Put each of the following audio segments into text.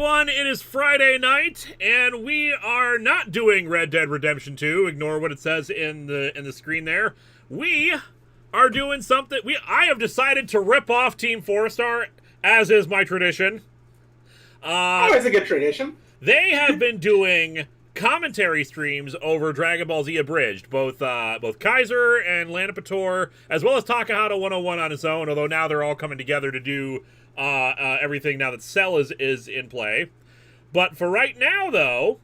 everyone, it is Friday night, and we are not doing Red Dead Redemption 2. Ignore what it says in the screen there. We are doing something. I have decided to rip off Team 4-Star, as is my tradition. Always a good tradition. They have been doing commentary streams over Dragon Ball Z Abridged, both Kaiser and Lanipator, as well as Takahata 101 on his own, although now they're all coming together to do everything now that Cell is in play. But for right now, though,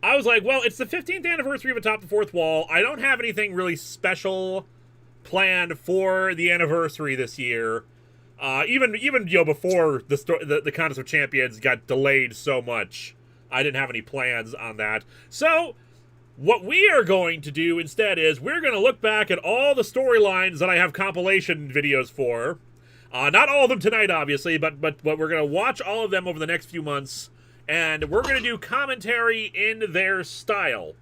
I was like, well, it's the 15th anniversary of Atop the Fourth Wall. I don't have anything really special planned for the anniversary this year. Even before the Contest of Champions got delayed so much, I didn't have any plans on that. So what we are going to do instead is we're going to look back at all the storylines that I have compilation videos for. Not all of them tonight, obviously, but we're going to watch all of them over the next few months, and we're going to do commentary in their style.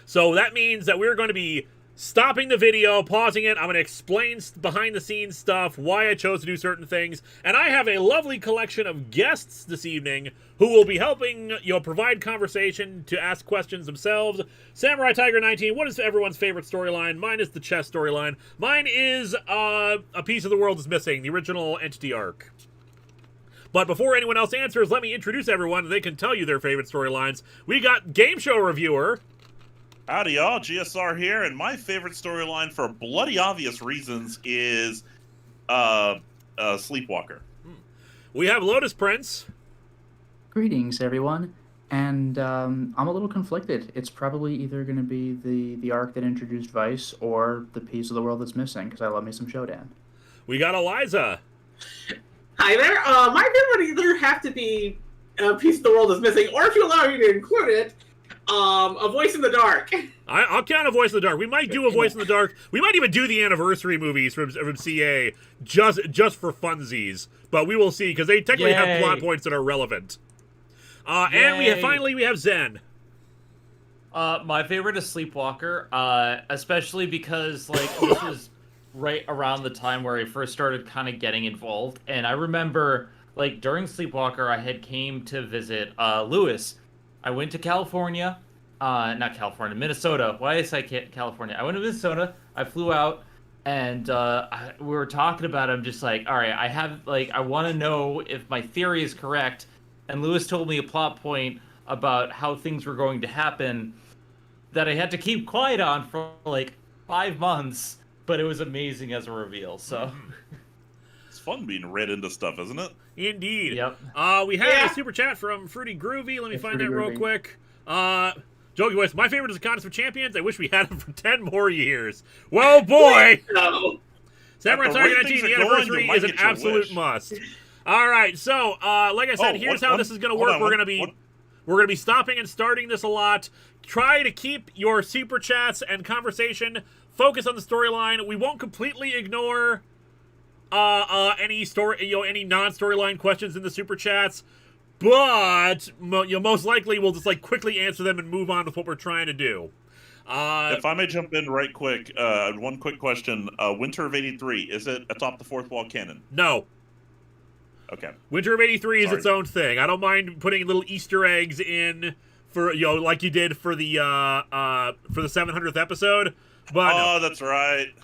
So that means that we're going to be stopping the video, pausing it. I'm going to explain behind-the-scenes stuff, why I chose to do certain things, and I have a lovely collection of guests this evening who will be helping, provide conversation to ask questions themselves. Samurai Tiger 19, what is everyone's favorite storyline? Mine is the chess storyline. Mine is A Piece of the World is Missing, the original Entity arc. But before anyone else answers, let me introduce everyone. They can tell you their favorite storylines. We got Game Show Reviewer. Howdy, y'all. GSR here, and my favorite storyline for bloody obvious reasons is Sleepwalker. We have Lotus Prince. Greetings, everyone. And I'm a little conflicted. It's probably either going to be the arc that introduced Vice or the piece of the world that's missing, because I love me some Shodan. We got Eliza. Hi there. My favorite would either have to be A Piece of the World is Missing, or if you allow me to include it, A Voice in the Dark. I'll count A Voice in the Dark. We might do A Voice in the Dark. We might even do the anniversary movies from CA just for funsies. But we will see, because they technically have plot points that are relevant. And we have Zen. My favorite is Sleepwalker, especially because this was right around the time where I first started kind of getting involved. And I remember during Sleepwalker, I had came to visit Lewis. I went to California, Minnesota. Why did I say California? I went to Minnesota. I flew out, and we were talking about it. I'm just like, all right, I want to know if my theory is correct. And Lewis told me a plot point about how things were going to happen that I had to keep quiet on for 5 months, but it was amazing as a reveal. So it's fun being read into stuff, isn't it? Indeed. Yep. We had a super chat from Fruity Groovy. Let me find that real quick. Jokey Voice, my favorite is the Contest of Champions. I wish we had him for 10 more years. Well, boy! No. Samurai Tiger 19, the anniversary is an absolute must. All right, so like I said, here's how this is going to work. We're going to be stopping and starting this a lot. Try to keep your super chats and conversation focused on the storyline. We won't completely ignore any non-storyline questions in the super chats, but most likely we'll just quickly answer them and move on with what we're trying to do. If I may jump in right quick, one quick question: Winter of '83, is it Atop the Fourth Wall canon? No. Okay. Winter of '83 is its own thing. I don't mind putting little Easter eggs in for like you did for the 700th episode. But that's right.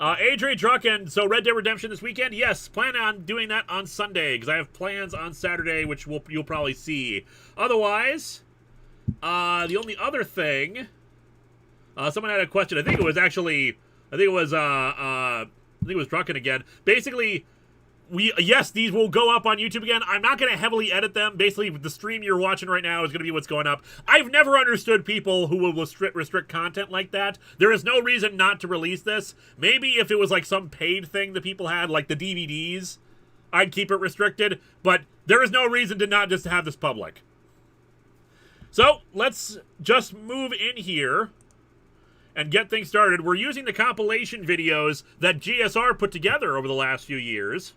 Adrian Drucken, so Red Dead Redemption this weekend? Yes, plan on doing that on Sunday, because I have plans on Saturday, which you'll probably see. Otherwise, the only other thing, someone had a question. I think it was Drucken again. Basically, these will go up on YouTube again. I'm not going to heavily edit them. Basically, the stream you're watching right now is going to be what's going up. I've never understood people who will restrict content like that. There is no reason not to release this. Maybe if it was some paid thing that people had, like the DVDs, I'd keep it restricted. But there is no reason to not just have this public. So, let's just move in here and get things started. We're using the compilation videos that GSR put together over the last few years.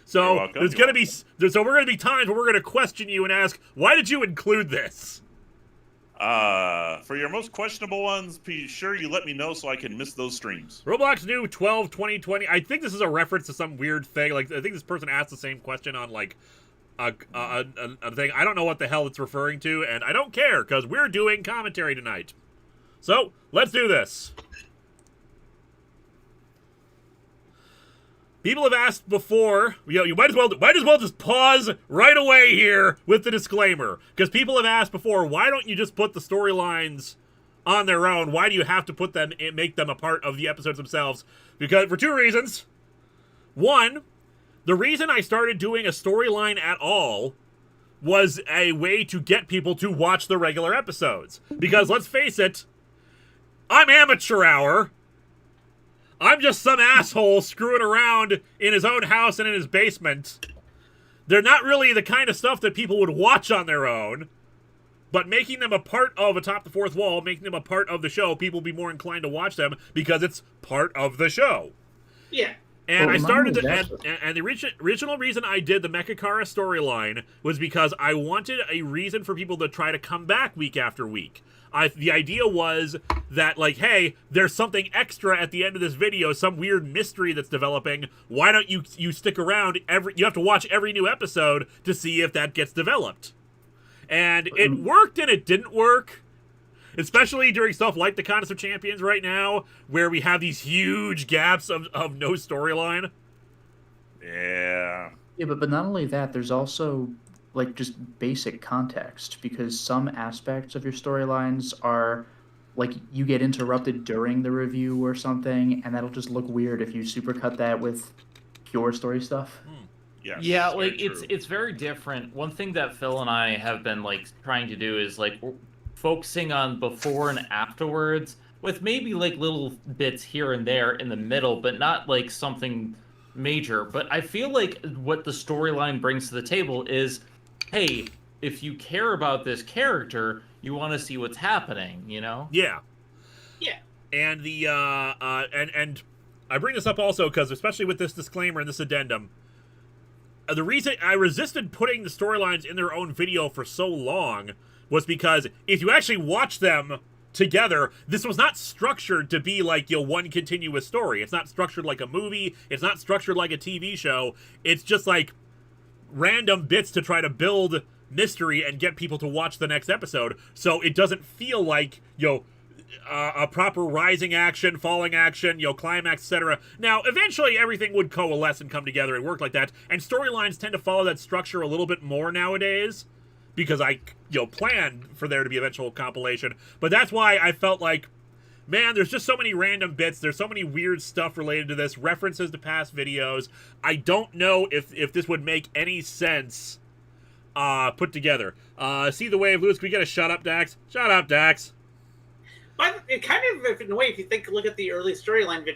So we're going to be times where we're going to question you and ask, why did you include this? For your most questionable ones, be sure you let me know so I can miss those streams. Roblox new 12-20-20. I think this is a reference to some weird thing. I think this person asked the same question on a thing. I don't know what the hell it's referring to, and I don't care, because we're doing commentary tonight. So, let's do this. People have asked before, you might as well just pause right away here with the disclaimer, because people have asked before, why don't you just put the storylines on their own? Why do you have to put them and make them a part of the episodes themselves? Because for two reasons. One, the reason I started doing a storyline at all was a way to get people to watch the regular episodes. Because let's face it, I'm amateur hour. I'm just some asshole screwing around in his own house and in his basement. They're not really the kind of stuff that people would watch on their own. But making them a part of Atop the Fourth Wall, making them a part of the show, people will be more inclined to watch them because it's part of the show. Yeah. And Well, I started to, exactly. and the original reason I did the Mechakara storyline was because I wanted a reason for people to try to come back week after week. The idea was that, like, hey, there's something extra at the end of this video, some weird mystery that's developing. Why don't you stick around? You have to watch every new episode to see if that gets developed. And it worked and it didn't work. Especially during stuff like the Contest of Champions right now, where we have these huge gaps of no storyline. Yeah. Yeah, but not only that, there's also like just basic context, because some aspects of your storylines are like you get interrupted during the review or something, and that'll just look weird if you supercut that with pure story stuff. Yes, Yeah, very like true. it's very different. One thing that Phil and I have been like trying to do is like focusing on before and afterwards, with maybe like little bits here and there in the middle, but not like something major. But I feel like what the storyline brings to the table is, hey, if you care about this character, you want to see what's happening, you know? Yeah. Yeah. And the and I bring this up also because, especially with this disclaimer and this addendum, the reason I resisted putting the storylines in their own video for so long was because if you actually watch them together, this was not structured to be like, one continuous story. It's not structured like a movie. It's not structured like a TV show. It's just like random bits to try to build mystery and get people to watch the next episode. So it doesn't feel like, a proper rising action, falling action, climax, etc. Now, eventually everything would coalesce and come together and work like that. And storylines tend to follow that structure a little bit more nowadays, because I, planned for there to be eventual compilation. But that's why I felt like, man, there's just so many random bits. There's so many weird stuff related to this, references to past videos. I don't know if this would make any sense put together. See the wave, Lewis. Can we get a shut up, Dax? Shut up, Dax. But it kind of, in a way, if you look at the early storyline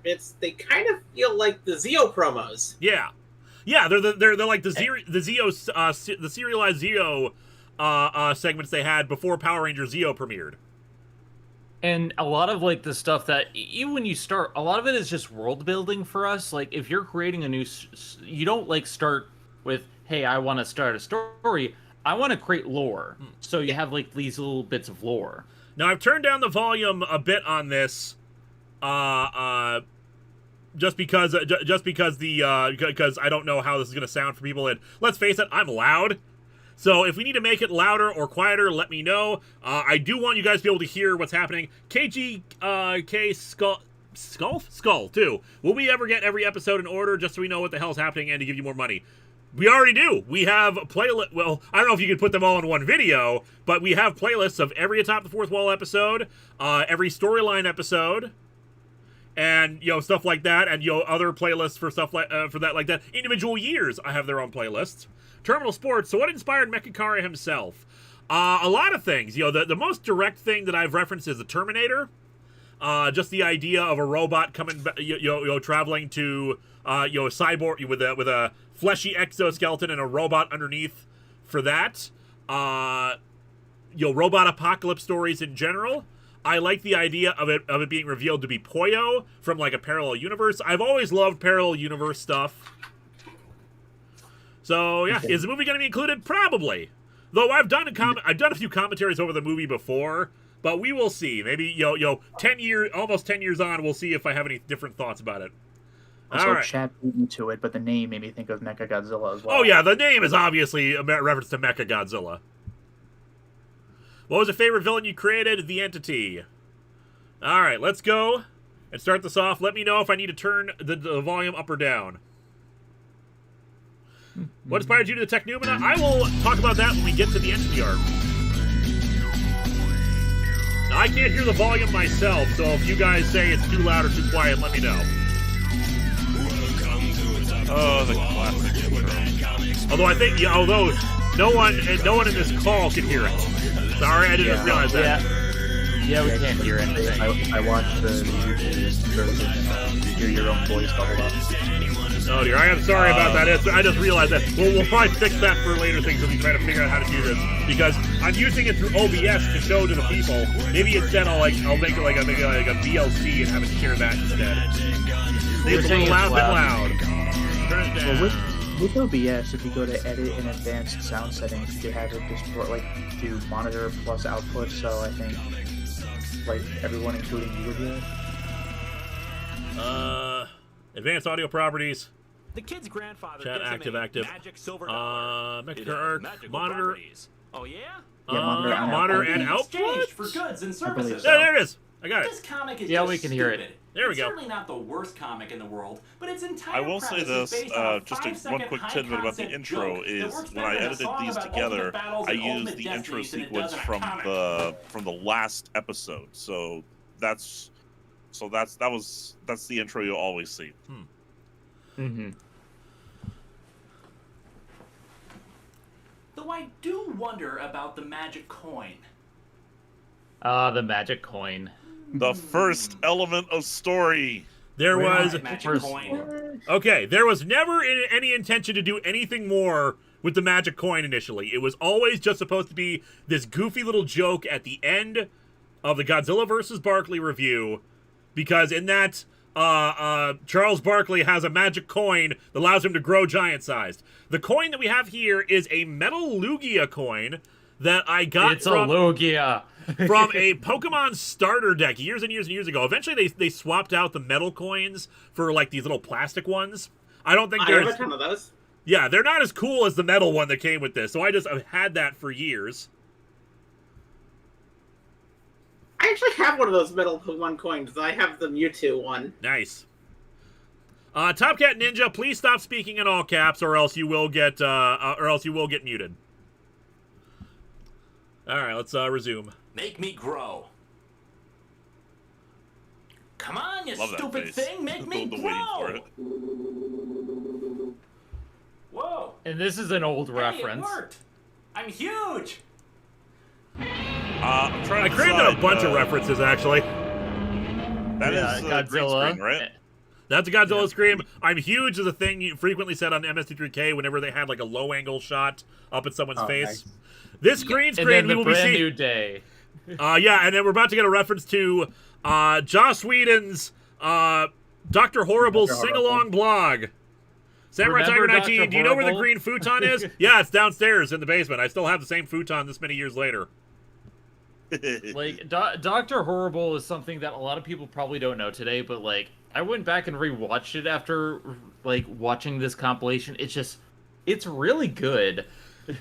bits, they kind of feel like the Zeo promos. Yeah. Yeah, they're like the Zeo, the serialized Zeo segments they had before Power Ranger Zeo premiered. And a lot of like the stuff that even when you start, a lot of it is just world building for us. Like if you're creating a new, you don't like start with, hey, I want to start a story. I want to create lore. So you have like these little bits of lore. Now I've turned down the volume a bit on this, just because I don't know how this is gonna sound for people. And let's face it, I'm loud. So if we need to make it louder or quieter, let me know. I do want you guys to be able to hear what's happening. KGK Skull too. Will we ever get every episode in order just so we know what the hell's happening and to give you more money? We already do. We have a playlist. Well, I don't know if you could put them all in one video, but we have playlists of every Atop the Fourth Wall episode, every storyline episode, and stuff like that, and other playlists for stuff like for that like that. Individual years, I have their own playlists. Terminal Sports. So what inspired Mechakara himself? A lot of things. The most direct thing that I've referenced is the Terminator. Just the idea of a robot coming, traveling to, a cyborg with a fleshy exoskeleton and a robot underneath for that. Robot apocalypse stories in general. I like the idea of it being revealed to be Poyo from like a parallel universe. I've always loved parallel universe stuff. So yeah, is the movie going to be included? Probably. Though I've done a few commentaries over the movie before, but we will see. Maybe almost 10 years on, we'll see if I have any different thoughts about it. Also, All right. chat beat me to it, but the name made me think of Mechagodzilla as well. Oh yeah, the name is obviously a reference to Mechagodzilla. What was your favorite villain you created? The Entity. All right, let's go and start this off. Let me know if I need to turn the volume up or down. What inspired you to the Technumina? I will talk about that when we get to the Entity arc. Now, I can't hear the volume myself, so if you guys say it's too loud or too quiet, let me know. Oh, the classic intro. Although I think, although no one in this call can hear it. Sorry, I didn't realize that. Yeah, we can't hear anything. I watched the YouTube version and hear your own voice bubble up. Oh dear, I am sorry about that. I just realized that. We'll probably fix that for later things as we try to figure out how to do this. Because I'm using it through OBS to show to the people. Maybe instead I'll make it like a VLC and have it share that instead. It's a little loud. Turn it down. Well, with OBS, if you go to edit and advanced sound settings, you can have it just do monitor plus output. So I think everyone, including you, would hear it. Advanced audio properties. The kid's grandfather Chat gives him active. a magic silver dollar. It has Mechakara, magical monitor. properties. Oh yeah? Yeah, monitor and In output. exchange for goods and services. Yeah, there it is. I got it. This comic is Yeah, just we can hear it. stupid. There we It's go. certainly not the worst comic in the world, but its entire I will say premise is this, based on a just 5-second one quick high tidbit about the concept intro joke is that works when I better than a edited song these about together, ultimate battles I and used ultimate the intro destinies than it sequence does in a from comic. the last episode. So that's the intro you'll always see. Mm-hmm. Though I do wonder about the magic coin. The magic coin. The first element of story. There was Magic First- coin. okay. There was never any intention to do anything more with the magic coin initially. It was always just supposed to be this goofy little joke at the end of the Godzilla vs. Barkley review, because in that Charles Barkley has a magic coin that allows him to grow giant-sized. The coin that we have here is a metal Lugia coin that I got It's a Lugia. from a Pokemon starter deck years and years and years ago. Eventually, they swapped out the metal coins for like these little plastic ones. I don't think I have there's. a ton of those. Yeah, they're not as cool as the metal one that came with this. So I've had that for years. I actually have one of those metal Pokemon coins. I have the Mewtwo one. Nice. Top Cat Ninja, please stop speaking in all caps, or else you will get muted. All right, let's resume. Make me grow. Come on, you Love that stupid face. thing, make me The waiting for grow! it. Whoa! And this is an old Hey, reference. it worked! I'm huge! I'm trying I to created decide, a bunch of references, actually. That is Yeah, green Godzilla. screen, right? That's a Godzilla scream. I'm huge is a thing you frequently said on MST3K whenever they had like a low angle shot up at someone's face. Nice. This green And screen then we the will be brand seeing. new day. Yeah, and then we're about to get a reference to Joss Whedon's Dr. Horrible's Dr. sing-along blog. Samurai Remember Tiger 19, Dr. do you know where the Horrible? green futon is? Yeah, it's downstairs in the basement. I still have the same futon this many years later. Like, Dr. Horrible is something that a lot of people probably don't know today, but, like, I went back and rewatched it after, like, watching this compilation. It's really good. Dr.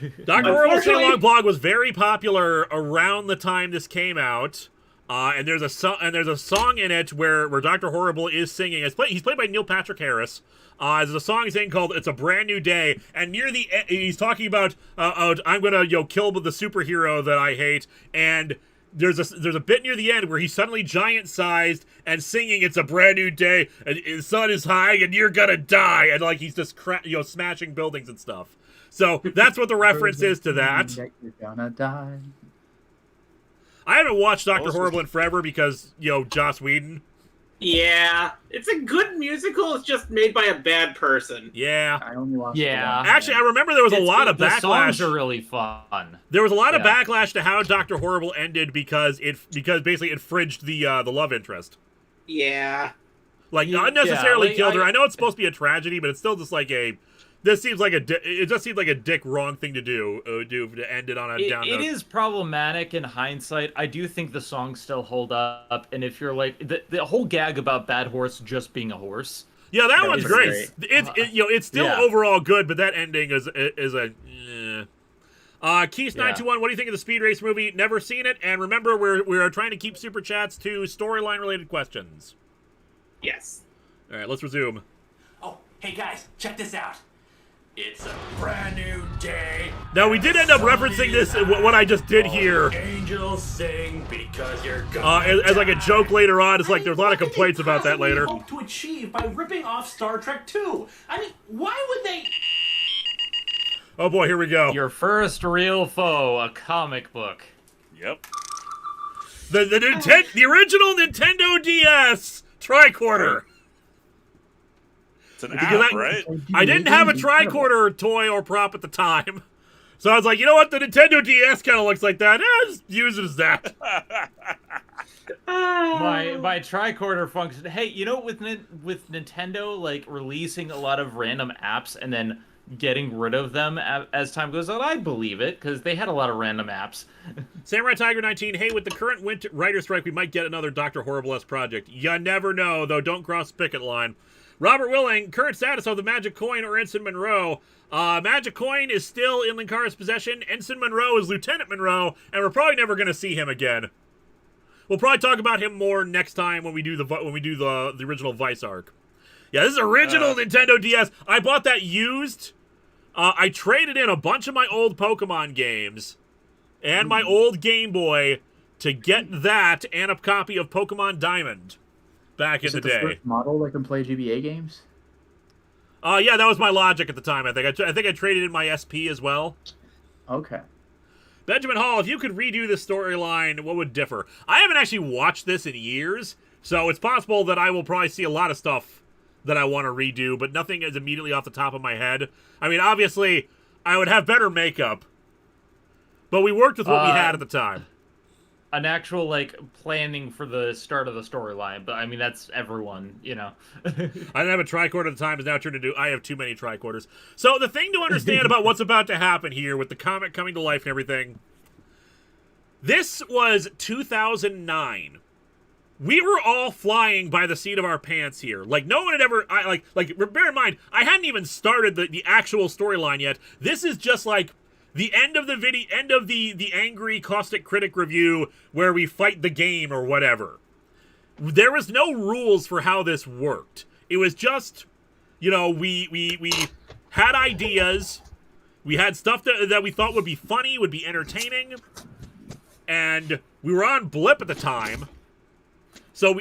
Horrible's Unfortunately- sing-along blog was very popular around the time this came out. And there's a song in it where Dr. Horrible is singing. He's played by Neil Patrick Harris. There's a song saying called "It's a Brand New Day," and near the end, he's talking about I'm gonna kill the superhero that I hate, and there's a bit near the end where he's suddenly giant-sized and singing "It's a Brand New Day," and the sun is high and you're gonna die, and like he's just smashing buildings and stuff. So that's what the reference is to that. You're gonna die. I haven't watched Dr. Also- Horrible in forever because, Joss Whedon. Yeah, it's a good musical. It's just made by a bad person. Yeah. I only watched Yeah. the one. Actually, I remember there was a lot of The songs are backlash. really fun. There was a lot of Yeah. backlash to how Dr. Horrible ended because basically it fridged the love interest. Yeah. Like, not necessarily like, killed her. I- I know it's supposed to be a tragedy, but it's still just like it just seems like a dick wrong thing to do to end it on a down It note. is problematic in hindsight. I do think the songs still hold up, and if you're like the whole gag about Bad Horse just being a horse, Yeah, that one's was great. It's still Yeah. overall good, but that ending is a. Keith 921, what do you think of the Speed Race movie? Never seen it, and remember, we're trying to keep super chats to storyline related questions. Yes. All right, let's resume. Oh, hey guys, check this out. It's a brand new day. Now we did end up referencing this what I just did here Angels sing because you're going as like a joke later on. It's like there's a lot of What did complaints they about that possibly later. hope to achieve by ripping off Star Trek 2? I mean, why would they? Oh boy, here we go. Your first real foe, a comic book. Yep. The original Nintendo DS tricorder. It's an Because app, right? I didn't have a tricorder toy or prop at the time. So I was like, you know what? The Nintendo DS kind of looks like that. Just use it as that. My tricorder function. Hey, you know, with Nintendo like releasing a lot of random apps and then getting rid of them as time goes on, I believe it because they had a lot of random apps. Samurai Tiger 19. Hey, with the current winter writer strike, we might get another Dr. Horrible-esque project. You never know, though. Don't cross picket line. Robert Willing, current status of the Magic Coin or Ensign Monroe. Magic Coin is still in Linkara's possession. Ensign Monroe is Lieutenant Monroe, and we're probably never going to see him again. We'll probably talk about him more next time when we do the original Vice arc. Yeah, this is original Nintendo DS. I bought that used. I traded in a bunch of my old Pokemon games and my old Game Boy to get that and a copy of Pokemon Diamond back in the day. First model that can play GBA games? Yeah, that was my logic at the time. I think I traded in my SP as well. Okay. Benjamin Hall, if you could redo the storyline, what would differ? I haven't actually watched this in years, so it's possible that I will probably see a lot of stuff that I want to redo, but nothing is immediately off the top of my head. I mean, obviously, I would have better makeup, but we worked with what we had at the time. An actual, like, planning for the start of the storyline, but I mean, that's everyone, you know. I didn't have a tricorder at the time, it's now turned into, I have too many tricorders. So the thing to understand about what's about to happen here with the comic coming to life and everything, this was 2009. We were all flying by the seat of our pants here. Like, no one had ever, bear in mind, I hadn't even started the actual storyline yet. This is just like the end of the video, end of the angry caustic critic review where we fight the game or whatever. There was no rules for how this worked. It was just, you know, we had ideas. We had stuff that we thought would be funny, would be entertaining. And we were on Blip at the time. So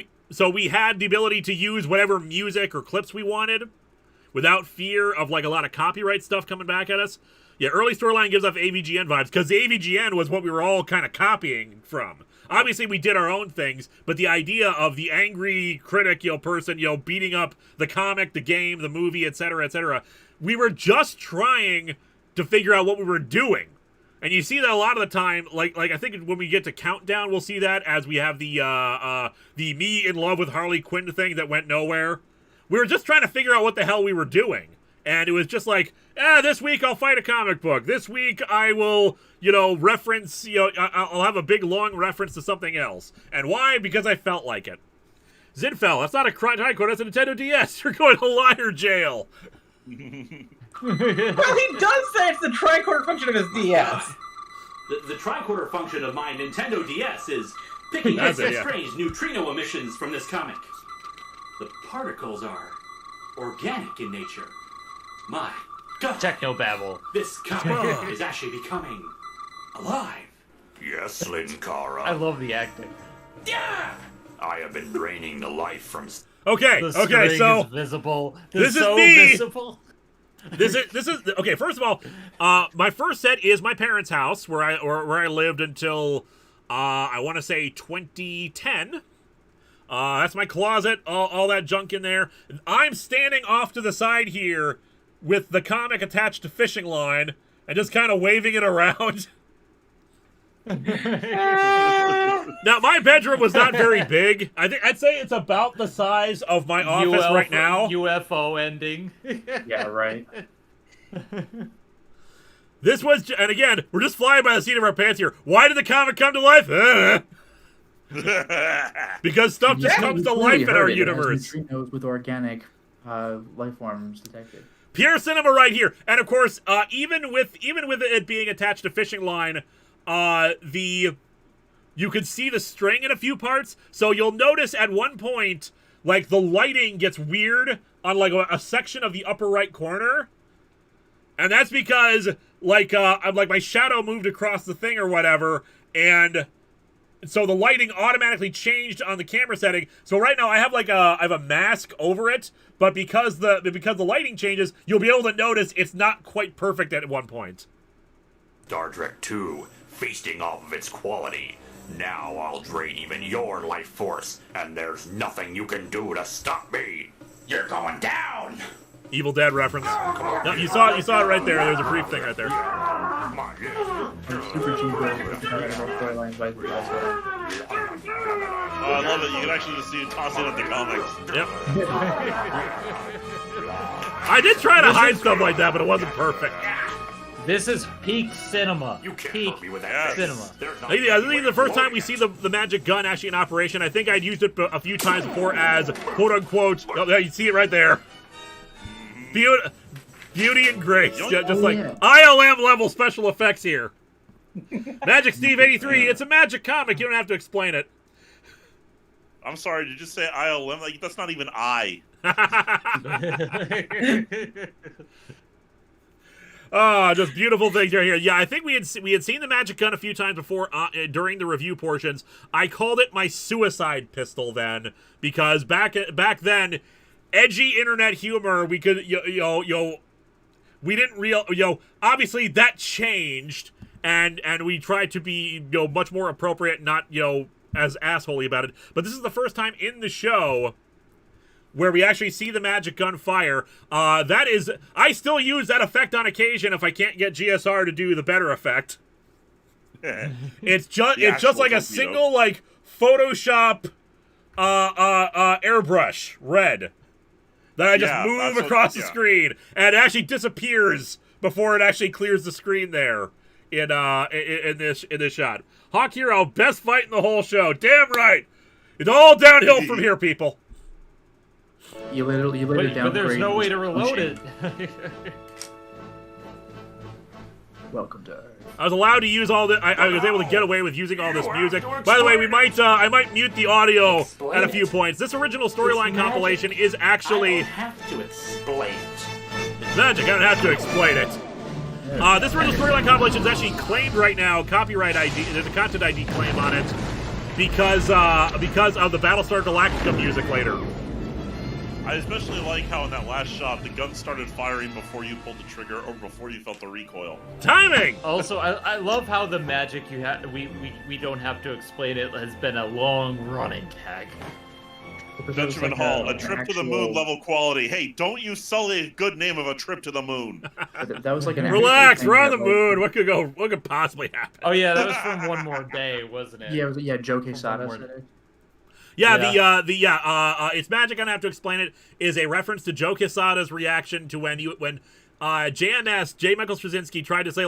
we had the ability to use whatever music or clips we wanted without fear of like a lot of copyright stuff coming back at us. Yeah, early storyline gives off AVGN vibes because the AVGN was what we were all kind of copying from. Obviously, we did our own things, but the idea of the angry critic, person, beating up the comic, the game, the movie, etc., we were just trying to figure out what we were doing. And you see that a lot of the time, like I think when we get to Countdown, we'll see that as we have the me in love with Harley Quinn thing that went nowhere. We were just trying to figure out what the hell we were doing. And it was just like, this week I'll fight a comic book. This week I will, reference, I'll have a big long reference to something else. And why? Because I felt like it. Zinfel, that's not a tricorder, that's a Nintendo DS. You're going to liar jail. Well, he does say it's the tricorder function of his DS. The tricorder function of my Nintendo DS is picking up That's it, yeah. strange neutrino emissions from this comic. The particles are organic in nature. My God, Technobabble. this comic is actually becoming alive. Yes, Linkara. I love the acting. Yeah! I have been draining the life from... Okay, The okay, string so is visible. this is so me. visible. this is okay. First of all, my first set is my parents' house where I lived until I want to say 2010. That's my closet, all that junk in there. I'm standing off to the side here with the comic attached to fishing line and just kind of waving it around. Now, my bedroom was not very big. I'd say it's about the size of my office right now. UFO ending. Yeah, right. This was, and again, we're just flying by the seat of our pants here. Why did the comic come to life? Because stuff just comes to life in our universe. Neutrinos with organic life forms detected. Pure cinema right here. And of course, even with it being attached to fishing line, you can see the string in a few parts. So you'll notice at one point, like, the lighting gets weird on like a section of the upper right corner. And that's because like my shadow moved across the thing or whatever, and so the lighting automatically changed on the camera setting. So right now I have a mask over it, but because the lighting changes, you'll be able to notice it's not quite perfect at one point. Star Trek 2, feasting off of its quality. Now I'll drain even your life force, and there's nothing you can do to stop me. You're going down. Evil Dead reference. No, you saw it right there. There's a brief thing right there. Super cheap storylines by Oh, I love it. You can actually just see it tossing at the comics. Yep. I did try to hide stuff like that, but it wasn't perfect. This is peak cinema. You can't Peak hurt me with that. cinema. Yeah, this is the first time we see the magic gun actually in operation. I think I'd used it a few times before as quote-unquote... Oh, yeah, you see it right there. Beauty and grace. Just like ILM level special effects here. Magic Steve 83, it's a magic comic. You don't have to explain it. I'm sorry, did you just say ILM? Like, that's not even I. Oh, just beautiful things right here. Yeah, I think we had seen the magic gun a few times before during the review portions. I called it my suicide pistol then, because back then, edgy internet humor, we could we didn't obviously that changed, and we tried to be much more appropriate, not as assholey about it. But this is the first time in the show where we actually see the magic gun fire. I still use that effect on occasion if I can't get GSR to do the better effect. It's just like a single like Photoshop airbrush red that I just move across the screen, and it actually disappears before it actually clears the screen there in this shot. Hawk Hero, best fight in the whole show. Damn right. It's all downhill from here, people. You literally downgrade. But there's no way to reload it. Welcome to Earth. I was allowed to use all the. I was able to get away with using all this music. By the way, I might mute the audio at a few points. This original storyline compilation is actually. I don't have to explain it. It's magic. I don't have to explain it. This original storyline compilation is actually claimed right now. Copyright ID. There's a content ID claim on it because of the Battlestar Galactica music later. I especially like how in that last shot, the gun started firing before you pulled the trigger or before you felt the recoil. Timing! Also, I love how the magic we don't have to explain it has been a long-running tag. Benjamin Hall, a trip to the moon level quality. Hey, don't you sully a good name of a trip to the moon. That was like an relax, we're on the moon. What could possibly happen? Oh yeah, that was from One More Day, wasn't it? Yeah, Joe Quesada said it. Yeah, it's magic. I don't have to explain it. Is a reference to Joe Quesada's reaction to when JMS J. Michael Straczynski tried to say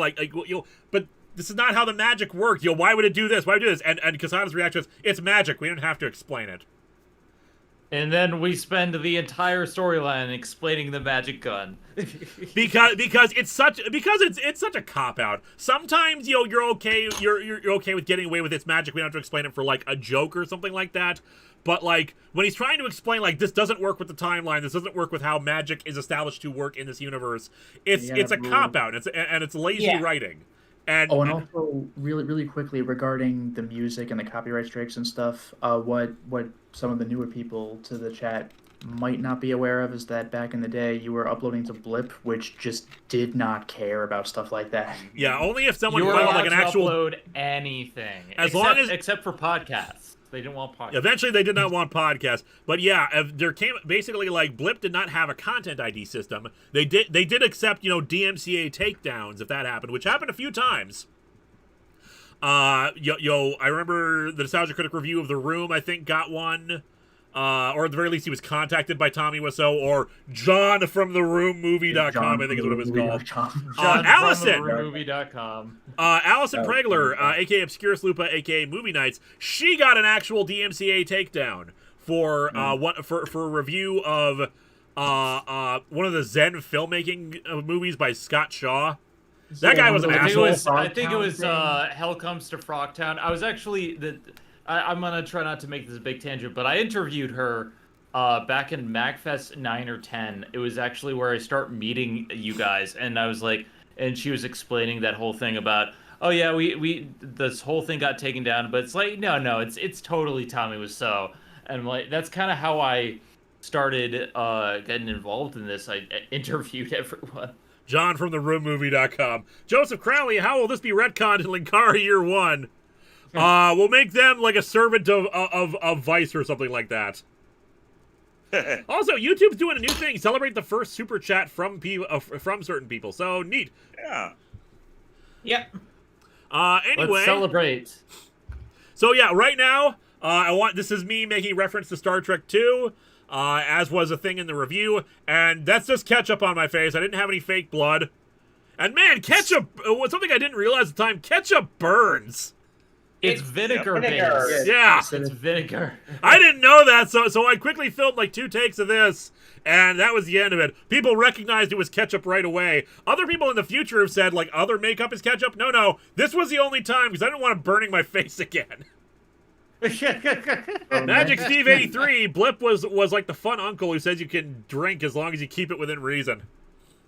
but this is not how the magic worked. Why would it do this? Why would it do this? And Quesada's reaction is, it's magic. We don't have to explain it. And then we spend the entire storyline explaining the magic gun. because it's such a cop out. Sometimes you're okay with getting away with it's magic. We don't have to explain it for like a joke or something like that. But like when he's trying to explain like this doesn't work with the timeline, this doesn't work with how magic is established to work in this universe. It's a cop out. It's lazy writing. And also really quickly regarding the music and the copyright strikes and stuff, what some of the newer people to the chat might not be aware of is that back in the day you were uploading to Blip, which just did not care about stuff like that. Yeah, only if someone you were filed allowed like an to actual upload anything, except for podcasts. They didn't want podcasts. Eventually, they did not want podcasts. But yeah, there came basically like Blip did not have a content ID system. They did accept DMCA takedowns if that happened, which happened a few times. I remember the Nostalgia Critic review of The Room. I think got one, or at the very least, he was contacted by Tommy Wiseau or John from TheRoomMovie.com. I think is what it was called. Allison from TheRoomMovie.com. Allison Pregler, aka Obscurus Lupa, aka Movie Nights. She got an actual DMCA takedown for a review of one of the Zen filmmaking movies by Scott Shaw. That guy was an asshole. I think it was Hell Comes to Frogtown. I was actually I'm gonna try not to make this a big tangent, but I interviewed her back in MagFest 9 or 10. It was actually where I start meeting you guys, and I was like, and she was explaining that whole thing about, oh yeah, we this whole thing got taken down, but it's like no, it's totally Tommy Wiseau, and like that's kind of how I started getting involved in this. I interviewed everyone. John from TheRoomMovie.com. Joseph Crowley, how will this be retconned in Linkara Year 1? We'll make them like a servant of Vice or something like that. Also, YouTube's doing a new thing. Celebrate the first super chat from from certain people. So neat. Yeah. Yep. Anyway, Let's celebrate. So yeah, right now, this is me making reference to Star Trek 2. As was a thing in the review, and that's just ketchup on my face. I didn't have any fake blood. And man, ketchup was something I didn't realize at the time. Ketchup burns. It's vinegar vinegar. based. Yeah. It's vinegar. I didn't know that, so I quickly filmed like 2 takes of this, and that was the end of it. People recognized it was ketchup right away. Other people in the future have said, like, other makeup is ketchup. No, this was the only time, because I didn't want it burning my face again. Magic Steve 83, Blip was like the fun uncle who says you can drink as long as you keep it within reason.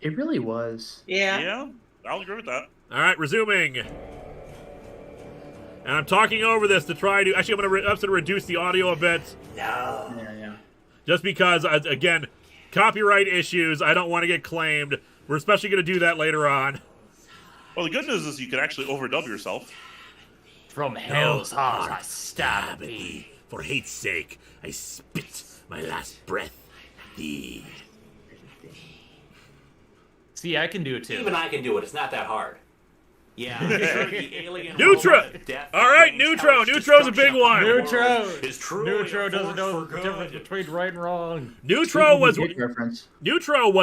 It really was. Yeah. Yeah, I'll agree with that. All right, resuming. And I'm talking over this to try to... Actually, I'm going to reduce the audio a bit. No. Yeah. Just because, again, copyright issues, I don't want to get claimed. We're especially going to do that later on. Well, the good news is you can actually overdub yourself. From hell's heart, I stab thee. For hate's sake, I spit my last breath at thee. See, I can do it too. Even I can do it. It's not that hard. Yeah. Nutro! All right, Nutro. Nutro's a big one. Nutro doesn't know the difference between right and wrong. Nutro was Reference.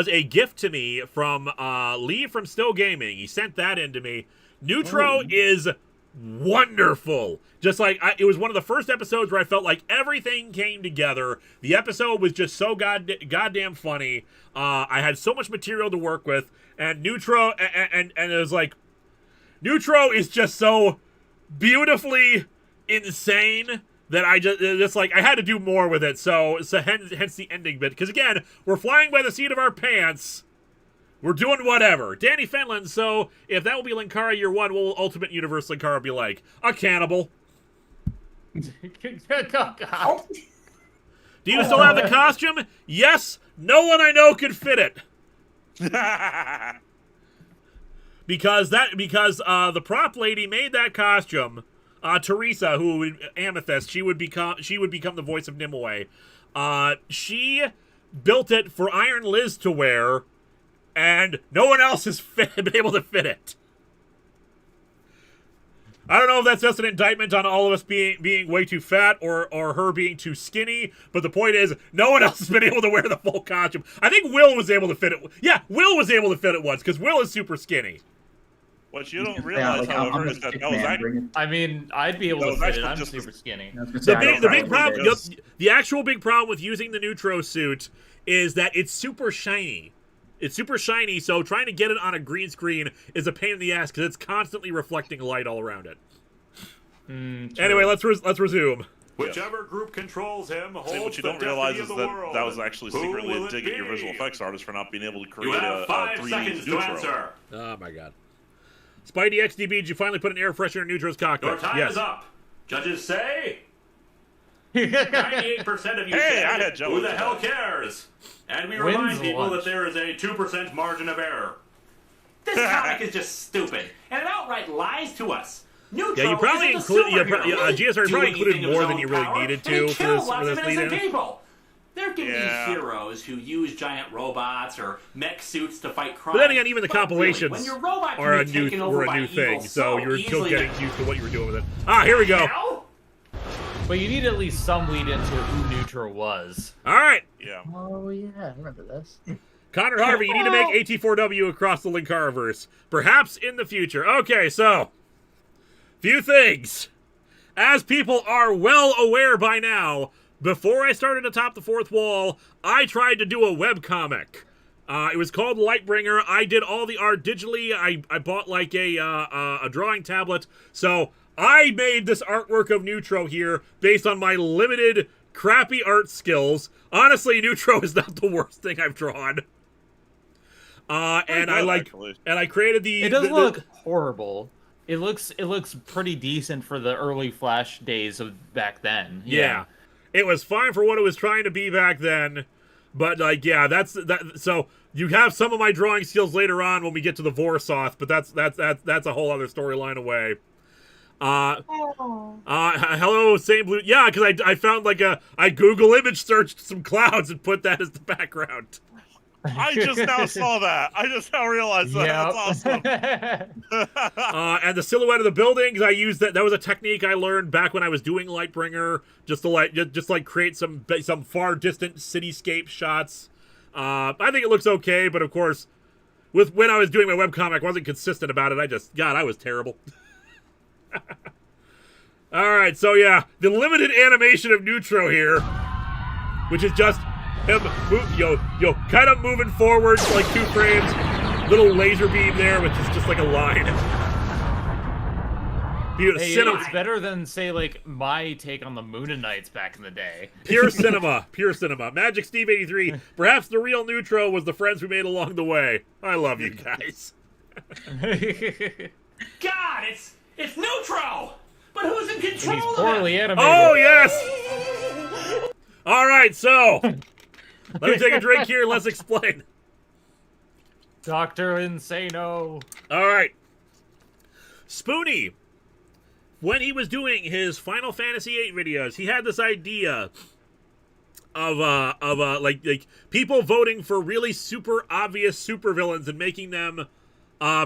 a gift to me from Lee from Still Gaming. He sent that in to me. Nutro is wonderful. Just like it was one of the first episodes where I felt like everything came together. The episode was just so goddamn funny. I had so much material to work with, and Nutro and it was like Nutro is just so beautifully insane that I just like I had to do more with it. So hence the ending bit, because again, we're flying by the seat of our pants. We're doing whatever. Danny Fenlon, so if that will be Linkara Year 1, what will Ultimate Universe Linkara be like? A cannibal. God. Do you still have the costume? Yes. No one I know could fit it. Because the prop lady made that costume. Teresa, Amethyst, she would become the voice of Nimue. She built it for Iron Liz to wear, and no one else has been able to fit it. I don't know if that's just an indictment on all of us being way too fat or her being too skinny, but the point is, no one else has been able to wear the full costume. I think Will was able to fit it. Yeah, Will was able to fit it once, because Will is super skinny. What you don't realize, however, is that was actually... I mean, I'd be able to fit it. I'm super skinny. The big problem, the actual big problem with using the Nutro suit is that it's super shiny. It's super shiny, so trying to get it on a green screen is a pain in the ass because it's constantly reflecting light all around it. Anyway, let's resume. Whichever group controls him holds See, what you the don't realize destiny is of the world. that was actually Who secretly will a it dig at your be? visual effects artist for not being able to You create have a 5 3D seconds to Nutro. answer. Oh my god. Spidey XDB, did you finally put an air freshener in Nutro's cockpit? Your time Yes. is up. Judges say 98% of you Hey, I said, had Joe who the with hell that. cares? And we When's remind people lunch? that there is a 2% margin of error. This comic is just stupid, and it outright lies to us. Nutro Yeah, you probably isn't a GSR, you superhero. probably included Do more anything than of you his really own needed power, to and he for kills this lots of lead-in. innocent people. There can Yeah. be heroes who use giant robots or mech suits to fight crime. But then again, even the But really, compilations when your robot are can a be taken over by new evil thing, so you're still easily getting that- used to what you were doing with it. Ah, here we go. Hell? But you need at least some lead into who Nutro was. All right. Yeah. Oh yeah, I remember this. Connor Harvey, you need to make AT4W across the Linkara-verse. Perhaps in the future. Okay, so, few things. As people are well aware by now, before I started Atop the Fourth Wall, I tried to do a webcomic. It was called Lightbringer. I did all the art digitally. I bought like a drawing tablet. So I made this artwork of Nutro here based on my limited, crappy art skills. Honestly, Nutro is not the worst thing I've drawn. And I created the. It doesn't look horrible. It looks pretty decent for the early Flash days of back then. Yeah. It was fine for what it was trying to be back then. But, like, yeah, that's that. So you have some of my drawing skills later on when we get to the Vorsoth, but that's a whole other storyline away. Hello, same blue. Yeah, because I found I Google image searched some clouds and put that as the background. I just now saw that. I just now realized that. Yep. That's awesome. And the silhouette of the buildings, I used that. That was a technique I learned back when I was doing Lightbringer, just to create some far distant cityscape shots. I think it looks okay, but of course, when I was doing my webcomic, I wasn't consistent about it. I was terrible. All right, so yeah, the limited animation of Nutro here, which is just him, kind of moving forward like 2 frames, little laser beam there, which is just like a line. Hey, it's better than, say, like, my take on the Mooninites back in the day. Pure cinema. Magic Steve 83. Perhaps the real Nutro was the friends we made along the way. I love you guys. God, it's Nutro! But who's in control He's of poorly it? animated. Oh, yes! All right, so let me take a drink here and let's explain. Dr. Insano. All right. Spoony, when he was doing his Final Fantasy VIII videos, he had this idea of like people voting for really super obvious supervillains and making them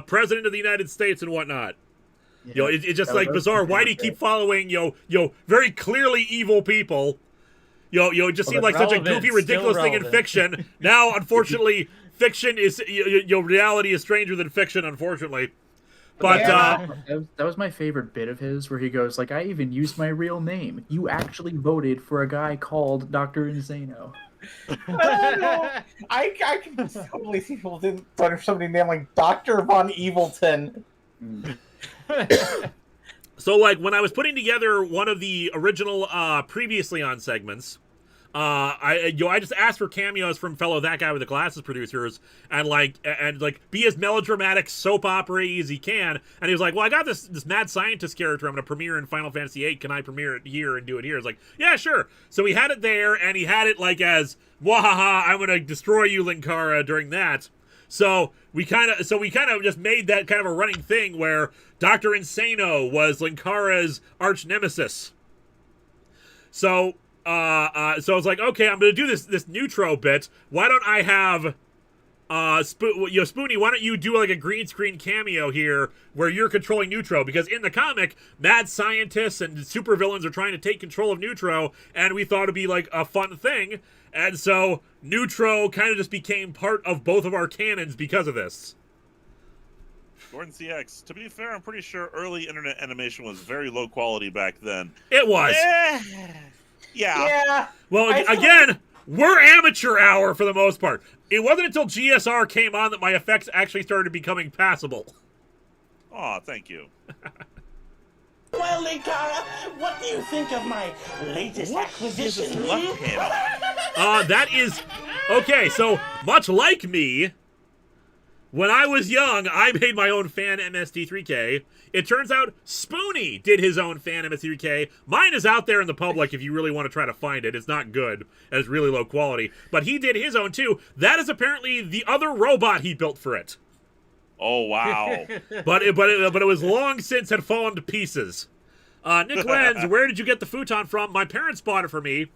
president of the United States and whatnot. Yeah, it's just like bizarre. Why do you keep following very clearly evil people? It just seemed like such a goofy, ridiculous thing in fiction. Now, unfortunately, fiction is reality is stranger than fiction, unfortunately. But that was my favorite bit of his, where he goes like, "I even used my real name. You actually voted for a guy called Dr. Insano." I can totally see people didn't vote for somebody named like Dr. Von Evilton. So, like, when I was putting together one of the original previously on segments, I just asked for cameos from fellow That Guy with the Glasses producers and be as melodramatic soap opera-y as he can. And he was like, well, I got this mad scientist character I'm going to premiere in Final Fantasy VIII. Can I premiere it here and do it here? It's like, yeah, sure. So he had it there, and he had it like as, wahaha, I'm going to destroy you, Linkara, during that. So we kind of just made that kind of a running thing where Dr. Insano was Linkara's arch nemesis. So I was like, okay, I'm gonna do this Nutro bit. Why don't I have Spoony? Why don't you do like a green screen cameo here where you're controlling Nutro? Because in the comic, mad scientists and supervillains are trying to take control of Nutro, and we thought it'd be like a fun thing. And so Nutro kind of just became part of both of our canons because of this. Gordon CX. To be fair, I'm pretty sure early internet animation was very low quality back then. It was. Yeah. Well, again, we're amateur hour for the most part. It wasn't until GSR came on that my effects actually started becoming passable. Aw, thank you. Well, Linkara, what do you think of my latest acquisition? Left hand. That is... Okay, so, much like me, when I was young, I made my own fan MST3K. It turns out Spoony did his own fan MST3K. Mine is out there in the public if you really want to try to find it. It's not good. It's really low quality. But he did his own, too. That is apparently the other robot he built for it. Oh, wow. But it was long since had fallen to pieces. Nick Lenz, where did you get the futon from? My parents bought it for me.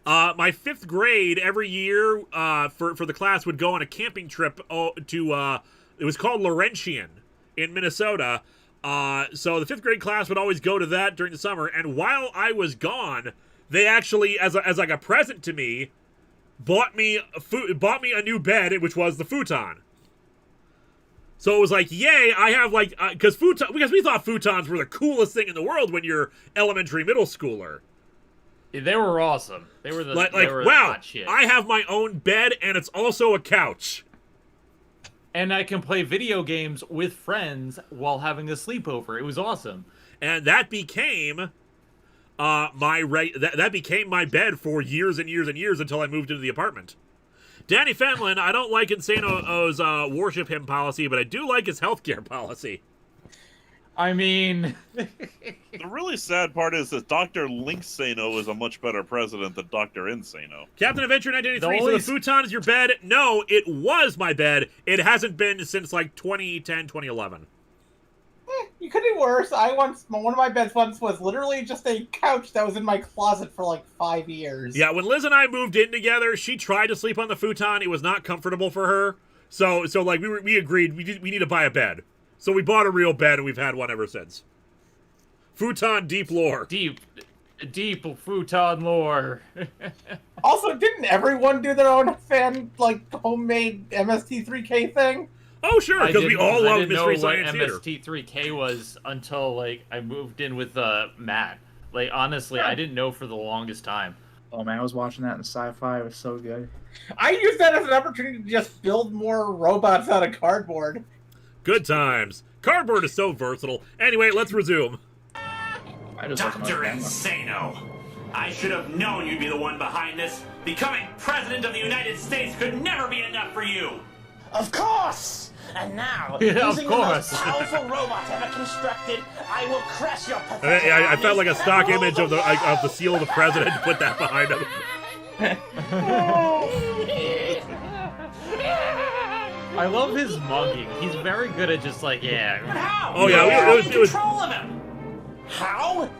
My 5th grade every year for the class would go on a camping trip to it was called Laurentian in Minnesota. So the 5th grade class would always go to that during the summer. And while I was gone, they actually, as like a present to me, bought me a new bed, which was the futon. So it was like, yay, I have like, because we thought futons were the coolest thing in the world when you're elementary, middle schooler. They were awesome. They were the they were wow, hot shit. I have my own bed and it's also a couch. And I can play video games with friends while having a sleepover. It was awesome. And that became that became my bed for years and years and years until I moved into the apartment. Danny Fenlon, I don't like Insano's worship him policy, but I do like his healthcare policy. I mean... The really sad part is that Dr. Linksano is a much better president than Dr. Insano. Captain Adventure 1983, so the futon is your bed? No, it was my bed. It hasn't been since, like, 2010, 2011. You could do worse. One of my beds once was literally just a couch that was in my closet for like 5 years. Yeah, when Liz and I moved in together, she tried to sleep on the futon. It was not comfortable for her. So like, we agreed we need to buy a bed. So we bought a real bed, and we've had one ever since. Futon deep lore. Deep futon lore. Also, didn't everyone do their own homemade MST3K thing? Oh, sure, because we all love Mystery Science Theater. MST3K was until, like, I moved in with Matt. Like, honestly, I didn't know for the longest time. Oh, man, I was watching that in sci-fi. It was so good. I used that as an opportunity to just build more robots out of cardboard. Good times. Cardboard is so versatile. Anyway, let's resume. Dr. Insano, I should have known you'd be the one behind this. Becoming president of the United States could never be enough for you. Of course! And now, Yeah, using the most powerful robot ever constructed, I will crush your pathetic I felt like a stock armies image of the seal of the president to put that behind him. I love his mugging. He's very good at just like, yeah. But how? Oh, yeah, it was control of him. How?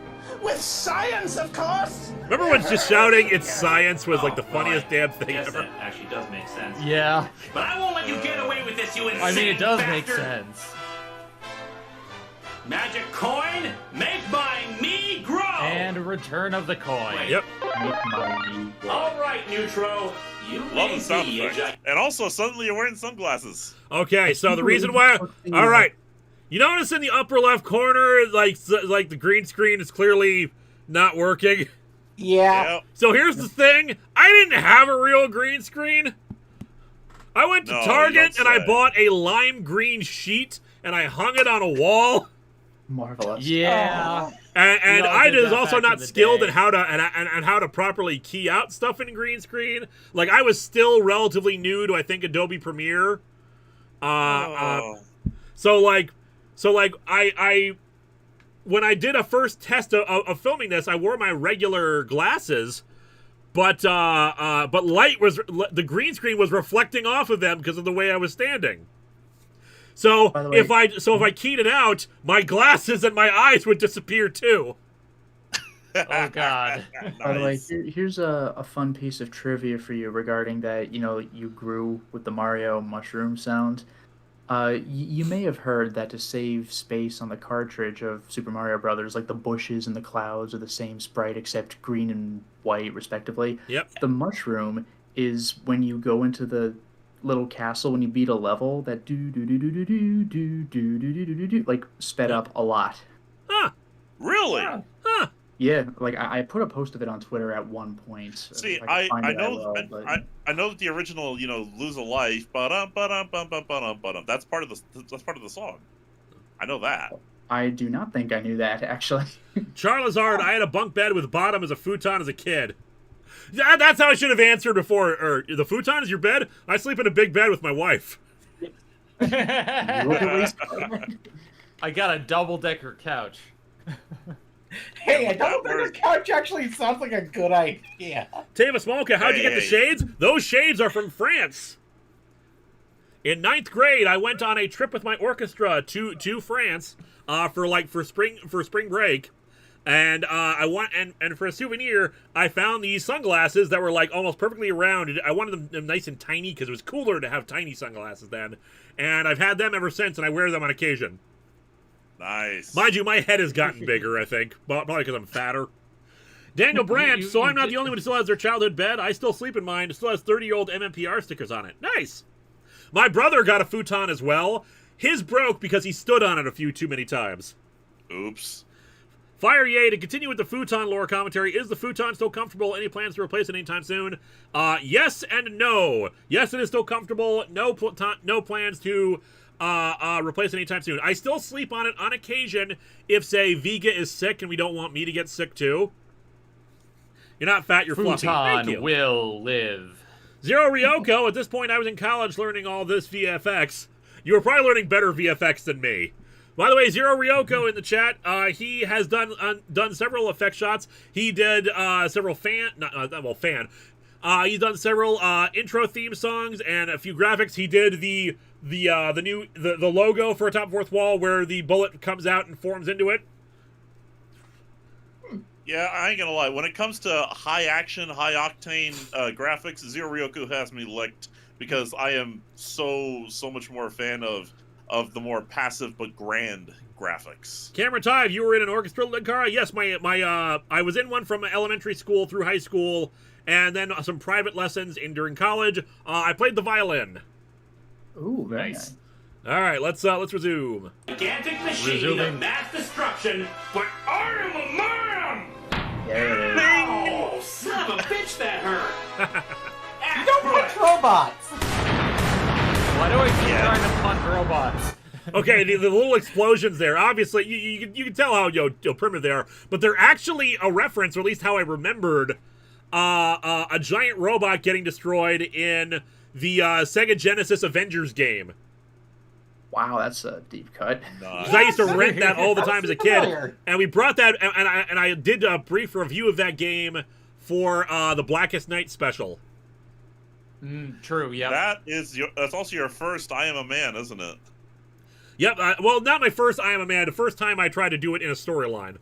With science, of course! Remember when just shouting "it's science" was like the funniest damn thing Yes, ever? that actually does make sense. Yeah. But I won't let you get away with this, you insane I mean, it does bastard. make sense. Magic coin, make my me grow! And return of the coin. Yep. All right, Nutro. You Love may the sound be effect. And also, suddenly you're wearing sunglasses. Okay, so the reason why... All right. You notice in the upper left corner, like the green screen is clearly not working? Yeah. Yep. So here's the thing. I didn't have a real green screen. I went to No, Target you and I don't say. bought a lime green sheet and I hung it on a wall. Marvelous. Yeah. And We all I did was that also back in not the skilled day. in how to and how to properly key out stuff in green screen. Like I was still relatively new to I think Adobe Premiere. So I when I did a first test of filming this, I wore my regular glasses, but light was the green screen was reflecting off of them because of the way I was standing. So By the way- if I keyed it out, my glasses and my eyes would disappear too. Oh, God. By the way, Nice. here's a fun piece of trivia for you regarding that. You know, you grew with the Mario mushroom sound. You may have heard that to save space on the cartridge of Super Mario Brothers, like the bushes and the clouds are the same sprite except green and white, respectively. Yep. The mushroom is when you go into the little castle when you beat a level that do do do do do do do do do do do do like sped up a lot. Huh. Really? Huh. Yeah, like I put a post of it on Twitter at one point. See, If I can find it, know will, but- I know that the original, lose a life, that's part of the song. I know that. I do not think I knew that, actually. Charlazard, I had a bunk bed with bottom as a futon as a kid. That's how I should have answered before. Or the futon is your bed? I sleep in a big bed with my wife. I got a double-decker couch. Hey, a double-decker couch actually sounds like a good idea. Tava Smolka, how'd you get the shades? Those shades are from France. In 9th grade, I went on a trip with my orchestra to France for spring break. And and for a souvenir, I found these sunglasses that were like almost perfectly round. I wanted them nice and tiny because it was cooler to have tiny sunglasses then. And I've had them ever since, and I wear them on occasion. Nice. Mind you, my head has gotten bigger, I think. Probably because I'm fatter. Daniel Brandt, so I'm not the only one who still has their childhood bed. I still sleep in mine. It still has 30-year-old MMPR stickers on it. Nice. My brother got a futon as well. His broke because he stood on it a few too many times. Oops. Fire Yay, to continue with the futon lore commentary, is the futon still comfortable? Any plans to replace it anytime soon? Yes and no. Yes, it is still comfortable. No plans to replace it anytime soon. I still sleep on it on occasion if, say, Vega is sick and we don't want me to get sick too. You're not fat, you're fluffy. Thank you. Futon will live. Zero Ryoko, at this point I was in college learning all this VFX. You were probably learning better VFX than me. By the way, Zero Ryoko in the chat, he has done several effect shots. He did several he's done several intro theme songs and a few graphics. He did the logo for AtopTheFourthWall where the bullet comes out and forms into it. Yeah, I ain't gonna lie. When it comes to high action, high octane graphics, Zero Ryoko has me licked because I am so much more a fan of the more passive but grand graphics. Cameron Tive, you were in an orchestra, Linkara? Yes, I was in one from elementary school through high school, and then some private lessons during college. I played the violin. Ooh, very nice. All right, let's resume. Gigantic machine of mass destruction, but I am a man! Oh, son of a bitch, that hurt! You don't punch robots! Why do I keep trying to punch robots? Okay, the little explosions there. Obviously, you can tell how primitive they are, but they're actually a reference, or at least how I remembered, a giant robot getting destroyed in the Sega Genesis Avengers game. Wow, that's a deep cut. Nice. I used to rent that all the time as a kid, and we brought that, and I did a brief review of that game for the Blackest Night special. True, yeah. That's also your first I Am a Man, isn't it? Yep. Well, not my first I Am a Man. The first time I tried to do it in a storyline.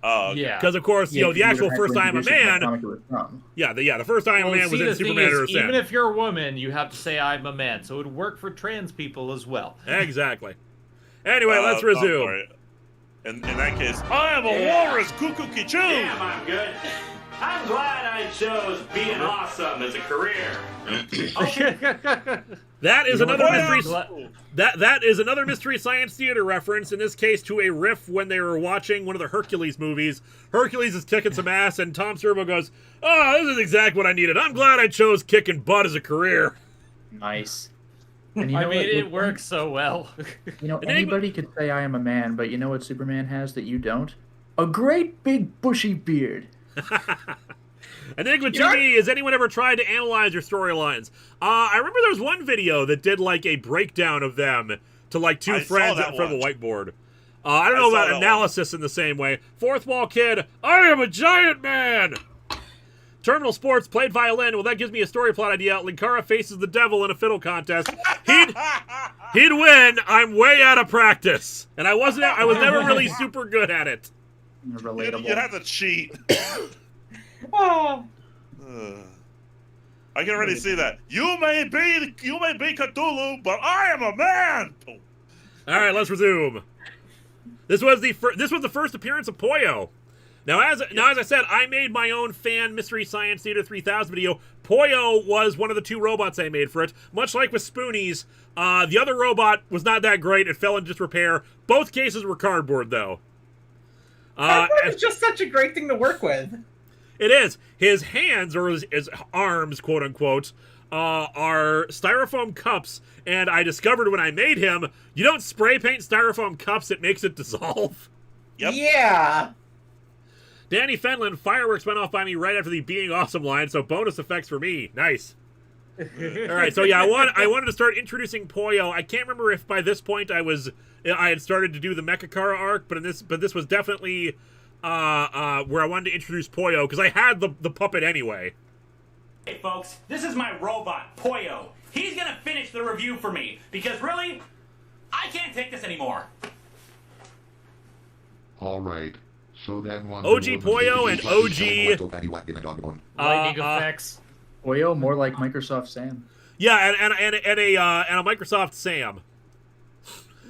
Oh, okay. Yeah. Because of course, the actual first I Am a Man. The first I Am a Man was in Superman or even if you're a woman, you have to say I'm a man, so it would work for trans people as well. Exactly. Anyway, let's resume. Right. In that case, I am a walrus, Kuku Kichu. Damn, I'm good. I'm glad I chose being awesome as a career. That is another mystery. That is another Mystery Science Theater reference. In this case, to a riff when they were watching one of the Hercules movies. Hercules is kicking some ass, and Tom Servo goes, "Oh, this is exactly what I needed. I'm glad I chose kicking butt as a career." Nice. And it works so well. Anybody could say I am a man, but you know what Superman has that you don't? A great big bushy beard. Enigma to me, has anyone ever tried to analyze your storylines? I remember there was one video that did like a breakdown of them to like two friends in front of a whiteboard. I don't know about analysis in the same way. Fourth Wall Kid, I am a giant man! Terminal Sports played violin. Well, that gives me a story plot idea. Linkara faces the devil in a fiddle contest. He'd win. I'm way out of practice. And I was never really super good at it. Relatable. You'd have to cheat. Oh. I can already see that. You may be Cthulhu, but I am a man. All right, let's resume. This was the first appearance of Poyo. Now, as I said, I made my own fan Mystery Science Theater 3000 video. Poyo was one of the two robots I made for it. Much like with Spoonies, the other robot was not that great. It fell into disrepair. Both cases were cardboard, though. Cardboard is just such a great thing to work with. It is. His hands, or his arms, quote unquote, are styrofoam cups. And I discovered when I made him, you don't spray paint styrofoam cups, it makes it dissolve. Yep. Yeah. Danny Fenlon, fireworks went off by me right after the being awesome line, so bonus effects for me. Nice. All right, so yeah, I wanted to start introducing Poyo. I can't remember if by this point I had started to do the Mechakara arc, but this was definitely where I wanted to introduce Poyo because I had the puppet anyway. Hey folks, this is my robot, Poyo. He's gonna finish the review for me because really, I can't take this anymore. All right. So then OG Poyo and OG lightning effects. Poyo, more like Microsoft Sam. Yeah, and a Microsoft Sam.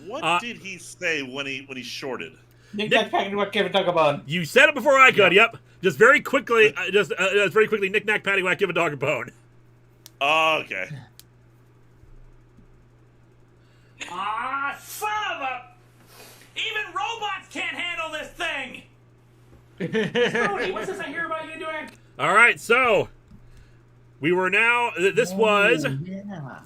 What did he say when he shorted? Nick Paddywhack, give a dog a bone. You said it before I could. Yep. Just very quickly. Just very quickly. Knick knack paddywhack, give a dog a bone. Oh, okay. Ah, son of a! Even robots can't handle this thing. Spoony, what's this I hear about you doing? All right, so we were now. This was Yeah.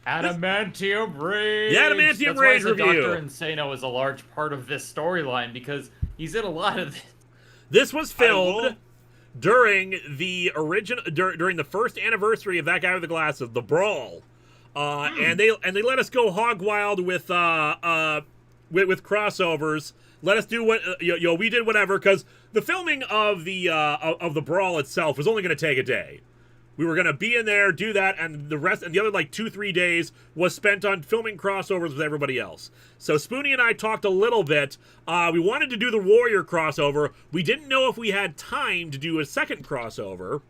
Adamantium Rage. The Adamantium Rage That's why I said review. Dr. Insano is a large part of this storyline because he's in a lot of it. This was filmed during the during the first anniversary of that guy with the glasses, the Brawl, and they let us go hog wild with crossovers. Let us do what we did whatever because the filming of the Brawl itself was only going to take a day. We were going to be in there, do that, and the other like 2-3 days was spent on filming crossovers with everybody else. So Spoony and I talked a little bit. We wanted to do the Warrior crossover. We didn't know if we had time to do a second crossover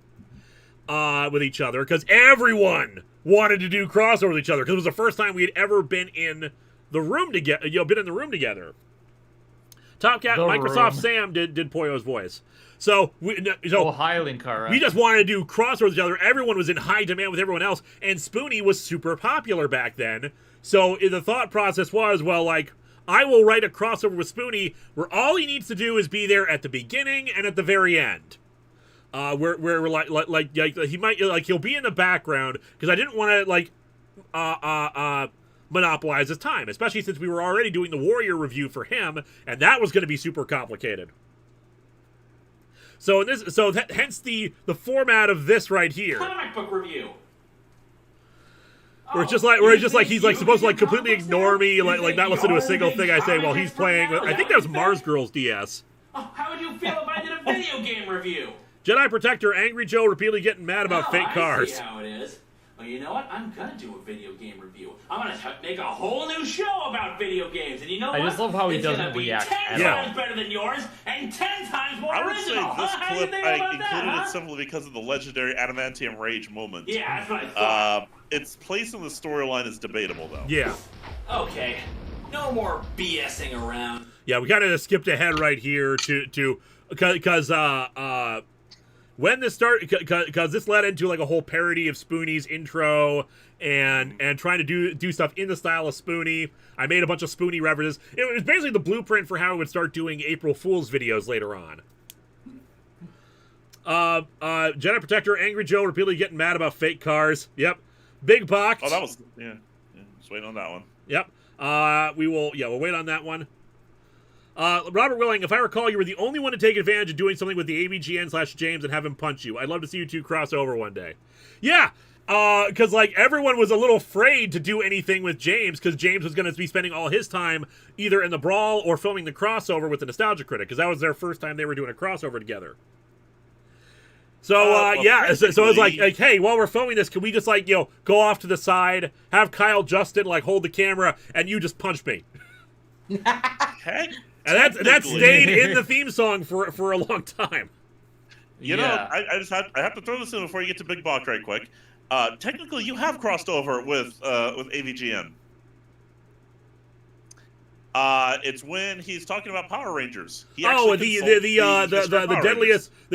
with each other because everyone wanted to do crossover with each other because it was the first time we had ever been in the room together. Top Cat, Microsoft Sam did Poyo's voice. So hi, Linkara. We just wanted to do crossovers with each other. Everyone was in high demand with everyone else, and Spoony was super popular back then. So the thought process was, well, like, I will write a crossover with Spoony where all he needs to do is be there at the beginning and at the very end. Where he might he'll be in the background because I didn't want to monopolize his time, especially since we were already doing the Warrior review for him, and that was going to be super complicated. So hence the format of this right here. Comic book review. Where it's just like he's like supposed to like completely ignore me, like not listen to a single thing I say while he's playing. I think that was Mars Girls DS. Oh, how would you feel if I did a video game review? Jedi Protector, Angry Joe repeatedly getting mad about fake cars. I see how it is. Well, you know what? I'm gonna do a video game review. I'm gonna make a whole new show about video games, and you know what? I just love how he doesn't react. 10 times better than yours, and 10 times more I would original. say this How do you clip think I about included that, it simply because of the legendary Adamantium Rage moment. Yeah, that's what I thought. Its place in the storyline is debatable, though. Yeah. Okay, no more BSing around. Yeah, we kind of skipped ahead right here to because when this started, because this led into like a whole parody of Spoony's intro and trying to do stuff in the style of Spoony. I made a bunch of Spoony references. It was basically the blueprint for how I would start doing April Fool's videos later on. Jedi Protector, Angry Joe repeatedly getting mad about fake cars. Yep. Big Box. Oh, that was just waiting on that one. Yep. We'll wait on that one. Robert Willing, if I recall, you were the only one to take advantage of doing something with the AVGN/James and have him punch you. I'd love to see you two cross over one day. Yeah, because like everyone was a little afraid to do anything with James because James was going to be spending all his time either in the Brawl or filming the crossover with the Nostalgia Critic because that was their first time they were doing a crossover together. So, so it's like, hey, while we're filming this, can we just, like, go off to the side, have Kyle Justin, like, hold the camera, and you just punch me? Heck, and that stayed in the theme song for a long time. You know, I have to throw this in before you get to Big Box right quick. Technically, you have crossed over with AVGN. It's when he's talking about Power Rangers. The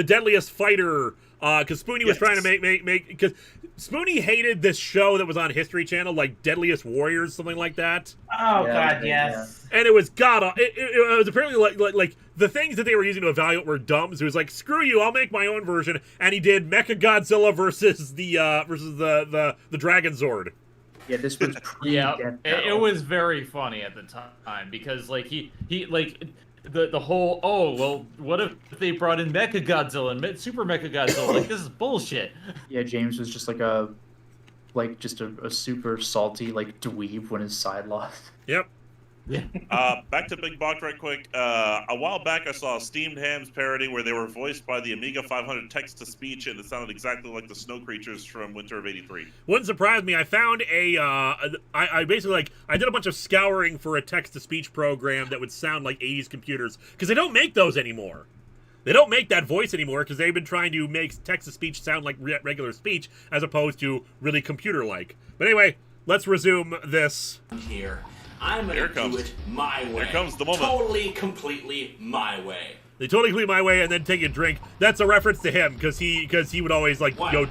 deadliest fighter. Because Spoony was trying to make because Spoony hated this show that was on History Channel, like Deadliest Warriors, something like that. Oh God, yes. And it was it was apparently like the things that they were using to evaluate were dumb. So it was like, screw you, I'll make my own version. And he did Mechagodzilla versus the Dragon Zord. Yeah, this was it was very funny at the time because like he like the whole what if they brought in Mechagodzilla and Super Mechagodzilla? Like, this is bullshit. Yeah, James was just like a super salty like dweeb when his side lost. Yep. Back to Big Box right quick. A while back, I saw a Steamed Hams parody where they were voiced by the Amiga 500 text-to-speech, and it sounded exactly like the snow creatures from Winter of '83. Wouldn't surprise me. I found I basically I did a bunch of scouring for a text-to-speech program that would sound like 80s computers, because they don't make those anymore. They don't make that voice anymore because they've been trying to make text-to-speech sound like regular speech as opposed to really computer-like. But anyway, let's resume this. Here. I'm going to do it my way. Here comes the moment. Totally, completely my way. They totally clean my way and then take a drink. That's a reference to him because he would always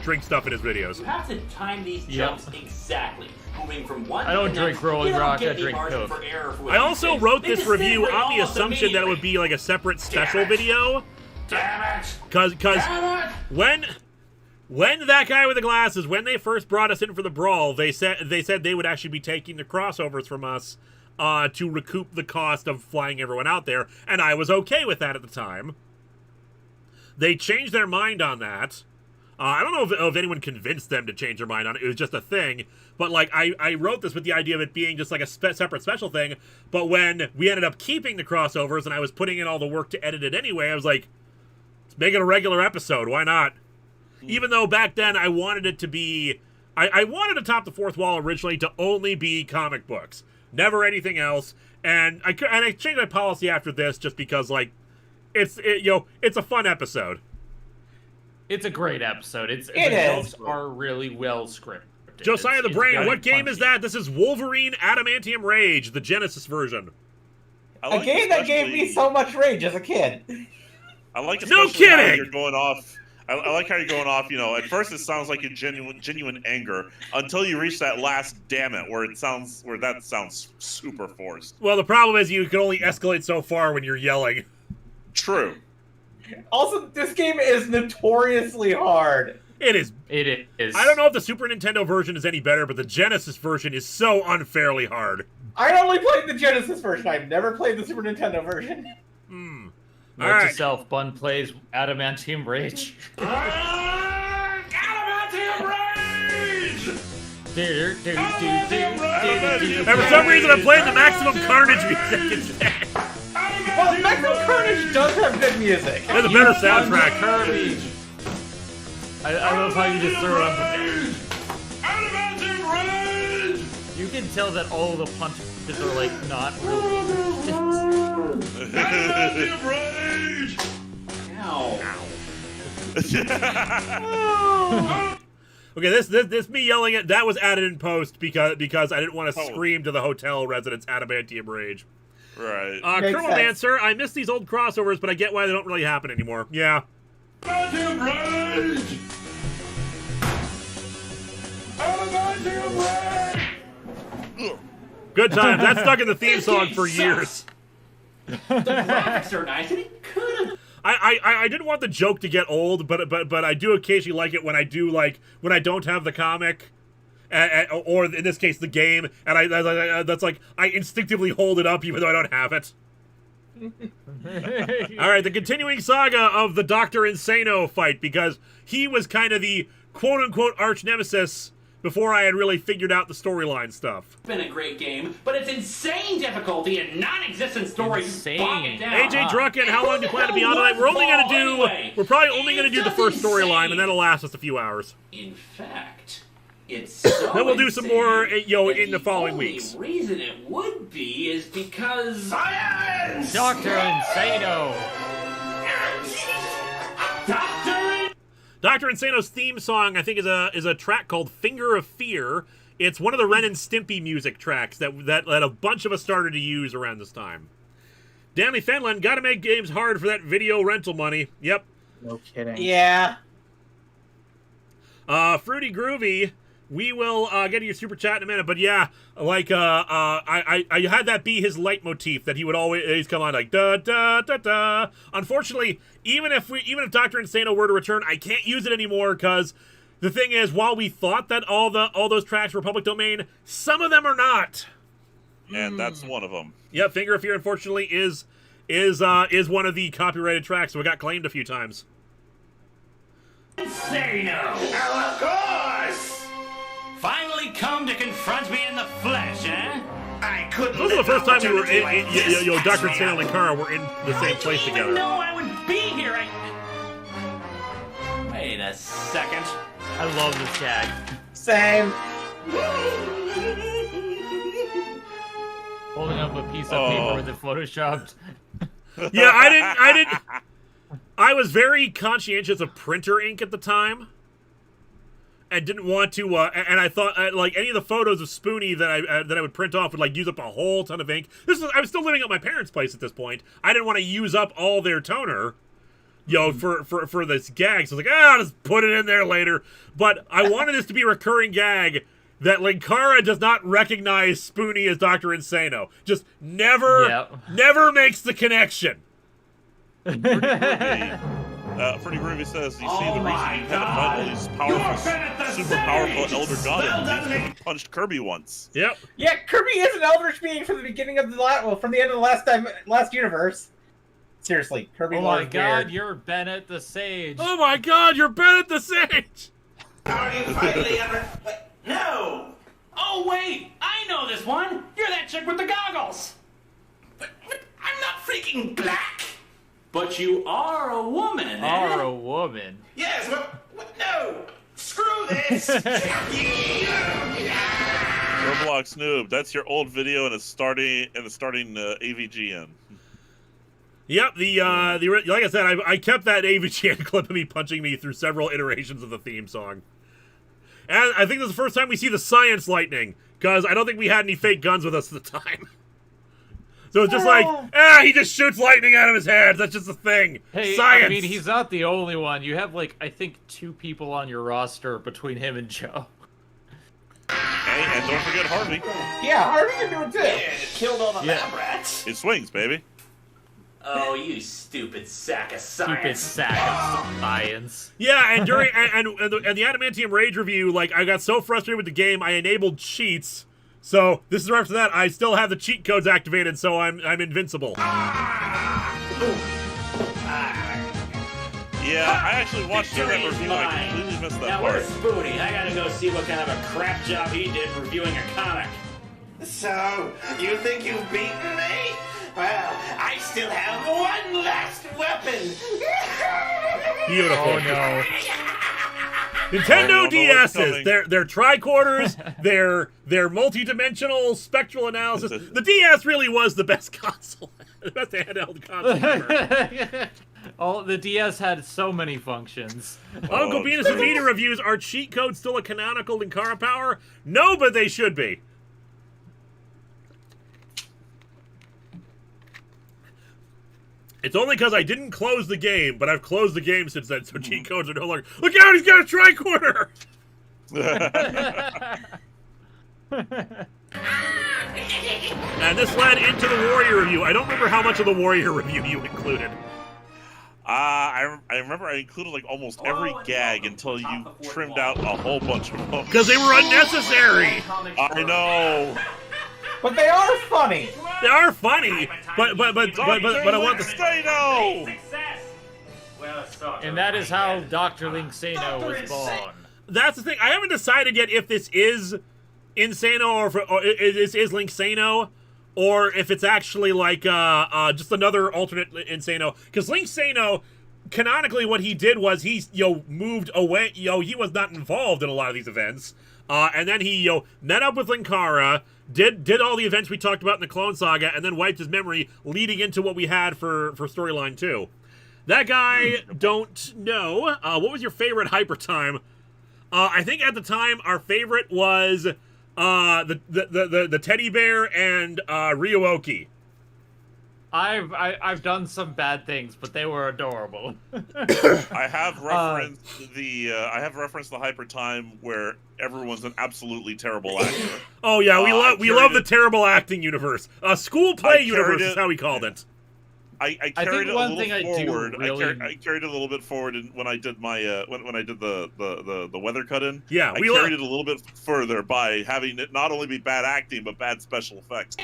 drink stuff in his videos. You have to time these jumps exactly. Moving going from one. I don't drink Rolling Rock, I drink Coke. I also wrote this review on the assumption that it would be like a separate special video. Damn it! Cause when that guy with the glasses, when they first brought us in for the brawl, they said they would actually be taking the crossovers from us to recoup the cost of flying everyone out there, and I was okay with that at the time. They changed their mind on that. I don't know if anyone convinced them to change their mind on it. It was just a thing. But, like, I wrote this with the idea of it being just, like, a separate special thing. But when we ended up keeping the crossovers and I was putting in all the work to edit it anyway, I was like, let's make it a regular episode. Why not? Even though back then I wanted it to be... I wanted Atop the Fourth Wall originally to only be comic books. Never anything else. And I changed my policy after this just because, like, it's a fun episode. It's a great episode. The jokes are really well scripted. Josiah the Brain, what game is that? This is Wolverine Adamantium Rage, the Genesis version. A game that gave me so much rage as a kid. I like no kidding! How you're going off. I like how you're going off. At first it sounds like a genuine anger until you reach that last damn it, where that sounds super forced. Well, the problem is you can only escalate so far when you're yelling. True. Also, this game is notoriously hard. It is. It is. I don't know if the Super Nintendo version is any better, but the Genesis version is so unfairly hard. I only played the Genesis version. I've never played the Super Nintendo version. Hmm. Note to self, Bun plays Adamantium Rage. Adamantium Rage! And for some reason, I'm playing the Maximum Carnage music. Well, Maximum Carnage does have good music. It has a better soundtrack. Kirby. I love how you just threw it on the... You can tell that all the punches are, like, not really... Ow. Okay, this me yelling it, that was added in post because I didn't want to scream to the hotel residents Adamantium Rage. Right. Colonel Dancer, I miss these old crossovers, but I get why they don't really happen anymore. Yeah. Adamantium Rage! Adamantium Rage! Good times. That's stuck in the theme song for years. The graphics are nice, and it could have. I didn't want the joke to get old, but I do occasionally like it when I don't have the comic, or in this case the game, and I instinctively hold it up even though I don't have it. All right, the continuing saga of the Dr. Insano fight, because he was kind of the quote-unquote arch nemesis before I had really figured out the storyline stuff. It's been a great game, but it's insane difficulty and non-existent stories bog it down. AJ Drucken, how long do you plan to be on tonight? We're probably only gonna do the first storyline, and that'll last us a few hours. In fact, it's so then we'll do some more, in the following weeks. The reason it would be is because science. Dr. Insano. Dr. Insano's theme song, I think, is a track called Finger of Fear. It's one of the Ren and Stimpy music tracks that a bunch of us started to use around this time. Danny Fenlon, gotta make games hard for that video rental money. Yep. No kidding. Yeah. Fruity Groovy, we will get to your super chat in a minute, but yeah, like I had that be his leitmotif that he would always come on like da da da da. Unfortunately, even if Dr. Insano were to return, I can't use it anymore because the thing is, while we thought that all those tracks were public domain, some of them are not. And that's one of them. Yep, Finger of Fear unfortunately is one of the copyrighted tracks, so it got claimed a few times. Insano! Of course! Finally come to confront me in the flesh, eh? I couldn't. This is the first time we were Dr. Insano and Linkara were in the same place together. I didn't even know I would be here. Wait a second. I love this gag. Same. Holding up a piece of paper with it photoshopped. Yeah, I didn't. I was very conscientious of printer ink at the time, and didn't want to. And I thought like any of the photos of Spoonie that I would print off would like use up a whole ton of ink. I was still living at my parents' place at this point. I didn't want to use up all their toner, for this gag. So I was like, I'll just put it in there later. But I wanted this to be a recurring gag. that Linkara does not recognize Spoonie as Dr. Insano. Just never makes the connection. Pretty Groovy says, you see the reason you had to fight all these powerful, super powerful Elder God enemies, he punched Kirby once. Yep. Yeah, Kirby is an Eldritch being from the beginning of from the end of the last universe. Seriously, Kirby. Oh my God, you're Bennett the Sage. Oh my God, you're Bennett the Sage. Are you finally ever? No. Oh wait, I know this one. You're that chick with the goggles. But I'm not freaking black. But you are a woman. Are a woman. Yes. No. Screw this. Roblox noob. That's your old video and it's starting AVGN. Yep, like I said, I kept that AVGN clip of me punching me through several iterations of the theme song. And I think this is the first time we see the science lightning, because I don't think we had any fake guns with us at the time. So it's just like, he just shoots lightning out of his head. That's just a thing. Hey, Science. I mean, he's not the only one. You have, like, I think 2 people on your roster between him and Joe. Hey, and don't forget Harvey. Yeah, Harvey can do it too. Yeah, it killed all the lab rats. It swings, baby. Oh, you stupid sack of science. Stupid sack of science. Yeah, and during and the Adamantium Rage review, like, I got so frustrated with the game, I enabled cheats. So this is right after that. I still have the cheat codes activated, so I'm invincible. Yeah, I actually watched that review and I completely missed that now part. where's Spoonie? I gotta go see what kind of a crap job he did reviewing a comic. So, you think you've beaten me? Well, I still have one last weapon. Beautiful. Oh no. Nintendo I don't know what's DS's, their tricorders, their multi-dimensional spectral analysis. The DS really was the best console, the best handheld console ever. The DS had so many functions. Uncle Venus' Vita reviews, are cheat codes still a canonical Linkara power? No, but they should be. It's only because I didn't close the game, but I've closed the game since then, so cheat codes are no longer... Look out, he's got a tricorder! And this led into the Warrior review. I don't remember how much of the Warrior review you included. I remember I included like almost every gag until you trimmed out a whole bunch of them. Because they were unnecessary! I know! But they are funny. They are funny, but I want the... Insano! And that is how Dr. Linksano was born. That's the thing. I haven't decided yet if this is Insano or this is Linksano, or if it's actually like just another alternate Insano. Because Linksano, canonically, what he did was he moved away. He was not involved in a lot of these events, and then he met up with Linkara. Did all the events we talked about in the Clone Saga, and then wiped his memory, leading into what we had for Storyline 2. That guy, don't know. What was your favorite Hypertime? I think at the time, our favorite was the teddy bear and Ryuoki. I've done some bad things, but they were adorable. I have referenced the Hypertime where everyone's an absolutely terrible actor. Oh yeah, we love the terrible acting universe. School play universe is how we called it. I carried it a little forward. I carried it a little bit forward when I did my when I did the weather cut-in. Yeah, I carried it a little bit further by having it not only be bad acting but bad special effects.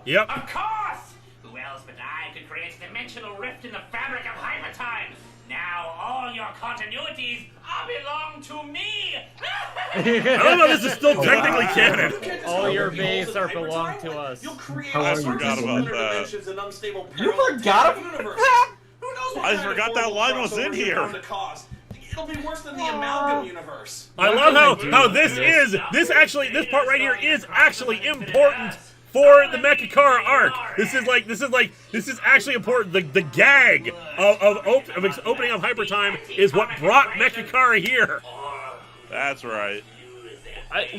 Yep. Of course! Who else but I could create a dimensional rift in the fabric of Hypertime? Now all your continuities belong to me! I don't know, this is still technically canon. All your base are belong to us. You'll create I forgot about that. dimensions and unstable You forgot universe. Who knows what I kind of forgot that horrible line was crossover in you're here. bound to cause. It'll be worse than the amalgam universe. I love how this part right here is actually important for the Mechakara arc. This is actually important. The gag of opening up Hypertime is what brought Mechakara here. That's right.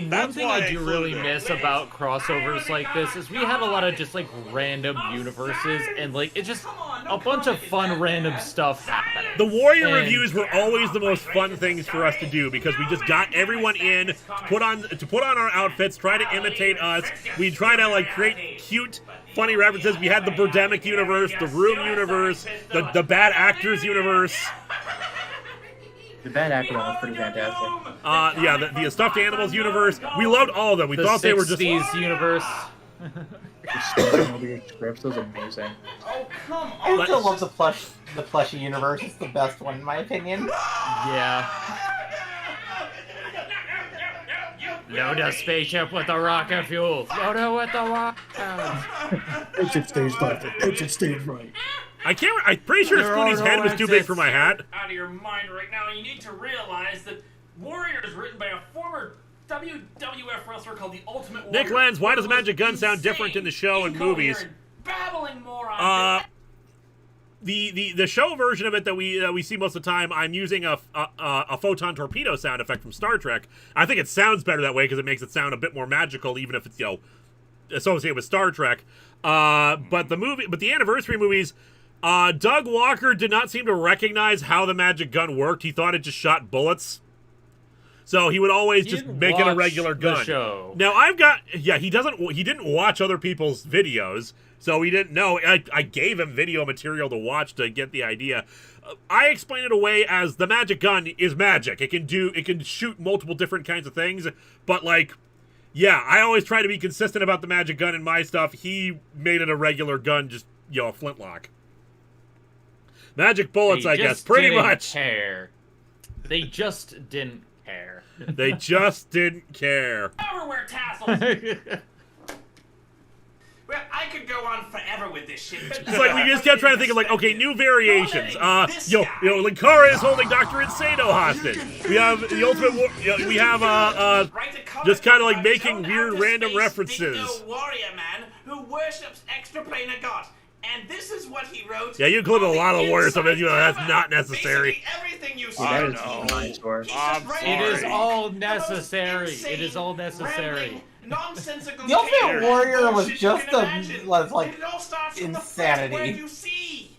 One thing I do really miss about crossovers like this is we have a lot of just like random universes, and like it just a bunch of fun random stuff happening. The Warrior And- reviews were always the most fun things for us to do because we just got everyone in to put on our outfits, try to imitate us. We try to like create cute, funny references. We had the Birdemic universe, the Room universe, the Bad Actors universe. The bad actor one was pretty fantastic. Yeah, the Stuffed Animals universe. We loved all of them. We thought they were just 60s universe. The story over your scripts was amazing. Oh, come on. I still love the plushie universe. It's the best one, in my opinion. Yeah. Load a spaceship with the rocket fuel. Load it with the rocket. Exit stage left. Exit stage right. I'm pretty sure Spoonie's head was too big for my hat. Out of your mind right now. You need to realize that Warrior is written by a former WWF wrestler called the Ultimate Warrior. Nick Lenz, why does Magic Gun sound different in the show and movies? Babbling moron. The show version of it that we see most of the time, I'm using a photon torpedo sound effect from Star Trek. I think it sounds better that way because it makes it sound a bit more magical, even if it's associated with Star Trek. But the anniversary movies, Doug Walker did not seem to recognize how the magic gun worked. He thought it just shot bullets. So he would always just make it a regular gun. Show. Now he didn't watch other people's videos, so he didn't know. I gave him video material to watch to get the idea. I explain it away as the magic gun is magic. It can shoot multiple different kinds of things, but I always try to be consistent about the magic gun in my stuff. He made it a regular gun, just a flintlock. Magic bullets, I guess, pretty much. They just didn't care. They just didn't care. Never wear tassels. Well, I could go on forever with this shit. But It's like we just kept trying to think of okay, new variations. Linkara is holding Dr. Insano hostage. We have the Ultimate War. We have just kind of making weird random references. Warrior man who worships extraplanar god. And this is what he wrote. Yeah, you included a lot of Warrior stuff. That's not necessary. Everything you Yeah, say. It is all necessary. It is all necessary. Nonsensical. The Ultimate Warrior was just It all starts from the first word insanity. you see.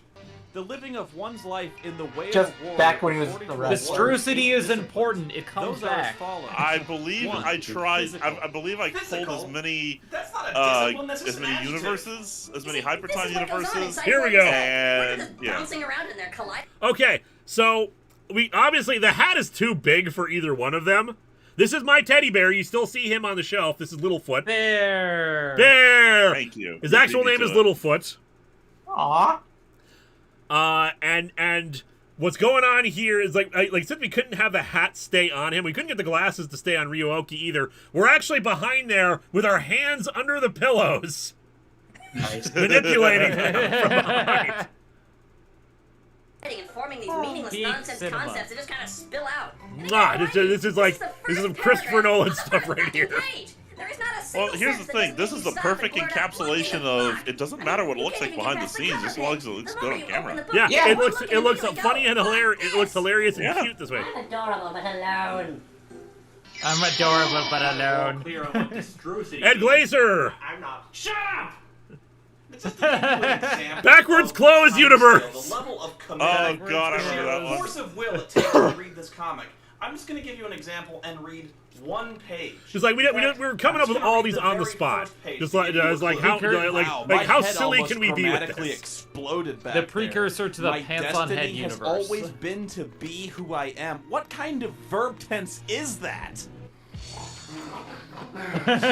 The living of one's life in the way Just of war. back when he was according the to wrestler. Viscosity is important. It comes Those are as back. follows. I believe One, I tried. physical. I believe I pulled Physical? as many That's not a discipline, that's just an adjective. universes, as many This Hypertime is what goes on universes. inside Here we Warrior. go. And, We're just yeah. bouncing around in there, colliding. Okay, so we obviously the hat is too big for either one of them. This is my teddy bear. You still see him on the shelf. This is Littlefoot. There. Thank you. His You actual beat me name to is it. Littlefoot. Aw. And what's going on here is like since we couldn't have the hat stay on him, we couldn't get the glasses to stay on Ryuoki either. We're actually behind there with our hands under the pillows, Nice. manipulating him from behind. And forming these meaningless Peak nonsense cinema. concepts that just kind of spill out. This is some Christopher Nolan stuff right here. Well, here's the thing. This is the perfect encapsulation of. It doesn't matter what it looks like behind the scenes, as long as it looks good on camera. Yeah, Yeah. it looks funny and hilarious. It looks hilarious and Yeah. cute this way. I'm adorable but alone. I'm adorable but alone. Clear on what distrousity Ed Glazer, I'm not. Shut up! It's just a good example backwards of close the universe. level of Oh commitment, god, I remember that the one. force of will it takes to read this comic. I'm just going to give you an example and read one page. Just like we were coming up with all these on the spot. Just like how Wow, my how head silly almost can we be with grammatically this? exploded back The there. precursor to the My Pants on Head destiny has universe. always been to be who I am. What kind of verb tense is that? That's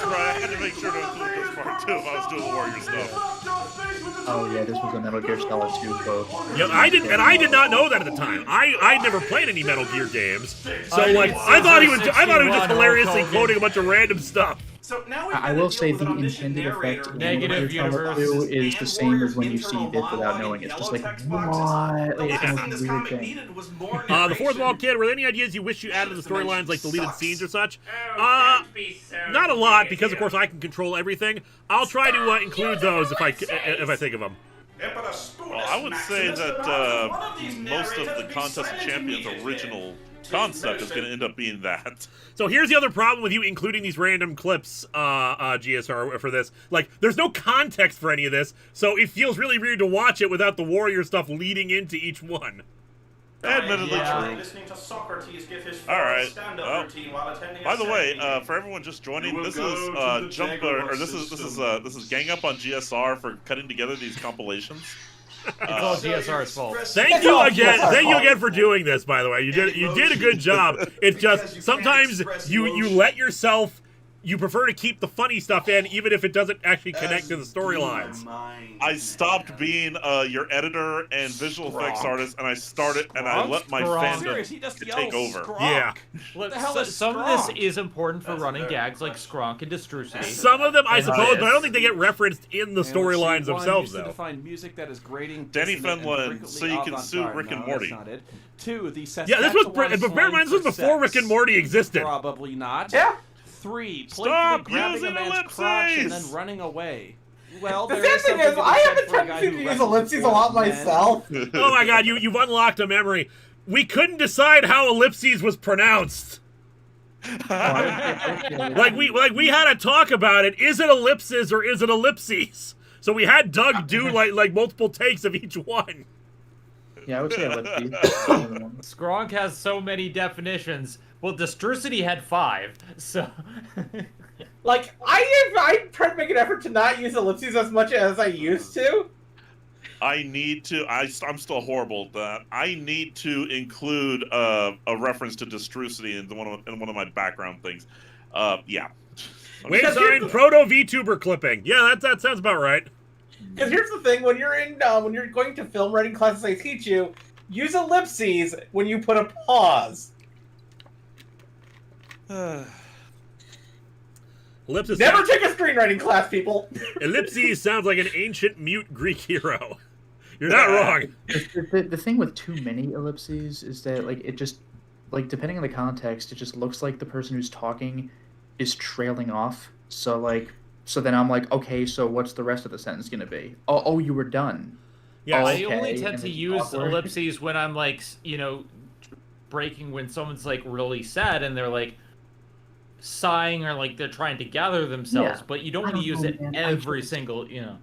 right. I had to make sure to include this part too if I was doing the Warrior stuff. Oh yeah, this was a Metal Gear Solid 2 quote. Yeah, I did not know that at the time. I'd never played any Metal Gear games, so I thought he was just hilariously quoting a bunch of random stuff. So now I will say the intended effect in Negative Metal Gear Solid 2 is the same as when you see this without knowing. It's just like, what? Like, it's almost a weird thing. The Fourth Wall Kid, were there any ideas you wish you added to the storylines, like deleted scenes or such? Not a lot, because of course I can control everything. I'll try to include those if I think of them. Well, I would say that most of the Contest of Champions original concept is going to end up being that. So here's the other problem with you including these random clips, GSR, for this. Like, there's no context for any of this, so it feels really weird to watch it without the Warrior stuff leading into each one. Admittedly true. Listening to Socrates give his All right. stand-up routine while attending By a the way, meeting. for everyone just joining, this is gang up on GSR for cutting together these compilations. It's all GSR's fault. Thank you again for doing this. By the way, you did a good job. It's just sometimes you let yourself. You prefer to keep the funny stuff in, even if it doesn't actually connect to the storylines. I stopped being your editor and visual effects artist, and I let my fandom take over. Yeah. Look, some of this is important for running gags like Skronk and Destrucity. Some of them, I suppose, but I don't think they get referenced in the storylines themselves, though. Music that is grating, Danny Fenlon, so you can sue Rick and Morty. Two, the Yeah, this was, but bear in mind, this was before Rick and Morty existed. Probably not. Yeah. 3, Stop grabbing a using man's crotch and ellipses! then running away. Well, The there sad thing something is, to be I said have a for a guy tendency who to use wrestles ellipses a for lot men. myself. Oh my god, you've unlocked a memory. We couldn't decide how ellipses was pronounced. like we had a talk about it. Is it ellipses or is it ellipses? So we had Doug do like multiple takes of each one. Yeah, I would say ellipses. Skronk has so many definitions. Well, Destrucity had 5, so... Like, I try to make an effort to not use ellipses as much as I used to. I need to. I'm still horrible at that. I need to include a reference to Destrucity in one of my background things. Yeah. Wait, sign proto VTuber clipping. Yeah, that sounds about right. Because here's the thing: when you're going to film writing classes, I teach you use ellipses when you put a pause. Ellipses. Never take a screenwriting class, people. Ellipses sounds like an ancient mute Greek hero. You're not wrong. The thing with too many ellipses is that it just depending on the context, it just looks like the person who's talking is trailing off. So then I'm like, okay, so what's the rest of the sentence gonna be? Oh, you were done. Yeah, I only tend to use ellipses when I'm breaking when someone's really sad and they're sighing or they're trying to gather themselves, but you don't want to use it every single, All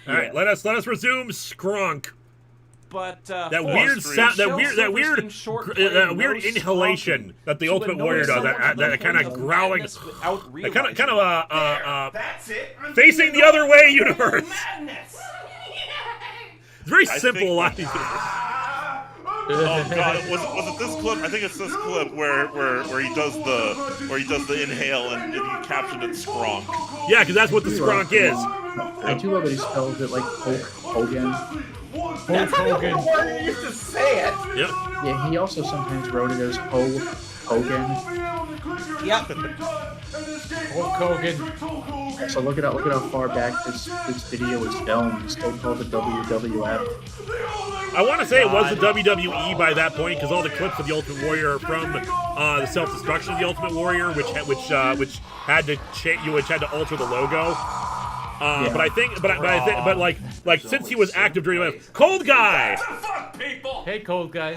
right, let us resume Skronk. But that weird inhalation that the Ultimate Warrior does, that kind of growling, that kind of facing the other way universe. It's very simple. Oh god, was it this clip? I think it's this clip where he does the inhale and you captioned it Skronk. Yeah, because that's what the Skronk is. I do love that he spells it like Hulk Hogan. That's how the Warrior used to say it. Yep. Yeah, he also sometimes wrote it as Hogan. Yep. Hulk Hogan. So look at how far back this video is filmed. It's still called the WWF. I want to say it was the WWE by that point because all the clips of the Ultimate Warrior are from the self-destruction of the Ultimate Warrior, which had to alter the logo. Yeah. But since he was active during the Cold Guy. Hey, Cold Guy.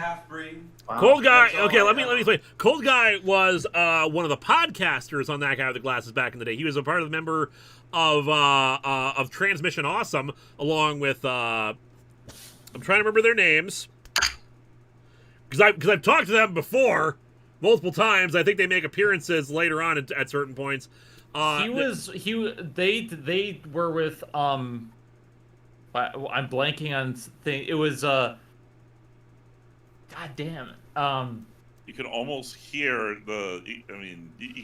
Wow. Cold Guy. Okay, let me explain. Cold Guy was one of the podcasters on That Guy with the Glasses back in the day. He was a part of the member of Transmission Awesome, along with I'm trying to remember their names because I've talked to them before multiple times. I think they make appearances later on at certain points. They were with I'm blanking on thing. It was God damn it. You can almost hear you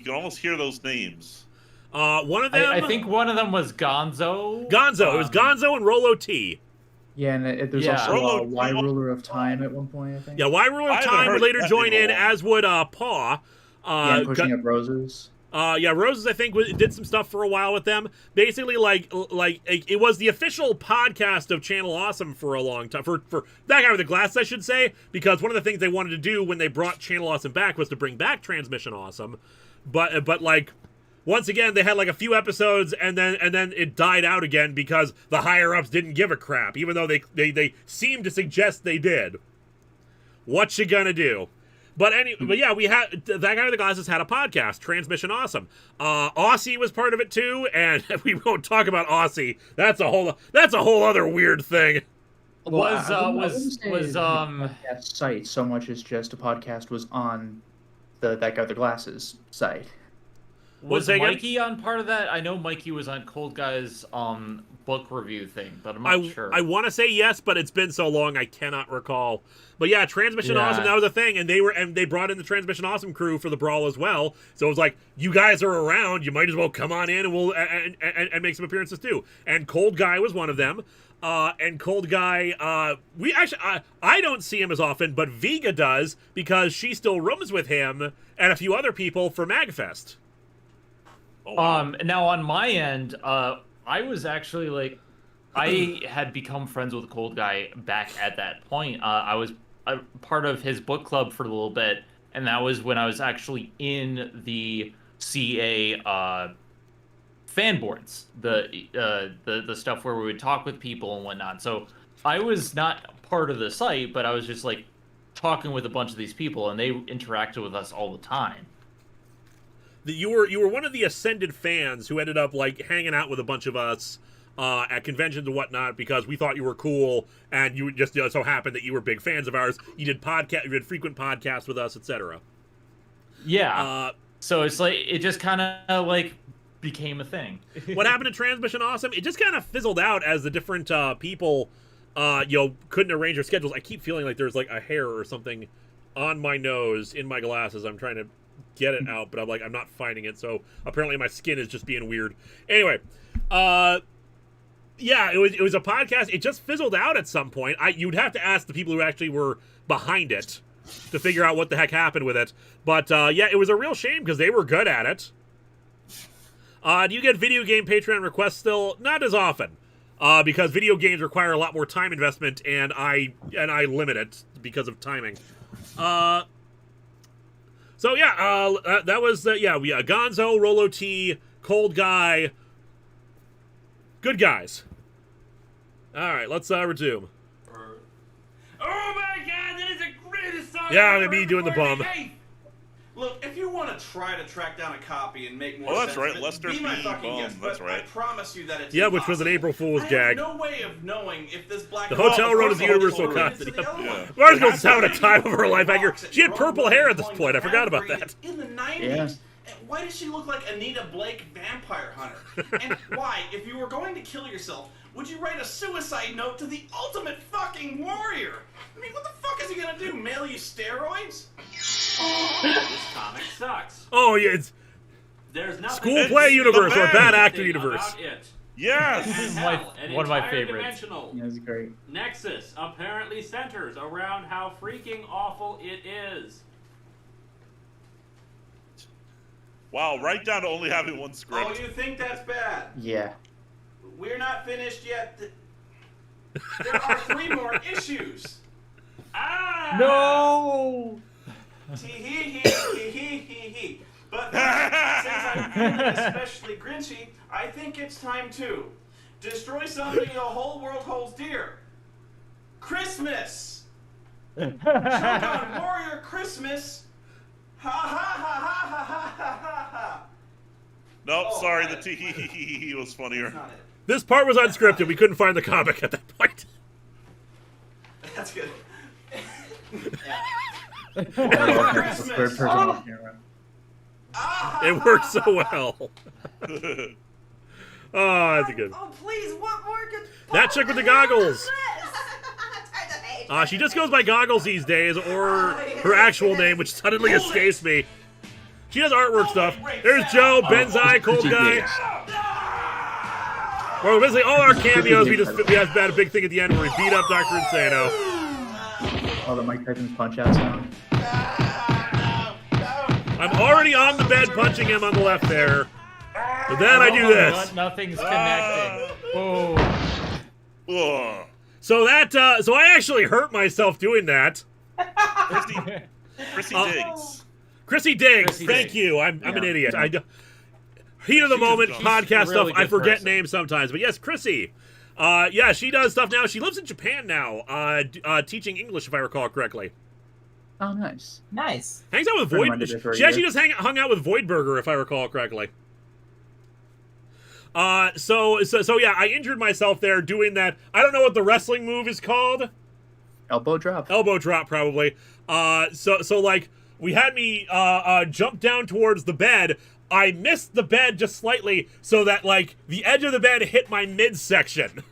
can almost hear those names. One of them. I think one of them was Gonzo. Gonzo. It was Gonzo and Rolo T. Yeah, and there's also Y Ruler of Time at one point, I think. Yeah, Y Ruler of Time would later join in, as would Paw. Pushing Up Roses. Roses, I think, did some stuff for a while with them. Basically, it was the official podcast of Channel Awesome for a long time. For That Guy with the Glasses, I should say, because one of the things they wanted to do when they brought Channel Awesome back was to bring back Transmission Awesome. But once again, they had a few episodes, and then it died out again because the higher-ups didn't give a crap, even though they seemed to suggest they did. What you gonna do? But yeah, we had that guy with the glasses had a podcast, Transmission Awesome. Aussie was part of it too, and we won't talk about Aussie. That's a whole other weird thing. Podcast site so much as just a podcast was on that guy with the glasses site. Was Mikey on part of that? I know Mikey was on Cold Guy's book review thing, but I'm not sure. I want to say yes, but it's been so long I cannot recall. But yeah, Transmission Awesome, that was a thing, and they brought in the Transmission Awesome crew for the brawl as well. So it was like, you guys are around, you might as well come on in and we'll and make some appearances too. And Cold Guy was one of them. And Cold Guy, we actually I don't see him as often, but Vega does because she still rooms with him and a few other people for MagFest. Now on my end, I was actually like, I had become friends with Cold Guy back at that point. I was part of his book club for a little bit, and that was when I was actually in the CA fan boards, the stuff where we would talk with people and whatnot. So I was not part of the site, but I was just like talking with a bunch of these people, and they interacted with us all the time. You were one of the Ascended fans who ended up like hanging out with a bunch of us at conventions and whatnot because we thought you were cool, and you just so happened that you were big fans of ours. You did frequent podcasts with us, etc. Yeah. So it's like it just kind of like became a thing. What happened to Transmission Awesome? It just kind of fizzled out as the different people couldn't arrange their schedules. I keep feeling like there's like a hair or something on my nose in my glasses. I'm trying to get it out, but I'm not finding it, so apparently my skin is just being weird. Anyway, yeah, it was a podcast. It just fizzled out at some point. You'd have to ask the people who actually were behind it to figure out what the heck happened with it. But yeah, it was a real shame because they were good at it. Do you get video game Patreon requests still? Not as often, because video games require a lot more time investment, and I limit it because of timing. So yeah, that was we Gonzo, Rolo T, Cold Guy, good guys. All right, let's resume. Oh my God, that is the greatest song. Yeah, I'm gonna be doing the bum. Look, if you want to try to track down a copy and make more sense, sense, right, Lester be my B. fucking Bum, guest, that's but right. I promise you that it's yeah, which was an April Fool's I gag. have no way of knowing if this black. The hotel room is the universal constant. Mars goes having a time of her life. She had purple hair at this point. I forgot about that. In the 90s. Yeah. Why does she look like Anita Blake, Vampire Hunter? And why, if you were going to kill yourself, would you write a suicide note to the ultimate fucking warrior? I mean, what the fuck is he gonna do? Mail you steroids? This comic sucks. Oh yeah, it's There's nothing school play universe or bad actor universe. Yes, this is one of my favorites. Yeah, it's great. Nexus apparently centers around how freaking awful it is. Wow, right down to only having one script. Oh, you think that's bad? Yeah. We're not finished yet. There are 3 more issues. Ah! No! Tee-hee-hee-hee-hee-hee-hee. But since I'm feeling especially grinchy, I think it's time to destroy something the whole world holds dear. Christmas! Choke on Warrior Christmas! Ha ha ha ha ha ha ha ha! Nope, Oh, sorry, right. the tee was funnier. That's not it. This part was unscripted. We couldn't find the comic at that point. That's good. Third person on the camera. It worked so well. Oh, that's a good. Oh, please, what more could... That chick with the goggles. Turn the page. She just goes by Goggles these days, or her actual name, which suddenly escapes me. She does artwork stuff. There's Joe, Benzai, Cold Guy. Well, basically all our cameos, we had a big thing at the end where we beat up Dr. Insano. Oh, the Mike Tyson's punch-out sound. I'm already on the bed punching him on the left there. But then I do this. Nothing's connecting. Oh. Ugh. So so I actually hurt myself doing that. Chrissy Diggs. Chrissy Diggs, thank you. I'm an idiot. Heat of the moment, podcast really stuff. I good forget person. names sometimes, but yes, Chrissy. Yeah, she does stuff now. She lives in Japan now, teaching English, if I recall correctly. Oh, nice. Nice. Hangs out with Friend of Void. mine did it for a She actually year. just hung out with Voidburger, if I recall correctly. So yeah, I injured myself there doing that. I don't know what the wrestling move is called. Elbow drop. Elbow drop, probably. So like, we had me jump down towards the bed. I missed the bed just slightly, so that like the edge of the bed hit my midsection.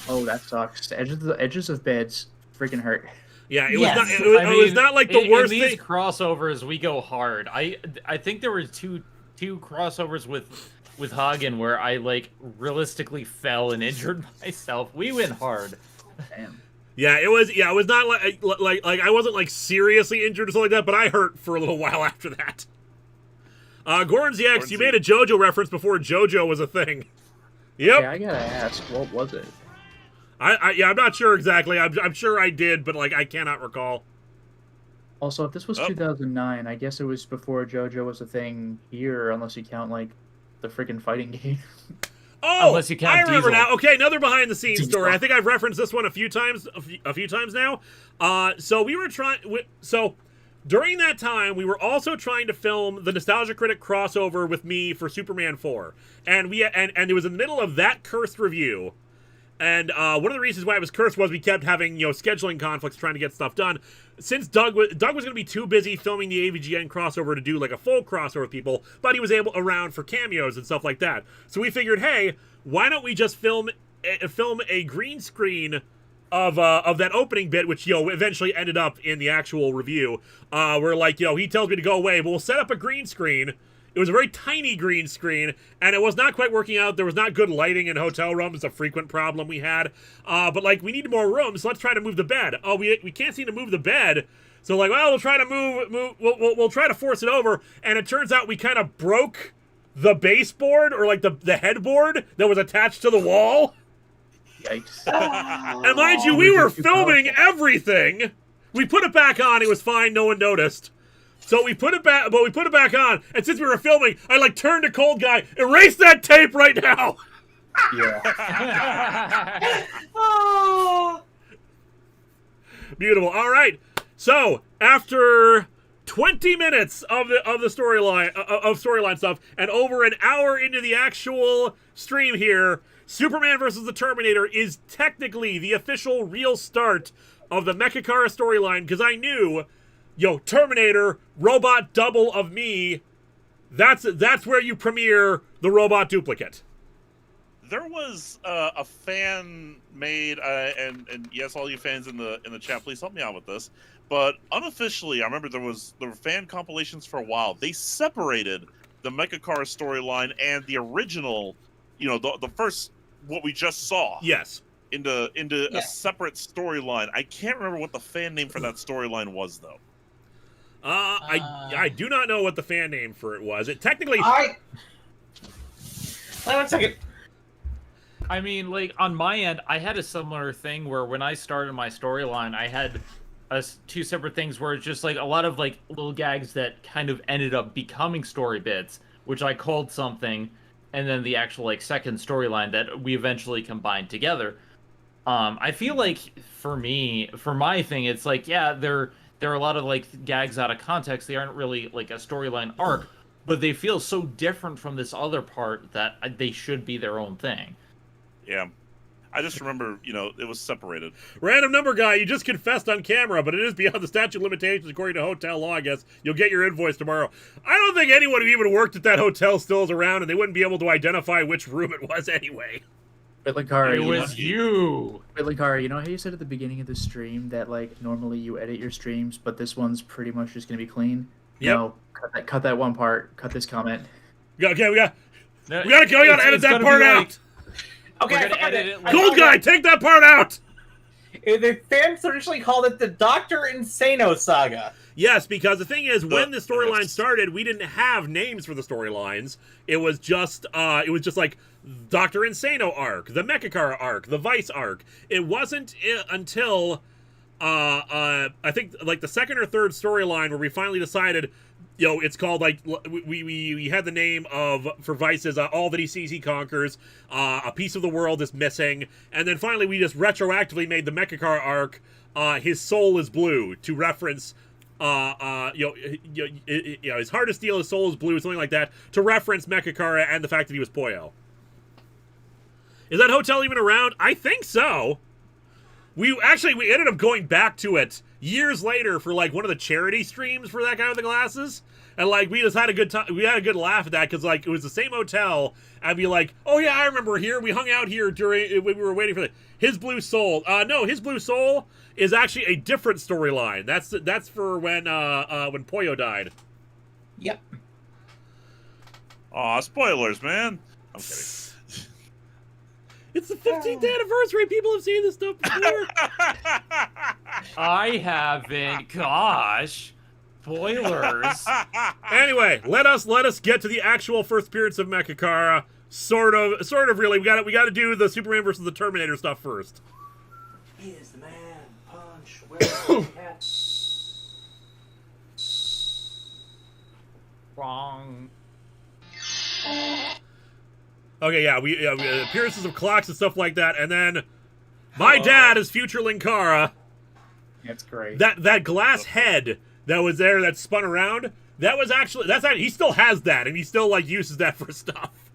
Oh, that sucks. The edges of beds freaking hurt. Yeah, it Yes. was not. It was not like the worst in these thing. crossovers, we go hard. I think there were two crossovers with Hagen where I like realistically fell and injured myself. We went hard. Damn. Yeah, it was. Yeah, it was not like I wasn't like seriously injured or something like that, but I hurt for a little while after that. Gorn's X, you made a JoJo reference before JoJo was a thing. Yep. Yeah, I gotta ask, what was it? Yeah, I'm not sure exactly. I'm sure I did, but like I cannot recall. Also, if this was 2009, I guess it was before JoJo was a thing here, unless you count like the freaking fighting game. Oh, Unless you count I remember Diesel. now. Okay, another behind the scenes story. I think I've referenced this one a few times now. So we were trying. So during that time, we were also trying to film the Nostalgia Critic crossover with me for Superman 4, and it was in the middle of that cursed review. And one of the reasons why it was cursed was we kept having scheduling conflicts trying to get stuff done. Since Doug was going to be too busy filming the AVGN crossover to do like a full crossover with people, but he was around for cameos and stuff like that. So we figured, hey, why don't we just film a green screen of that opening bit, which eventually ended up in the actual review. Where like he tells me to go away, but we'll set up a green screen. It was a very tiny green screen, and it was not quite working out. There was not good lighting in hotel rooms, a frequent problem we had. But, like, we need more rooms, so let's try to move the bed. Oh, we can't seem to move the bed. So, like, well, we'll try to we'll try to force it over. And it turns out we kind of broke the baseboard, or, like, the headboard that was attached to the wall. Yikes. And mind you, we were filming everything. We put it back on. It was fine. No one noticed. So we put it back, but we put it back on, and since we were filming, I like turned to Cold Guy, erase that tape right now. Yeah. Oh. Beautiful. All right. So after 20 minutes of the storyline stuff, and over an hour into the actual stream here, Superman vs. the Terminator is technically the official real start of the Mechakara storyline, because I knew. Terminator, robot double of me. That's where you premiere the robot duplicate. There was a fan made, and yes, all you fans in the chat, please help me out with this. But unofficially, I remember there were fan compilations for a while. They separated the Mechakara storyline and the original, the first what we just saw. Yes. Into a separate storyline. I can't remember what the fan name for that storyline was though. I do not know what the fan name for it was. It technically. Wait 1 second. I mean, like, on my end, I had a similar thing where when I started my storyline, I had two separate things where it's just, like, a lot of, like, little gags that kind of ended up becoming story bits, which I called something, and then the actual, like, second storyline that we eventually combined together. I feel like, for my thing, it's like, yeah, there are a lot of, like, gags out of context. They aren't really, like, a storyline arc, but they feel so different from this other part that they should be their own thing. Yeah. I just remember, it was separated. Random number guy, you just confessed on camera, but it is beyond the statute of limitations according to hotel law, I guess. You'll get your invoice tomorrow. I don't think anyone who even worked at that hotel still is around, and they wouldn't be able to identify which room it was anyway. Linkara, It was you. Linkara, you know how you said at the beginning of the stream that like normally you edit your streams, but this one's pretty much just gonna be clean? Yep. No, cut that one part. Cut this comment. Okay, we gotta edit that part out. Okay, We're gonna edit it. Cold Guy, take that part out. The fans originally called it the Dr. Insano saga. Yes, because the thing is, when the storyline started, we didn't have names for the storylines. It was just like Dr. Insano arc, the Mechakara arc, the Vice arc. It wasn't until I think like the second or third storyline where we finally decided, it's called like we had the name of for Vice's all that he sees he conquers, a piece of the world is missing, and then finally we just retroactively made the Mechakara arc, his soul is blue, to reference his heart is steel, his soul is blue, something like that, to reference Mechakara and the fact that he was Poyo. Is that hotel even around? I think so. We ended up going back to it years later for like one of the charity streams for that guy with the glasses, and like we just had a good time. We had a good laugh at that because like it was the same hotel. I'd be like, oh yeah, I remember here. We hung out here during when we were waiting for His Blue Soul. No, His Blue Soul is actually a different storyline. That's for when Poyo died. Yep. Aw, spoilers, man. I'm kidding. It's the 15th anniversary. People have seen this stuff before. I haven't. Gosh. Spoilers. Anyway, let us get to the actual first appearance of Mechakara. Sort of really. We got to do the Superman versus the Terminator stuff first. He is the man. Punch. Where cat? Wrong. Okay, yeah, we appearances of clocks and stuff like that, and then my dad is future Linkara. That's great. That glass head that was there that spun around, that's actually he still has that, and he still like uses that for stuff.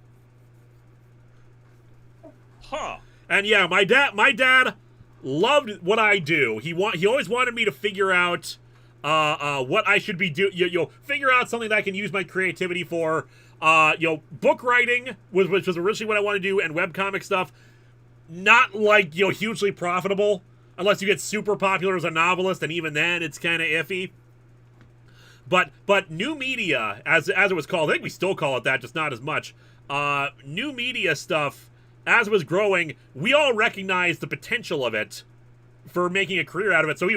Huh. And yeah, my dad loved what I do. He always wanted me to figure out what I should be doing. Figure out something that I can use my creativity for. Book writing which was originally what I wanted to do, and webcomic stuff. Not like hugely profitable unless you get super popular as a novelist, and even then it's kind of iffy. But new media, as it was called, I think we still call it that, just not as much. New media stuff, as it was growing, we all recognized the potential of it for making a career out of it. So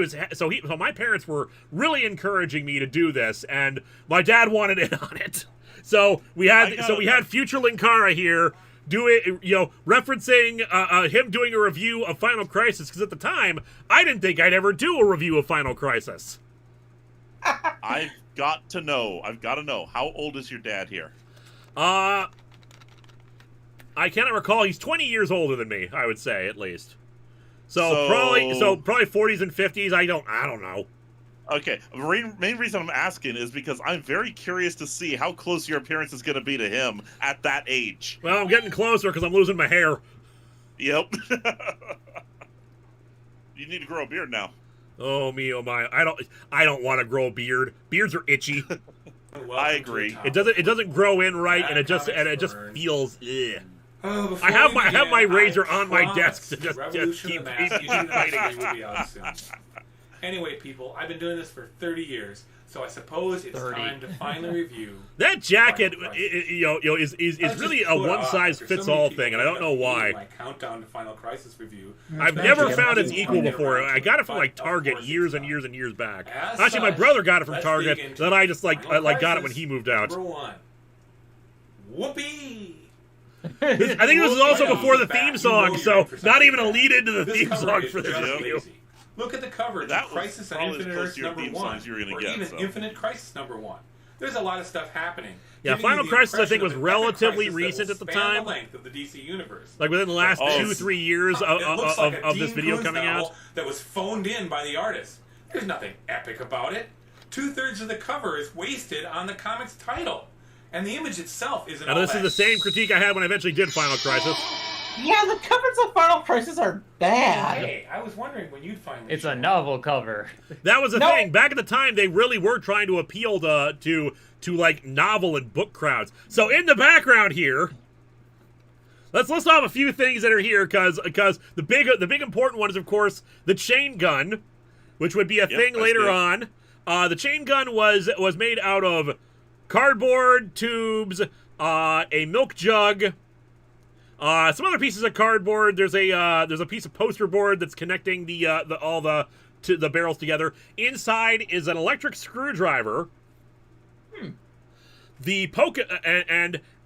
my parents were really encouraging me to do this, and my dad wanted in on it. So we had future Linkara here referencing him doing a review of Final Crisis, because at the time I didn't think I'd ever do a review of Final Crisis. I've got to know. How old is your dad here? I cannot recall. He's 20 years older than me, I would say, at least. So probably 40s and 50s. I don't know. Okay, the main reason I'm asking is because I'm very curious to see how close your appearance is going to be to him at that age. Well, I'm getting closer because I'm losing my hair. Yep. You need to grow a beard now. Oh me, oh my! I don't want to grow a beard. Beards are itchy. I agree. It doesn't grow in right, and it just feels. Ugh. I have my razor on my desk to just keep fighting. Anyway, people, I've been doing this for 30 years, so I suppose it's time to finally review. That jacket, is really a one-size-fits-all thing, and I don't know why. My countdown to Final Crisis review. I've never found its equal before. I got it from like Target years and years and years back. Actually, my brother got it from Target. Then I just got it when he moved out. Number 1. Whoopee! I think this is also before the theme song, so not even a lead into the theme song for this review. Look at the cover. That Crisis on Infinite Earth number 1, or even Infinite Crisis number 1. There's a lot of stuff happening. Yeah, Final Crisis I think was relatively recent at the time. The length of the DC universe. Like within the last 2-3 years of this video coming out. That was phoned in by the artist. There's nothing epic about it. 2/3 of the cover is wasted on the comic's title, and the image itself isn't. Now this is the same critique I had when I eventually did Final Crisis. Yeah, the covers of Final Crisis are bad. Hey, I was wondering when you'd finally. It's a novel cover. That was the thing. Back at the time, they really were trying to appeal to like novel and book crowds. So in the background here, let's list off a few things that are here, because the big important one is of course the chain gun, which would be a thing later on. The chain gun was made out of cardboard tubes, a milk jug. Some other pieces of cardboard. There's a piece of poster board that's connecting the barrels together. Inside is an electric screwdriver. The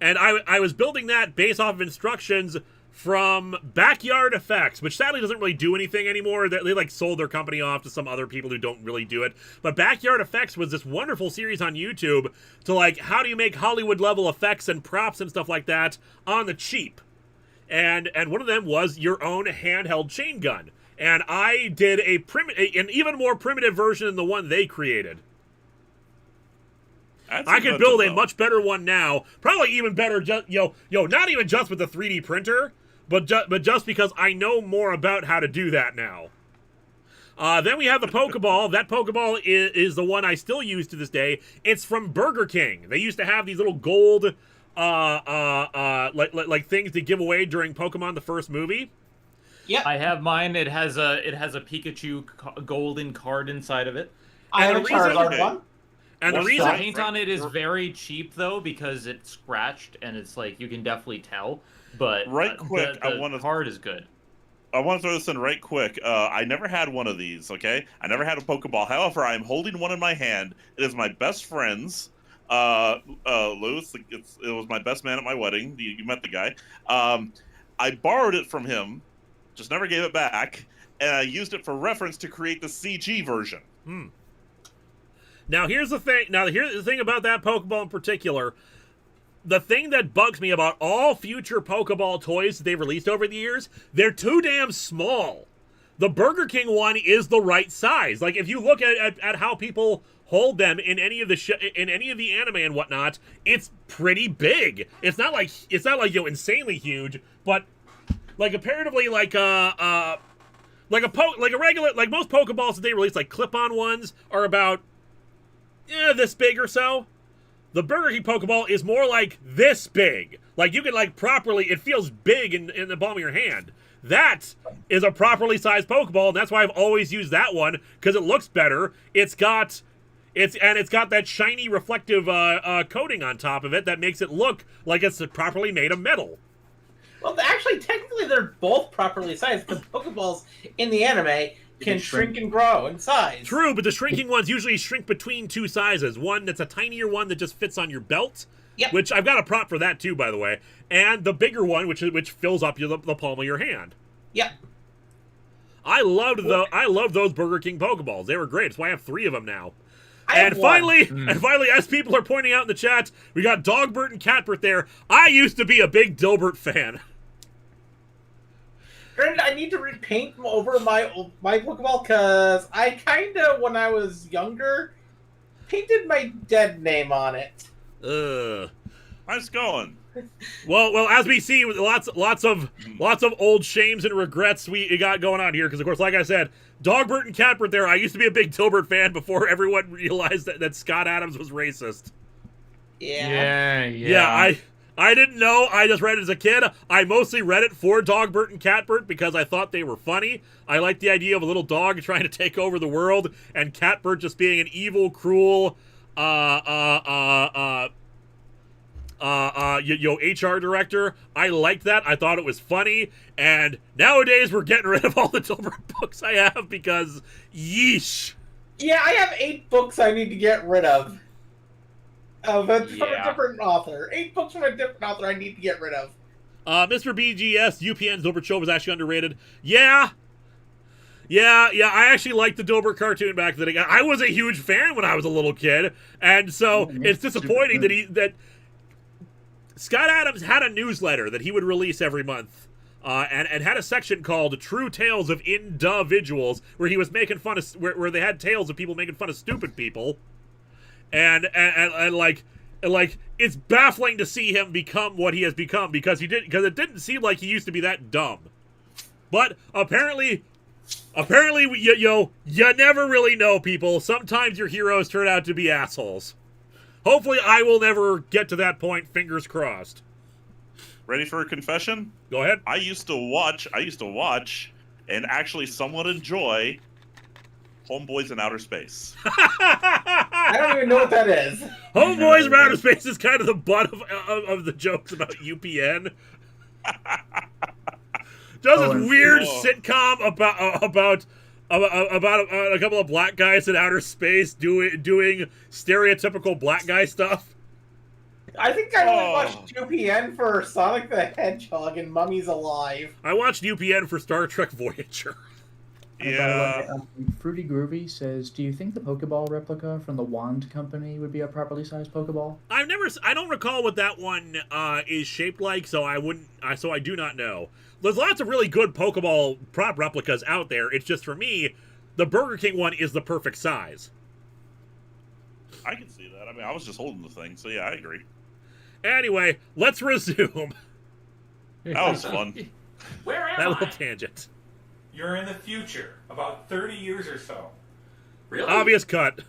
and I was building that based off of instructions from Backyard Effects, which sadly doesn't really do anything anymore. They like sold their company off to some other people who don't really do it. But Backyard Effects was this wonderful series on YouTube to like how do you make Hollywood level effects and props and stuff like that on the cheap. And one of them was your own handheld chain gun. And I did an even more primitive version than the one they created. I could build a much better one now. Probably even better, not even just with the 3D printer, but just because I know more about how to do that now. Then we have the Pokeball. That Pokeball is the one I still use to this day. It's from Burger King. They used to have these little gold, like things to give away during Pokemon the first movie. Yeah, I have mine. It has a Pikachu golden card inside of it. I have a Charizard one. And the reason paint on it is very cheap though, because it's scratched and it's like you can definitely tell. But the card is good. I want to throw this in right quick. I never had one of these, okay? I never had a Pokeball. However, I'm holding one in my hand. It is my best friend's. Lewis, it was my best man at my wedding. You met the guy. I borrowed it from him, just never gave it back, and I used it for reference to create the CG version. Now, here's the thing. Here's the thing about that Pokeball in particular. The thing that bugs me about all future Pokeball toys that they've released over the years, they're too damn small. The Burger King one is the right size. Like, if you look at how people hold them in any of the anime and whatnot, it's pretty big. It's not like insanely huge, but like comparatively, like a regular, like most Pokeballs that they release, like clip-on ones, are about this big or so. The Burger King Pokeball is more like this big. Like, you can, like, properly, it feels big in the palm of your hand. That is a properly sized Pokeball, and that's why I've always used that one, because it looks better. It's got that shiny, reflective coating on top of it that makes it look like it's properly made of metal. Well, actually, technically, they're both properly sized, because Pokeballs in the anime can shrink and grow in size. True, but the shrinking ones usually shrink between two sizes. One that's a tinier one that just fits on your belt, which I've got a prop for that too, by the way, and the bigger one, which fills up the palm of your hand. Yep. I loved those Burger King Pokeballs. They were great. That's why I have 3 of them now. And finally, as people are pointing out in the chat, we got Dogbert and Catbert there. I used to be a big Dilbert fan. Granted, I need to repaint over my Pokeball because I kind of, when I was younger, painted my dead name on it. Nice going. Well, as we see, lots of old shames and regrets we got going on here. Because of course, like I said, Dogbert and Catbert there. I used to be a big Dilbert fan before everyone realized that Scott Adams was racist. Yeah. I didn't know. I just read it as a kid. I mostly read it for Dogbert and Catbert because I thought they were funny. I liked the idea of a little dog trying to take over the world and Catbert just being an evil, cruel, HR director. I liked that. I thought it was funny. And nowadays we're getting rid of all the Dilbert books I have because yeesh. Yeah, I have 8 books I need to get rid of. From a different author. 8 books from a different author I need to get rid of. Mr. BGS, UPN's Dilbert show was actually underrated. Yeah, I actually liked the Dilbert cartoon back then. I was a huge fan when I was a little kid, and so it's disappointing that Scott Adams had a newsletter that he would release every month, and had a section called True Tales of Individuals, where he was making fun of, where they had tales of people making fun of stupid people. And it's baffling to see him become what he has become because it didn't seem like he used to be that dumb. But apparently you never really know, people. Sometimes your heroes turn out to be assholes. Hopefully I will never get to that point, fingers crossed. Ready for a confession? Go ahead. I used to watch and actually somewhat enjoy Homeboys in Outer Space. I don't even know what that is. Homeboys in Outer Space is kind of the butt of the jokes about UPN. Does this weird sitcom about a couple of black guys in outer space doing stereotypical black guy stuff. I think I only watched UPN for Sonic the Hedgehog and Mummies Alive. I watched UPN for Star Trek Voyager. Yeah. Fruity Groovy says, do you think the Pokeball replica from the Wand Company would be a properly sized Pokeball? I don't recall what that one is shaped like, so I do not know. There's lots of really good Pokeball prop replicas out there. It's just, for me, the Burger King one is the perfect size. I can see that. I mean, I was just holding the thing, so yeah, I agree. Anyway, let's resume. That was fun. Where am That I? little tangent. You're in the future, about 30 years or so. Really? Obvious cut.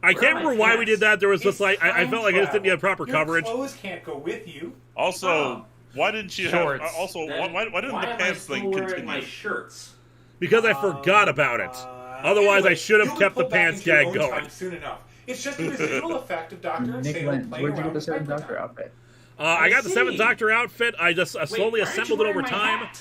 I can't remember why we did that. There was just like I felt like I just didn't get proper Your coverage. clothes can't go with you. Also, why didn't you Shorts. have? Also, Then why didn't the am I pants still thing wearing continue? my shirts? Because I forgot about it. Otherwise, Anyway, I should have you'll kept the pull back pants into your gag own going. time soon enough. It's just the residual effect of Dr. Nick Insano Lent, playing where'd you around get the with 7th Hypertime. Doctor outfit? I got the see. 7th Doctor outfit. I just slowly why aren't you assembled it over wearing my time. hat?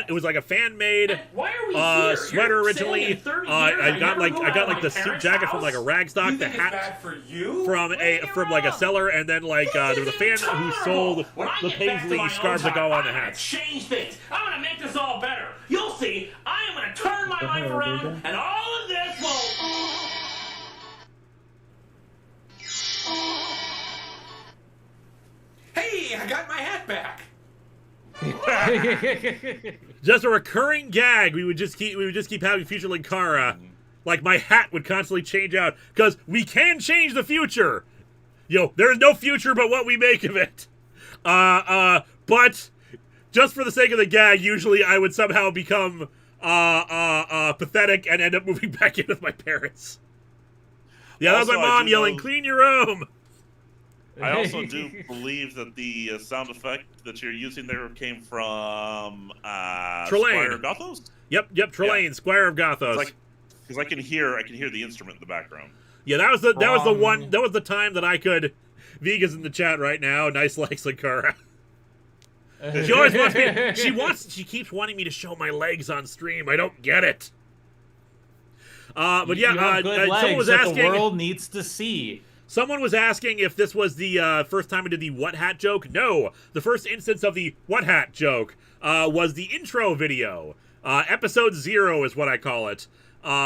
It was like a fan-made Why are we here? sweater You're originally. saying in 30 years I got never go out of like my the suit parents' jacket from like a house? rag stock, You the think it's hat bad for you? from like a seller, and then like there was a fan who sold When I the get back to paisley my own scarves that time, go on the I'm gonna hats. change things. I'm gonna make this all better. You'll see. I am gonna turn my life around, and all of this will. Hey, I got my hat back. Just a recurring gag. We would just keep having future Linkara. Like my hat would constantly change out because we can change the future. There's no future but what we make of it. But just for the sake of the gag, usually I would somehow become pathetic and end up moving back in with my parents. Yeah, that was my Also, I mom do yelling, know- "Clean your room." I also do believe that the sound effect that you're using there came from Squire of Gothos. Yep, Trelane, Squire of Gothos. Because I can hear the instrument in the background. Yeah, that was the one. That was the time that I could. Vega's in the chat right now. Nice likes Linkara. She always wants me. She keeps wanting me to show my legs on stream. I don't get it. But yeah, You have good legs someone was that asking. the world needs to see. Someone was asking if this was the first time I did the what hat joke. No, the first instance of the what hat joke was the intro video. Episode 0 is what I call it.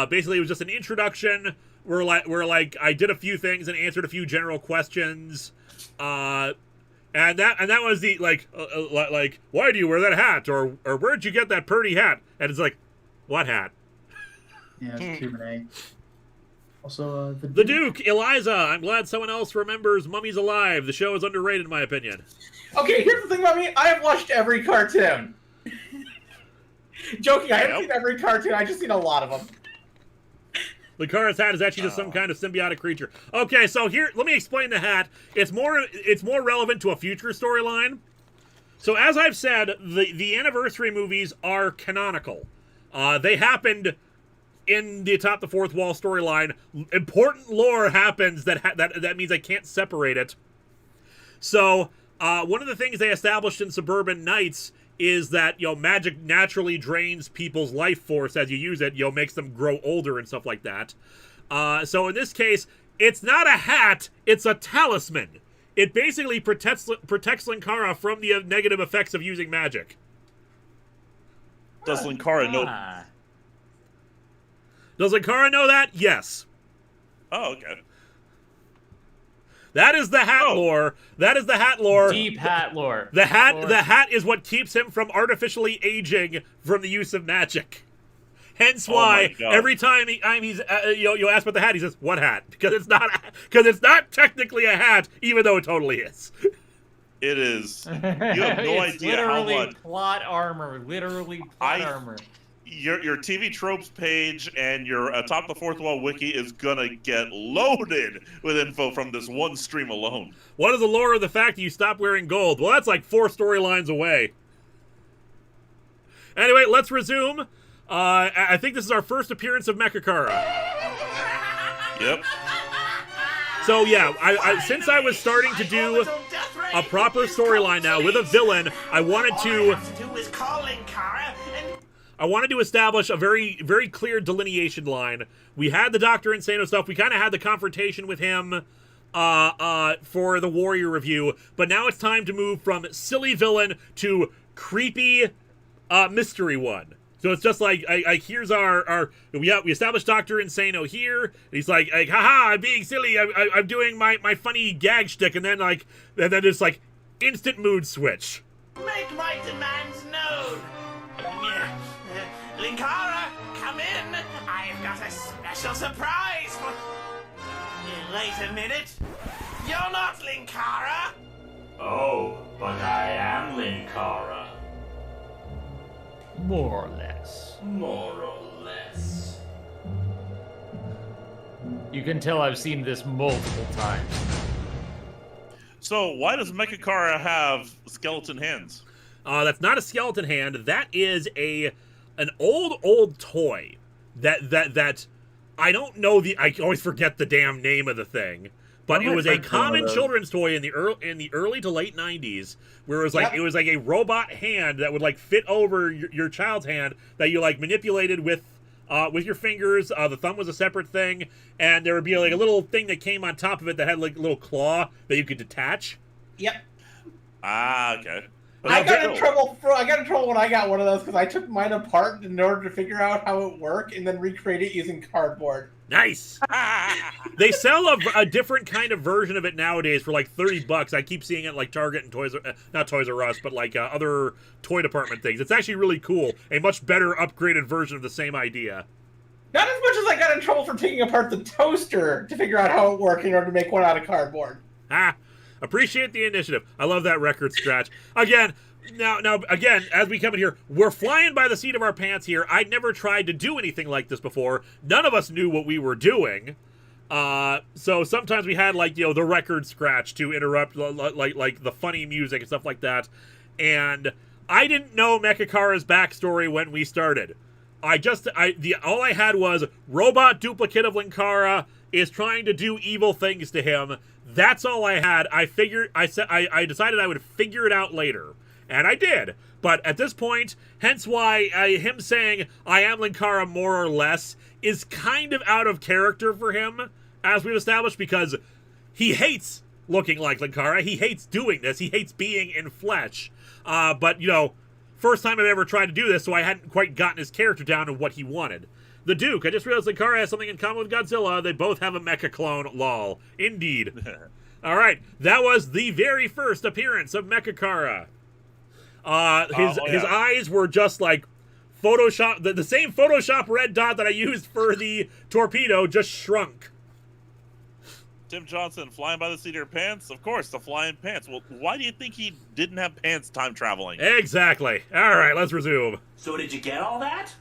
Basically, it was just an introduction where I did a few things and answered a few general questions. And that was the like why do you wear that hat or where'd you get that Parody hat? And it's like, what hat? Yeah, it's Q&A. Also, the Duke, Eliza. I'm glad someone else remembers Mummy's Alive. The show is underrated, in my opinion. Okay, here's the thing about me. I have watched every cartoon. Joking, I haven't seen every cartoon. I just seen a lot of them. Linkara's hat is actually just some kind of symbiotic creature. Okay, so here, let me explain the hat. It's more relevant to a future storyline. So as I've said, the anniversary movies are canonical. They happened in the Atop the Fourth Wall storyline. Important lore happens that means I can't separate it. So one of the things they established in Suburban Nights is that magic naturally drains people's life force as you use it. Makes them grow older and stuff like that. So in this case, it's not a hat; it's a talisman. It basically protects Linkara from the negative effects of using magic. Does Linkara know? Does Linkara know that? Yes. Oh, okay. That is the hat lore. That is the hat lore. Deep hat lore. The hat is what keeps him from artificially aging from the use of magic. Hence why every time he's you ask about the hat, he says, "What hat?" Because it's not technically a hat, even though it totally is. It is. You have no idea how much plot armor. Literally plot armor. Your TV tropes page and your Atop the Fourth Wall wiki is gonna get loaded with info from this one stream alone. What is the lore of the fact that you stopped wearing gold? Well, that's like 4 storylines away. Anyway, let's resume. I think this is our first appearance of Mechakara. Yep. So yeah, since I was starting to do a proper storyline now with a villain, I wanted to establish a very, very clear delineation line. We had the Dr. Insano stuff. We kind of had the confrontation with him for the Warrior review. But now it's time to move from silly villain to creepy mystery one. So it's just like, here's we established Dr. Insano here. He's like, haha, I'm being silly. I'm doing my funny gag shtick. And then it's like instant mood switch. Make my demands known. Linkara, come in. I've got a special surprise for... Wait a minute. You're not Linkara. Oh, but I am Linkara. More or less. More or less. You can tell I've seen this multiple times. So why does Mechakara have skeleton hands? That's not a skeleton hand. That is an old toy that I don't know I always forget the damn name of the thing. But it was a common children's toy in the early to late 90s, where it was like it was like a robot hand that would like fit over your child's hand that you like manipulated with your fingers. The thumb was a separate thing, and there would be like a little thing that came on top of it that had like a little claw that you could detach. Yep. Ah, okay. I got in trouble when I got one of those because I took mine apart in order to figure out how it worked and then recreate it using cardboard. Nice. They sell a different kind of version of it nowadays for like $30. I keep seeing it like Target and not Toys R Us, but like other toy department things. It's actually really cool. A much better upgraded version of the same idea. Not as much as I got in trouble for taking apart the toaster to figure out how it worked in order to make one out of cardboard. Appreciate the initiative. I love that record scratch. Again, again, as we come in here, we're flying by the seat of our pants here. I'd never tried to do anything like this before. None of us knew what we were doing. So sometimes we had like, the record scratch to interrupt like the funny music and stuff like that. And I didn't know Mechakara's backstory when we started. All I had was robot duplicate of Linkara is trying to do evil things to him. That's all I had. I decided I would figure it out later. And I did. But at this point, hence why him saying I am Linkara more or less is kind of out of character for him, as we've established, because he hates looking like Linkara. He hates doing this. He hates being in flesh. But, first time I've ever tried to do this, so I hadn't quite gotten his character down and what he wanted. The Duke, I just realized Linkara has something in common with Godzilla. They both have a mecha clone, lol. Indeed. All right, that was the very first appearance of Mechakara. His eyes were just like Photoshop, the same Photoshop red dot that I used for the torpedo, just shrunk. Tim Johnson, flying by the seat of your pants? Of course, the flying pants. Well, why do you think he didn't have pants time traveling? Exactly. All right, let's resume. So did you get all that?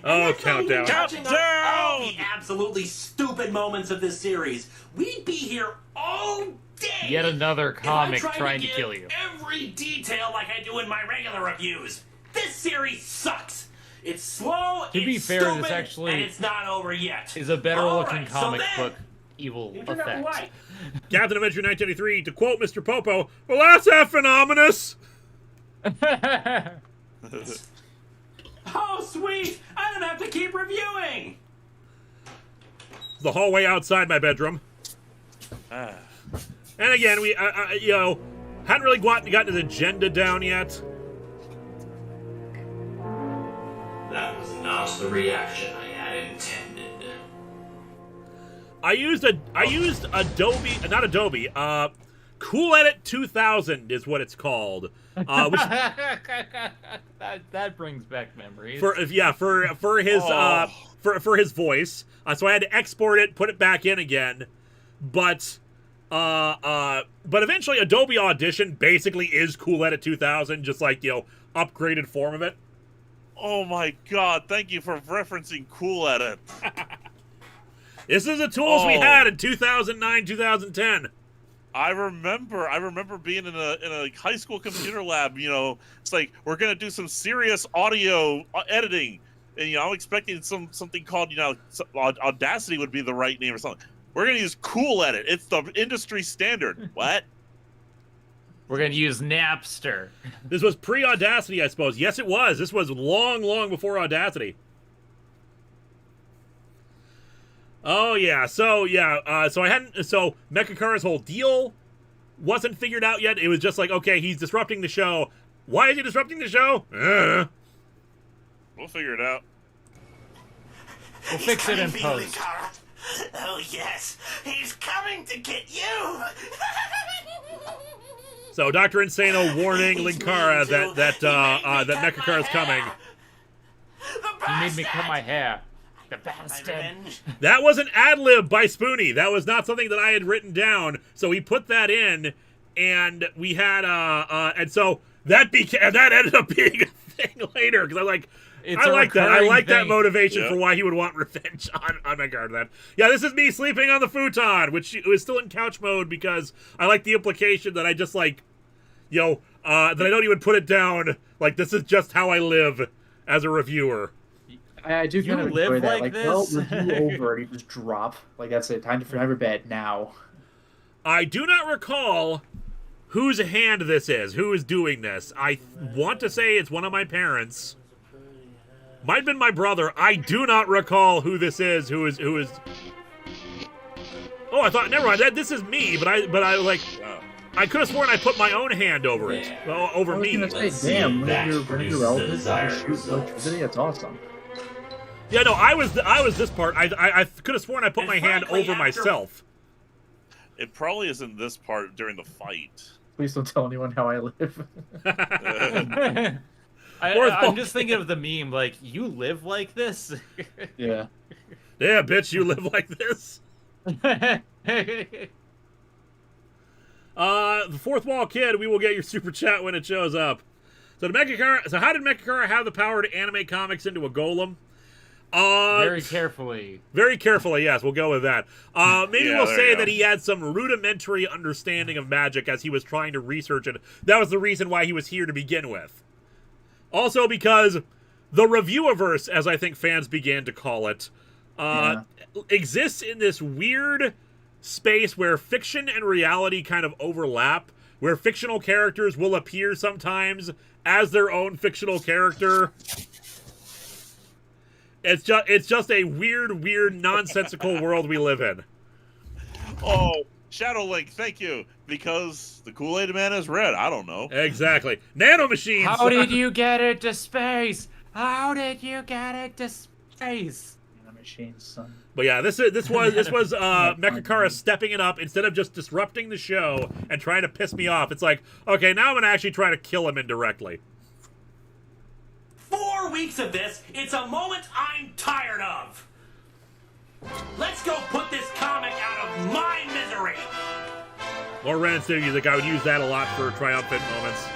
Oh, countdown. Touching on all the absolutely stupid moments of this series. We'd be here all day. Yet another comic trying to kill you. Every detail like I do in my regular reviews. This series sucks. It's slow. To be fair, stupid, this actually and it's not over yet. Is a better looking Alright, comic so book evil effect. Captain Adventure 1983, to quote Mr. Popo, well, that's phenomenous. Oh, sweet! I don't have to keep reviewing. The hallway outside my bedroom. And again, we, hadn't really gotten his agenda down yet. That was not the reaction I had intended. I used Adobe, not Adobe, Cool Edit 2000 is what it's called. Which, that brings back memories. For his voice. So I had to export it, put it back in again. But eventually Adobe Audition basically is Cool Edit 2000, just like, upgraded form of it. Oh my god, thank you for referencing Cool Edit. This is the tools we had in 2009, 2010. I remember being in a high school computer lab. It's like we're gonna do some serious audio editing, and I'm expecting something called Audacity would be the right name or something. We're gonna use Cool Edit. It's the industry standard. What? We're gonna use Napster. This was pre-Audacity, I suppose. Yes, it was. This was long, long before Audacity. Oh yeah, so Mechakara's whole deal wasn't figured out yet. It was just like, okay, he's disrupting the show. Why is he disrupting the show? We'll figure it out. We'll fix it in post. Oh yes, he's coming to get you. So Dr. Insano warning Linkara that Mechakara's coming. He made me cut my hair. The bastard. That was an ad-lib by Spoonie. That was not something that I had written down. So he put that in, and we had and so that ended up being a thing later because I like. I like that. I like that motivation for why he would want revenge on Mechakara. That. Yeah, this is me sleeping on the futon, which is still in couch mode because I like the implication that I just like, that I don't even put it down. Like this is just how I live as a reviewer. I do kind of live enjoy that. like Well, this? review over and you just drop. Like that's it. Time for bed now. I do not recall whose hand this is. Who is doing this? I want to say it's one of my parents. Might have been my brother. I do not recall who this is. Who is? Oh, I thought. Never mind. This is me. But I like. I could have sworn I put my own hand over it. Over me. I was gonna say, damn, one of your relatives shoot electricity. That's awesome. Yeah, no, I was this part. I could have sworn I put my hand over myself. It probably isn't this part during the fight. Please don't tell anyone how I live. I'm just thinking of the meme, like, you live like this? Yeah. Yeah, bitch, you live like this? The Fourth Wall Kid, we will get your super chat when it shows up. So how did Mechakara have the power to animate comics into a golem? Very carefully. Very carefully, yes. We'll go with that. Maybe we'll say that he had some rudimentary understanding of magic as he was trying to research it. That was the reason why he was here to begin with. Also because the reviewiverse, as I think fans began to call it, exists in this weird space where fiction and reality kind of overlap, where fictional characters will appear sometimes as their own fictional character. It's just a weird, nonsensical world we live in. Oh, Shadow Link, thank you. Because the Kool-Aid Man is red. I don't know. Exactly. Nanomachines. How did you get it to space? How did you get it to space? Nanomachines, son. But yeah, this was Mechakara stepping it up instead of just disrupting the show and trying to piss me off. It's like, okay, now I'm gonna actually try to kill him indirectly. 4 weeks of this, it's a moment I'm tired of. Let's go put this comic out of my misery. More Ren City music. I would use that a lot for triumphant moments.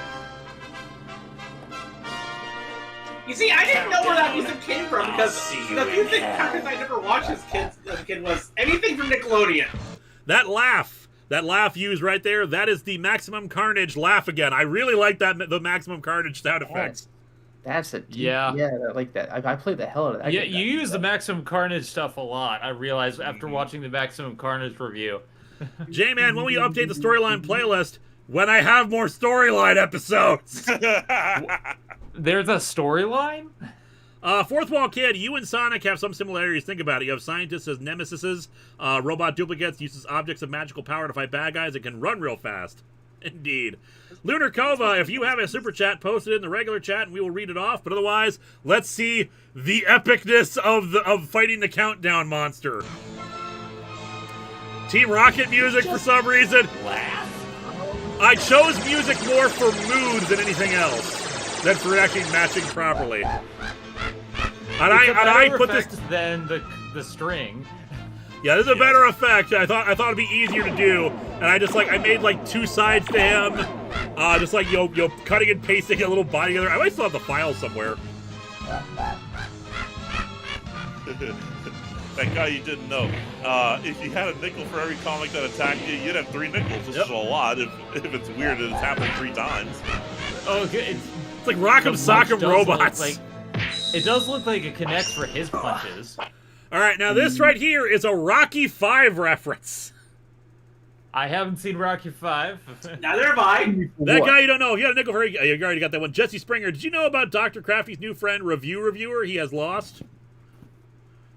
You see, I didn't know where that music came from because the music cartoons I never watched as a kid was anything from Nickelodeon. That laugh used right there, that is the Maximum Carnage laugh again. I really like the Maximum Carnage sound effects. That's yeah, I like that. I played the hell out of that. Yeah, you use the Maximum Carnage stuff a lot. I realized after watching the Maximum Carnage review. J-Man, when will you update the storyline playlist? When I have more storyline episodes. There's a storyline? Fourth Wall Kid, you and Sonic have some similarities. Think about it. You have scientists as nemesises, robot duplicates, uses objects of magical power to fight bad guys, and can run real fast. Indeed. Lunar Kova, if you have a super chat, post it in the regular chat and we will read it off. But otherwise, let's see the epicness of fighting the countdown monster. Team Rocket music for some reason. I chose music more for mood than anything else, than for actually matching properly. And I put this than the string. Yeah, this is a better effect. I thought it'd be easier to do, and I made like 2 sides to him, just like cutting and pasting a little body together. I might still have the file somewhere. That guy you didn't know. If you had a nickel for every comic that attacked you, you'd have 3 nickels. This is a lot if it's weird that it's happened 3 times. Okay, it's like Rock'em Sock'em Robots. It does look like it connects for his punches. All right, now this right here is a Rocky 5 reference. I haven't seen Rocky 5. Neither have I. That guy you don't know. If you had a nickel for you already got that one. Jesse Springer, did you know about Dr. Crafty's new friend, Reviewer? He has lost.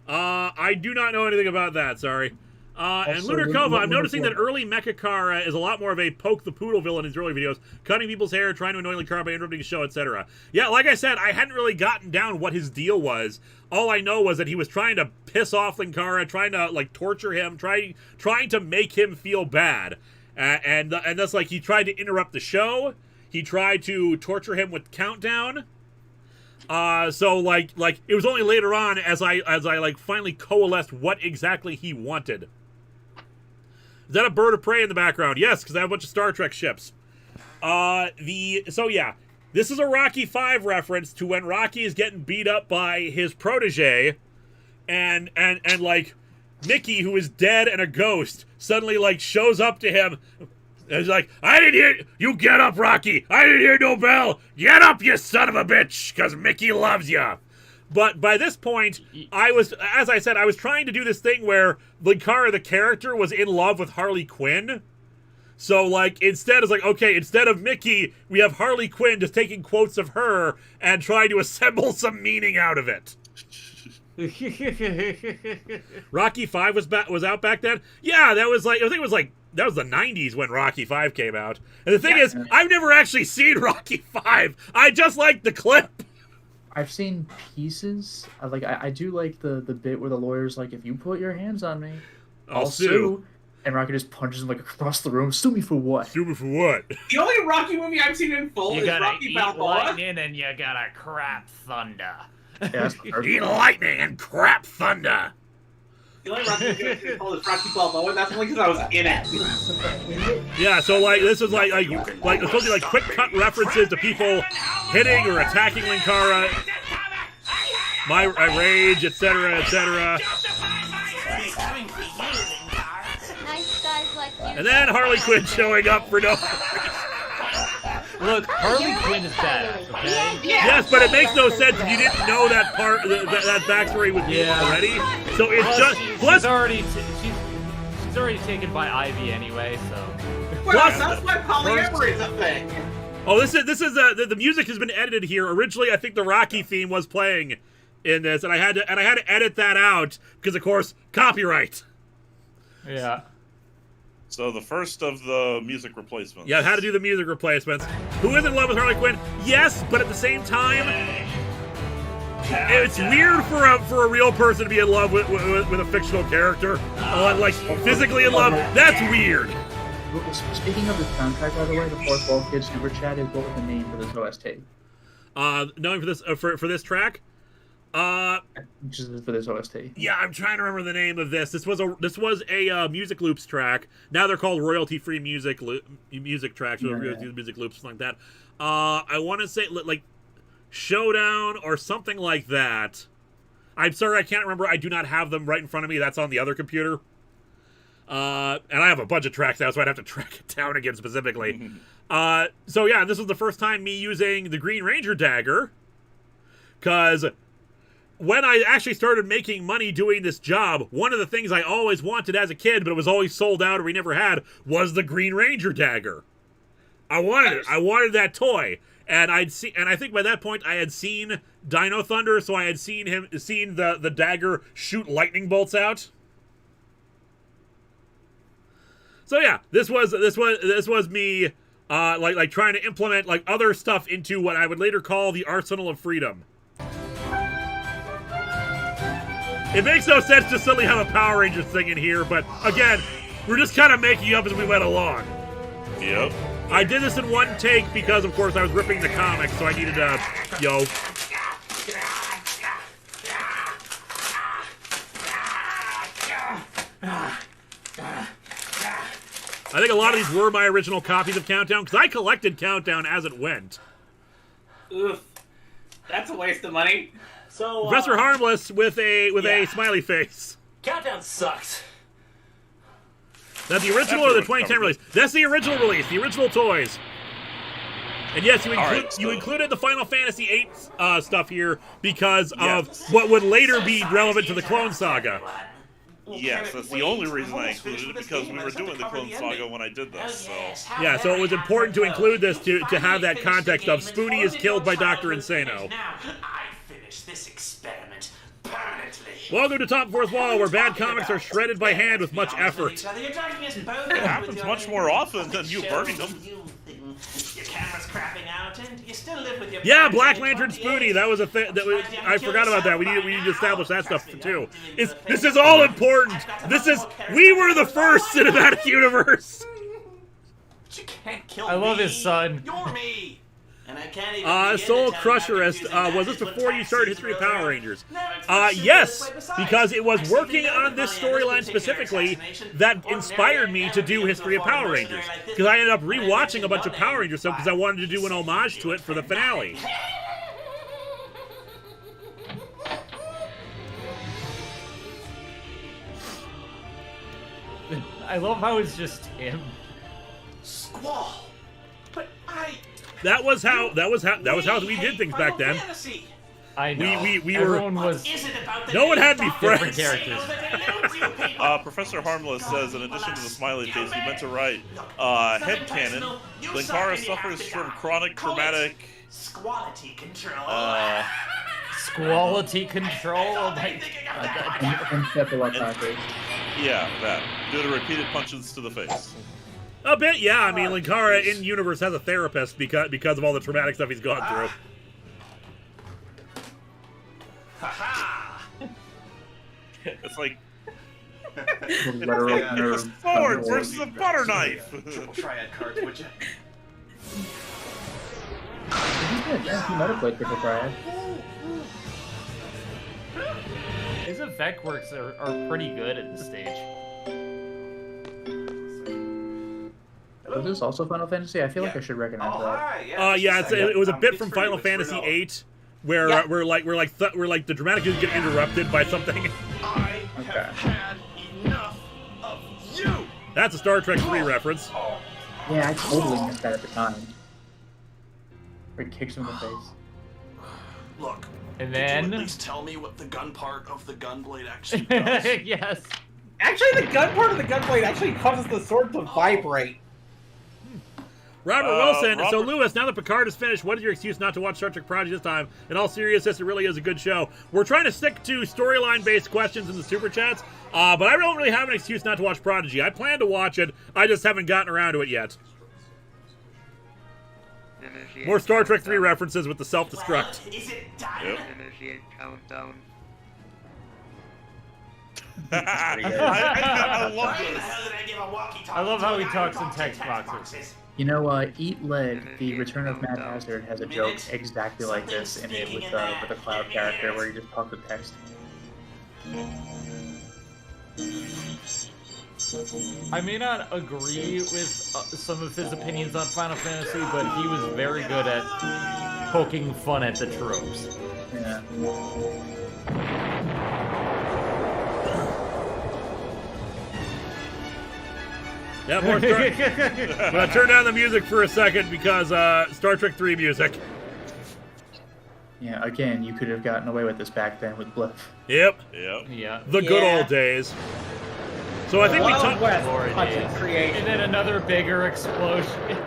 I do not know anything about that, sorry. And Lunar Kova, I'm noticing that early Mechakara is a lot more of a poke the poodle villain in his early videos, cutting people's hair, trying to annoy Linkara by interrupting his show, etc. Yeah, like I said, I hadn't really gotten down what his deal was. All I know was that he was trying to piss off Linkara, trying to like torture him, trying to make him feel bad. And that's like he tried to interrupt the show. He tried to torture him with Countdown. So like it was only later on as I like finally coalesced what exactly he wanted. Is that a bird of prey in the background? Yes, because I have a bunch of Star Trek ships. So yeah, this is a Rocky V reference to when Rocky is getting beat up by his protege, and like Mickey, who is dead and a ghost, suddenly like shows up to him. And he's like, I didn't hear you. Get up, Rocky. I didn't hear no bell. Get up, you son of a bitch, because Mickey loves you. But by this point, as I said, I was trying to do this thing where Linkara, the character, was in love with Harley Quinn. So, like, instead of Mickey, we have Harley Quinn just taking quotes of her and trying to assemble some meaning out of it. Rocky V was out back then? Yeah, that was like, I think it was like, that was the 90s when Rocky V came out. And the thing is, I've never actually seen Rocky V. I just like the clip. I've seen pieces. I do like the bit where the lawyer's like, if you put your hands on me, I'll sue. And Rocky just punches him like across the room. Sue me for what? Sue me for what? The only Rocky movie I've seen in full is Rocky Balboa. Lightning and you gotta crap thunder. Yeah, eat lightning and crap thunder. The only Rocky movie I've seen in full is Rocky Balboa. That's only because I was in it. Yeah, so like this is like it's supposed to be like quick cut references to people hitting or attacking Linkara, my rage, etc., etc. And then Harley Quinn showing up for no reason. Look, Harley Quinn is badass, okay? Yes, but it makes no sense if you didn't know that part, that backstory with me already. So it's plus she's already taken by Ivy anyway, so. Well, that's why polyamory is a thing. Oh, this is the music has been edited here. Originally, I think the Rocky theme was playing in this, and I had to edit that out because, of course, copyright. Yeah. So the first of the music replacements. Yeah, how to do the music replacements. Who is in love with Harley Quinn? Yes, but at the same time, it's weird for a real person to be in love with a fictional character. Like physically in love. That's weird. Speaking of the soundtrack, by the way, the Fourth Wall Kids super chat is what was the name for this OST? Knowing for this for this track. Just for this OST. Yeah, I'm trying to remember the name of this. This was a music loops track. Now they're called royalty-free music tracks, or music loops, something like that. I want to say like Showdown or something like that. I'm sorry, I can't remember. I do not have them right in front of me. That's on the other computer. And I have a bunch of tracks now, so I'd have to track it down again specifically. So yeah, this was the first time me using the Green Ranger dagger, because when I actually started making money doing this job, one of the things I always wanted as a kid, but it was always sold out or we never had, was the Green Ranger dagger. I wanted it. I wanted that toy. And I think by that point I had seen Dino Thunder, so I had seen the dagger shoot lightning bolts out. So yeah, this was me like trying to implement like other stuff into what I would later call the Arsenal of Freedom. It makes no sense to suddenly have a Power Rangers thing in here, but again, we're just kind of making up as we went along. Yep. I did this in one take because, of course, I was ripping the comics, so I needed to, I think a lot of these were my original copies of Countdown, because I collected Countdown as it went. Oof. That's a waste of money. So, Professor Harmless with a smiley face. Countdown sucks. That's the original or the 2010 release? That's the original release, the original toys. And yes, you included the Final Fantasy VIII stuff here because of what would later be relevant to the Clone Saga. Yes, that's the only reason I included it, because we were doing the Clone Saga when I did this. So. Yeah, so it was important to include this to have that context of Spoonie is killed by Dr. Insano. This experiment permanently. Welcome to Top Fourth Wall, where bad comics are shredded by hand with much effort. It happens much more often than you burning them. Your camera's crapping out, and you still live with your yeah, Black Lantern Spoonie. That was a thing. I forgot about that. We need to establish that stuff too. This is all important. We were the first cinematic universe. But you can't kill I love his son. You're me. And I can't even begin to Soul tell you how Crusherist, confusing was that this is when before you tax started season History of rolls Power around. Rangers? Now, it's much simpler Yes, this way. Besides, because it was I simply working know on that this by this storyline particular specifically assassination, that ordinary inspired me to do average History of Power ordinary Rangers. like this, Because I ended up when I rewatching mention a bunch your of Power name, Rangers stuff because I wanted to do an homage to it for the finale. I love how it's just him. Squall. But That was how we did things back then. Fantasy. I know. We Everyone were. was. Is it about the No one had any Different friends. characters. Professor Harmless says, in addition to the smiley face, he meant to write headcanon. Linkara suffers from chronic traumatic Squality control. Quality control. Oh my Encephalopathy. Yeah, that. Due to repeated punches to the face. A bit, yeah. I mean, Linkara in universe has a therapist because of all the traumatic stuff he's gone through. It's like Literal it's a nerve sword control. versus a butter knife. Triple triad cards, would you? He might have played Triple Triad. His effect works are pretty good at this stage. Was this also Final Fantasy? I feel like I should recognize that. Hi, Yeah, it was a bit from Final Bruce Fantasy Renault. VIII, where we're like the dramatic is get interrupted by something. I Okay. have had enough of you. That's a Star Trek 3 reference. Yeah, I totally missed that at the time. Where he kicks him in the face. Look. And Could you then. at least tell me what the gun part of the gunblade actually does? Yes. Actually, the gun part of the gunblade actually causes the sword to vibrate. Robert Wilson. So, Robert- Lewis, now that Picard is finished, what is your excuse not to watch Star Trek Prodigy this time? In all seriousness, it really is a good show. We're trying to stick to storyline-based questions in the Super Chats, but I don't really have an excuse not to watch Prodigy. I plan to watch it, I just haven't gotten around to it yet. More Star Trek 3 references with the self-destruct. Well, is it done? Yep. Initiate countdown. I love Why the this. hell did I give a walkie-talkie I love to how a he guy talks who in talks text boxes. You know, Eat Leg, The Return of Mad Hazard, has a joke exactly like this in it with a Cloud character where he just talks with text. I may not agree with some of his opinions on Final Fantasy, but he was very good at poking fun at the tropes. Yeah. Yeah, more Star I'm gonna turn down the music for a second because Star Trek 3 music. Yeah, again, you could have gotten away with this back then with Blip. Yep. Yep. Yeah. The good old days. So I think we talked. Glory days. And then another bigger explosion.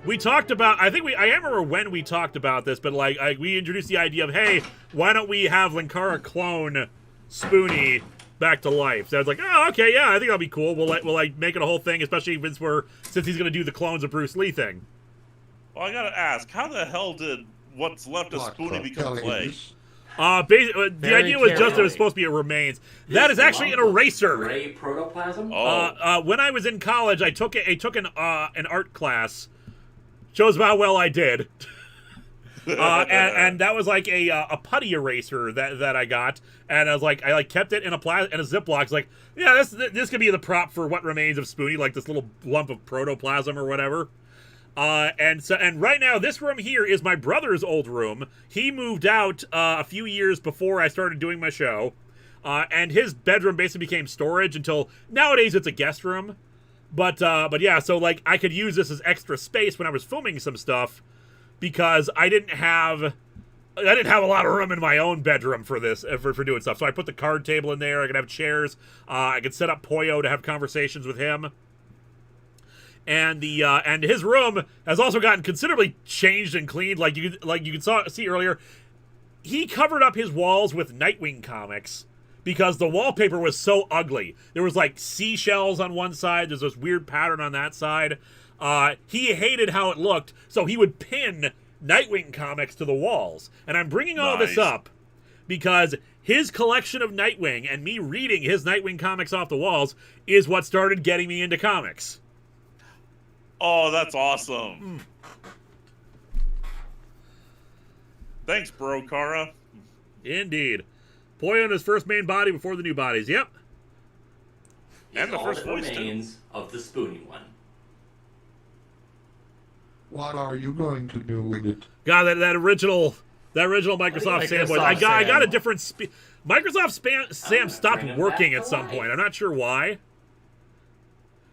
We talked about. I can't remember when we talked about this, but we introduced the idea of, hey, why don't we have Linkara clone Spoonie back to life? So I was like, oh, okay, yeah, I think that'll be cool. We'll make it a whole thing, especially since he's gonna do the clones of Bruce Lee thing. Well, I gotta ask, how the hell did what's left of Spoonie become clay? The idea was just it was supposed to be a remains. That is actually an eraser. Gray protoplasm? When I was in college, I took an art class. Shows how well I did. And that was like a putty eraser that I got, and I kept it in a Ziploc. It's like, yeah, this could be the prop for what remains of Spoonie, like this little lump of protoplasm or whatever. And right now, this room here is my brother's old room. He moved out a few years before I started doing my show, and his bedroom basically became storage until nowadays it's a guest room. But yeah, so I could use this as extra space when I was filming some stuff, because I didn't have a lot of room in my own bedroom for this for doing stuff. So I put the card table in there. I could have chairs. I could set up Poyo to have conversations with him. And and his room has also gotten considerably changed and cleaned. Like you could see earlier, he covered up his walls with Nightwing comics because the wallpaper was so ugly. There was seashells on one side. There's this weird pattern on that side. He hated how it looked, so he would pin Nightwing comics to the walls. And I'm bringing all this up because his collection of Nightwing and me reading his Nightwing comics off the walls is what started getting me into comics. Oh, that's awesome. Thanks, bro, Kara. Indeed. Poyo in his first main body before the new bodies. Yep. And the all first that voice, too. remains of the spoony one. What are you going to do with it? God, that original Microsoft Sam voice. I got a different Microsoft Sam stopped bring him working back at to some life. point. I'm not sure why,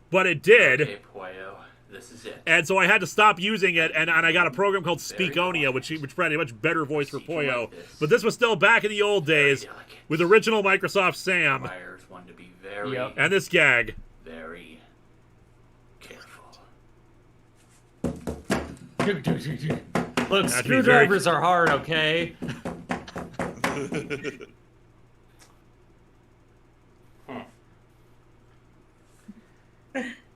but it did. Okay, Poyo, this is it. And so I had to stop using it, and I got a program called Speakonia, which provided a much better voice for Poyo. But this was still back in the old days with original Microsoft Sam. Requires one to be very, And this gag. very careful. Look, screwdrivers are hard, okay?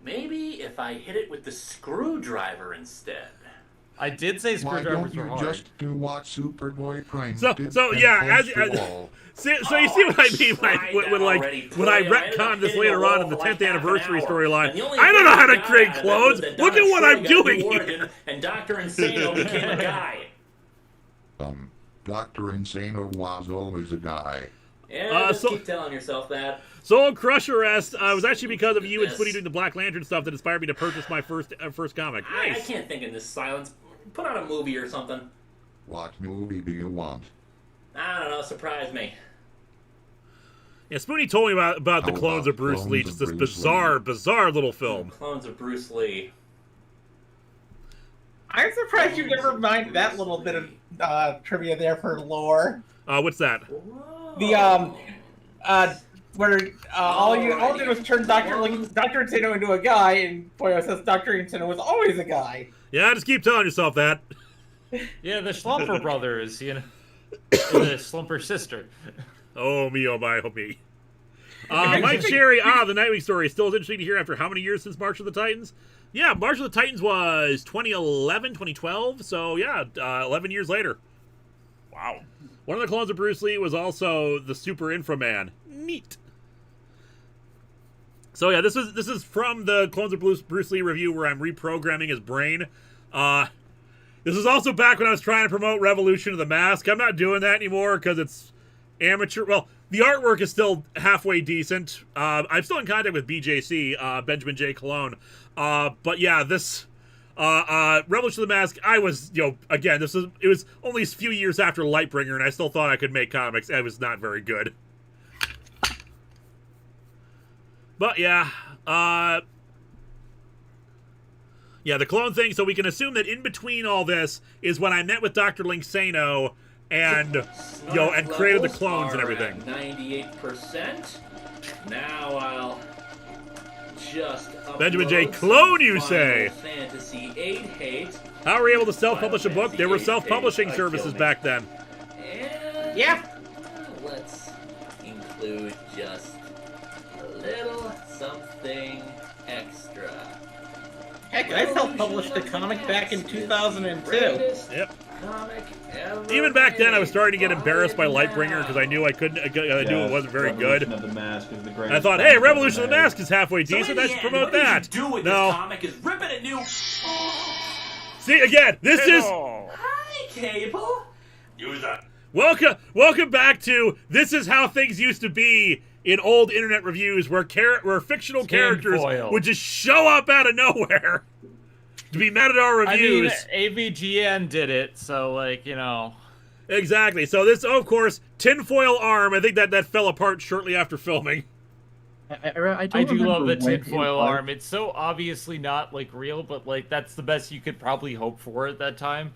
Maybe if I hit it with the screwdriver instead. I did say Why screwdrivers don't were you hard. just do what Superboy Prime So did so and yeah, punch the wall? so you see what I mean when I retcon this later on in the 10th anniversary storyline. I don't know how to create clones. Look at what I'm doing here. And Dr. Insano became a guy. Dr. Insano was always a guy. Yeah, just keep telling yourself that. Soul Crusher asked, it was actually because of you and Spoonie doing the Black Lantern stuff that inspired me to purchase my first comic. I Nice. can't think in this silence. Put on a movie or something. What movie do you want? I don't know, surprise me. Yeah, Spoonie told me about the How clones about of Bruce Lee, Clones just of this Bruce bizarre little film. Clones of Bruce Lee. I'm surprised you never mind that little bit of trivia there for lore. What's that? The where all you did was turn Dr. Insano into a guy, and Poyo says Dr. Insano was always a guy. Yeah, just keep telling yourself that. Yeah, the Schlumper brothers, you know, the Schlumper sister. Oh me, oh my, oh me. Mike Sherry, the Nightwing story is still as interesting to hear after how many years since March of the Titans? Yeah, March of the Titans was 2011, 2012, so yeah, 11 years later. Wow. One of the clones of Bruce Lee was also the Super Inframan. Neat. So yeah, this is from the Clones of Bruce Lee review where I'm reprogramming his brain. This is also back when I was trying to promote Revolution of the Mask. I'm not doing that anymore because it's amateur. Well, the artwork is still halfway decent. I'm still in contact with BJC, Benjamin J. Cologne. But yeah, this Revolution of the Mask, I was, again, it was only a few years after Lightbringer, and I still thought I could make comics. It was not very good. But yeah, the clone thing, so we can assume that in between all this is when I met with Dr. Linkano and, and created the clones and everything. 98%. Now I'll just Benjamin J. Clone, you say? Fantasy 8 hate. How were we able to self-publish a book? There were self-publishing services back then. And yeah. Let's include just a little something extra. Heck, I self-published a comic back in 2002. Yep. Even back then, I was starting to get embarrassed by Lightbringer because I knew I couldn't. I knew it wasn't very good. Of the Mask is the I thought, hey, Revolution of the Mask is halfway decent. I should promote that. Do with No. this comic is rip it a new. See again. This is Hi, Cable. Use that. welcome back to this is how things used to be in old internet reviews, where fictional characters Tinfoil. would just show up out of nowhere to be mad at our reviews. I mean, AVGN did it, so Exactly. So this, of course, tinfoil arm. I think that fell apart shortly after filming. I do love the remember when tinfoil it was- arm. It's so obviously not real, but that's the best you could probably hope for at that time.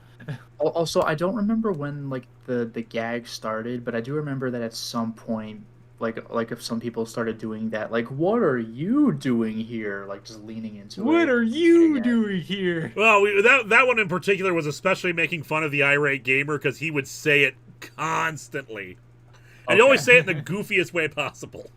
Also, I don't remember when the gag started, but I do remember that at some point, if some people started doing that, what are you doing here? Just leaning into it. What are you doing here? Well, that one in particular was especially making fun of the irate gamer because he would say it constantly, and he always say it in the goofiest way possible.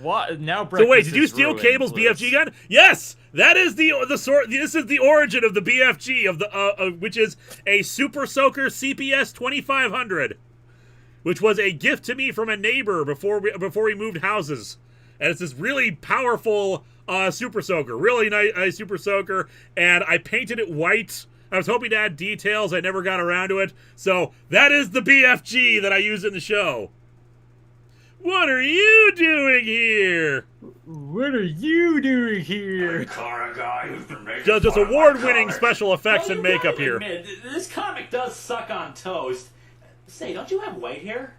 What now? So wait, breakfast did you is steal ruined, Cable's Liz. BFG gun? Yes, that is the sort. This is the origin of the BFG of the which is a Super Soaker CPS 2500, which was a gift to me from a neighbor before we moved houses, and it's this really powerful Super Soaker, really nice Super Soaker, and I painted it white. I was hoping to add details. I never got around to it. So that is the BFG that I use in the show. What are you doing here? What are you doing here? Just award-winning special effects and makeup here. Admit, this comic does suck on toast. Say, don't you have white hair?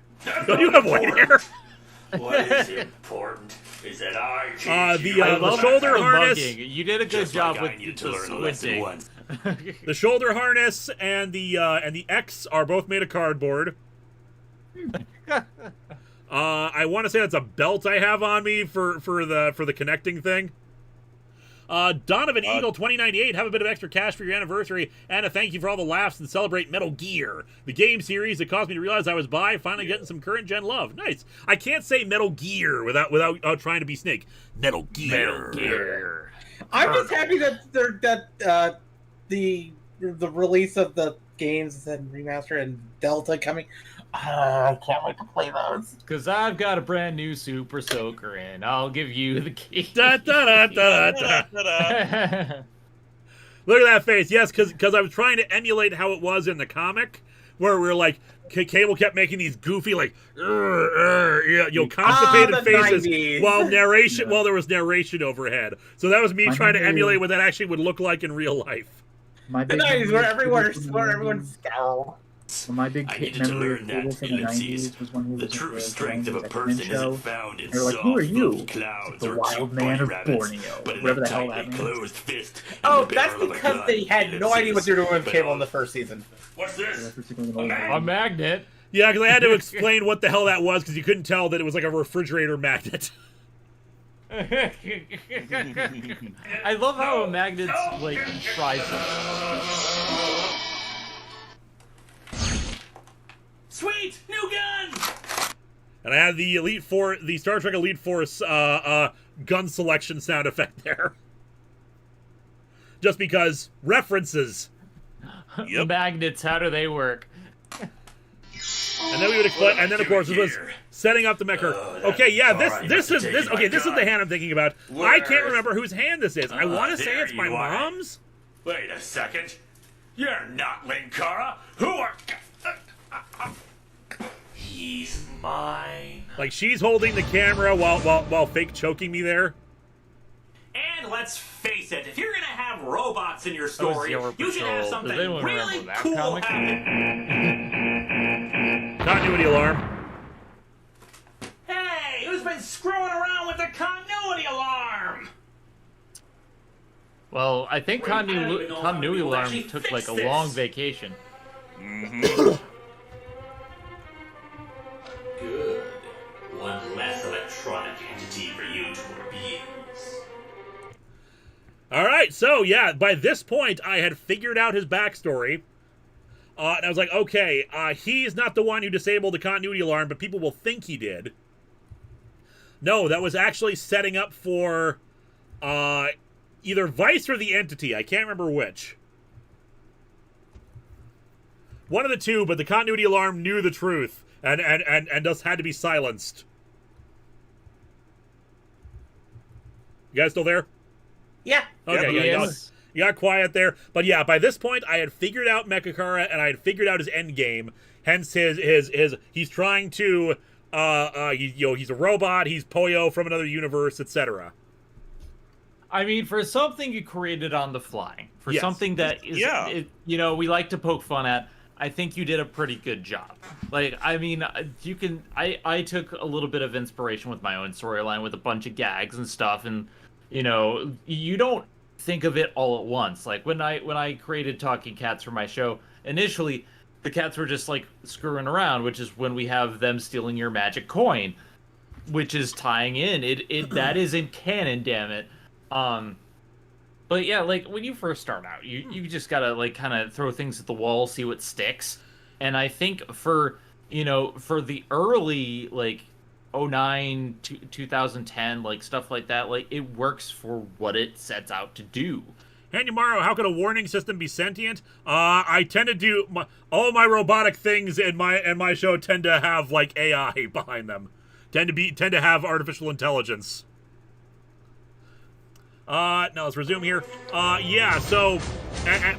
Don't you have white hair? What is important is that I the shoulder harness. You did a good job with the squinting. The shoulder harness and the X are both made of cardboard. I want to say that's a belt I have on me for the connecting thing. Donovan Eagle 2098, have a bit of extra cash for your anniversary, and a thank you for all the laughs and celebrate Metal Gear, the game series that caused me to realize I was finally getting some current gen love. Nice. I can't say Metal Gear without trying to be Snake. Metal Gear. I'm just happy that the release of the games and remaster and Delta coming. I can't wait to play those. Because I've got a brand new Super Soaker and I'll give you the key. Da, da, da, da, da, da. Look at that face. Yes, because I was trying to emulate how it was in the comic, where we were like, Cable kept making these goofy, like, constipated faces 90s. while there was narration overhead. So that was me trying to emulate what that actually would look like in real life. The 90s where everyone's scowled. Well, my big memory of Cable from the 90s was when he was the true strength of a person isn't found in they're like, who are you? clouds The or wild man of Borneo. Whatever the hell that means. closed fist. Oh, that's because they had no idea what they were doing with Cable in the first season. What's this? A magnet. Yeah, because I had to explain what the hell that was, because you couldn't tell that it was like a refrigerator magnet. I love how magnets like try to. Sweet, new gun. And I had the Star Trek Elite Force gun selection sound effect there, just because references. Yep. Magnets, how do they work? And then we would explain, and then of course it was setting up the Mecher. Okay, yeah, this is the hand I'm thinking about. I can't remember whose hand this is. I want to say it's my mom's. Wait a second. You're not Linkara. Who are? He's mine. Like she's holding the camera while fake choking me there. And let's face it, if you're gonna have robots in your story, you should have something really cool happen. Continuity alarm. Hey, who's been screwing around with the continuity alarm? Well, I think continuity alarm took like a long vacation. Good. One less electronic entity for you to abuse. Alright, so yeah, by this point I had figured out his backstory. And I was like, okay, he's not the one who disabled the continuity alarm, but people will think he did. No, that was actually setting up for either Vice or the Entity. I can't remember which. One of the two, but the continuity alarm knew the truth. And thus had to be silenced. You guys still there? Yeah. Okay, yeah, you got quiet there. But yeah, by this point, I had figured out Mechakara, and I had figured out his end game. Hence he's trying to, he's a robot, he's Poyo from another universe, etc. I mean, for something you created on the fly, for something that is, we like to poke fun at, I think you did a pretty good job. Like, I mean, I took a little bit of inspiration with my own storyline with a bunch of gags and stuff, and, you don't think of it all at once. Like, when I created Talking Cats for my show, initially, the cats were just, like, screwing around, which is when we have them stealing your magic coin, which is tying in. That is in canon, damn it. But yeah, like, when you first start out, you just gotta, like, kind of throw things at the wall, see what sticks. And I think for the early, like, 09 to 2010, like, stuff like that, like, it works for what it sets out to do. Hanyamaro, how could a warning system be sentient? I tend to do all my robotic things in my show tend to have, like, AI behind them. Tend to have artificial intelligence. Now let's resume here. Yeah, so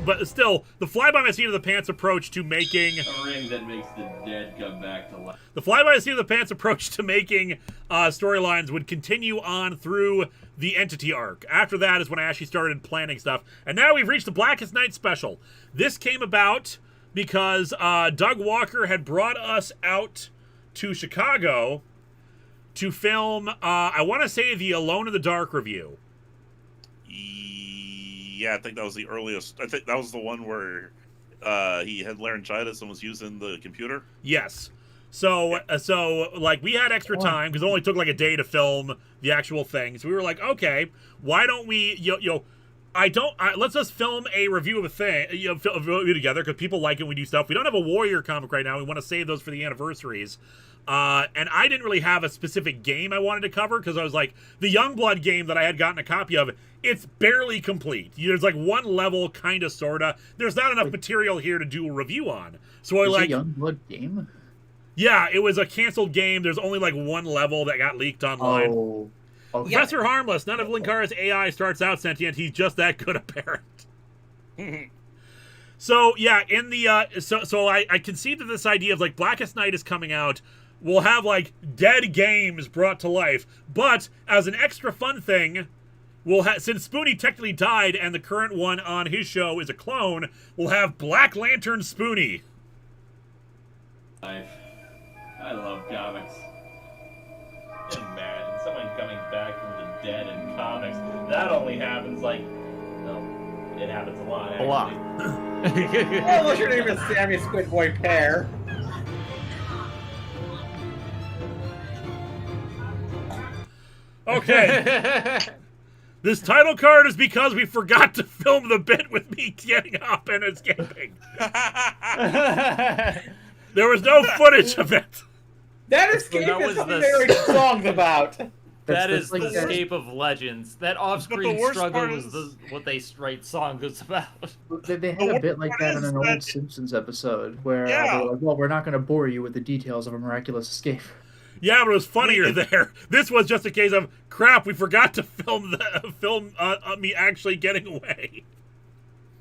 but still, the fly-by-the-seat-of-the-pants approach to making... A ring that makes the dead come back to life. The fly-by-the-seat-of-the-pants approach to making storylines would continue on through the Entity arc. After that is when I actually started planning stuff. And now we've reached the Blackest Night special. This came about because Doug Walker had brought us out to Chicago to film, I want to say, the Alone in the Dark review. Yeah, I think that was the earliest. I think that was the one where he had laryngitis and was using the computer. Yes. So, like, we had extra time because it only took like a day to film the actual thing. So we were like, okay, why don't we, let's just film a review of a thing, a review together because people like it when we do stuff. We don't have a Warrior comic right now. We want to save those for the anniversaries. And I didn't really have a specific game I wanted to cover because I was like, the Youngblood game that I had gotten a copy of, it's barely complete. There's like one level, kind of, sort of. There's not enough material here to do a review on. So I like... a Youngblood game? Yeah, it was a canceled game. There's only like one level that got leaked online. Oh. Okay. Professor Harmless, none of Linkara's AI starts out sentient. He's just that good a parent. So, yeah, in the... So I conceived of this idea of, like, Blackest Night is coming out. We'll have, like, dead games brought to life. But, as an extra fun thing, we'll have... Since Spoonie technically died and the current one on his show is a clone, we'll have Black Lantern Spoonie. I love comics. And man, someone coming back from the dead in comics, that only happens, like... No, it happens a lot, actually. A lot. Well, unless your name is Sammy Squidboy Pear. Okay. This title card is because we forgot to film the bit with me getting up and escaping. There was no footage of it. That escape is something they were songs about. That is like the that. escape of legends. That off-screen struggle was what they write songs about. They had a bit like that in an old Simpsons episode where they were like, well, we're not going to bore you with the details of a miraculous escape. Yeah, but it was funnier there. This was just a case of, crap, we forgot to film me actually getting away.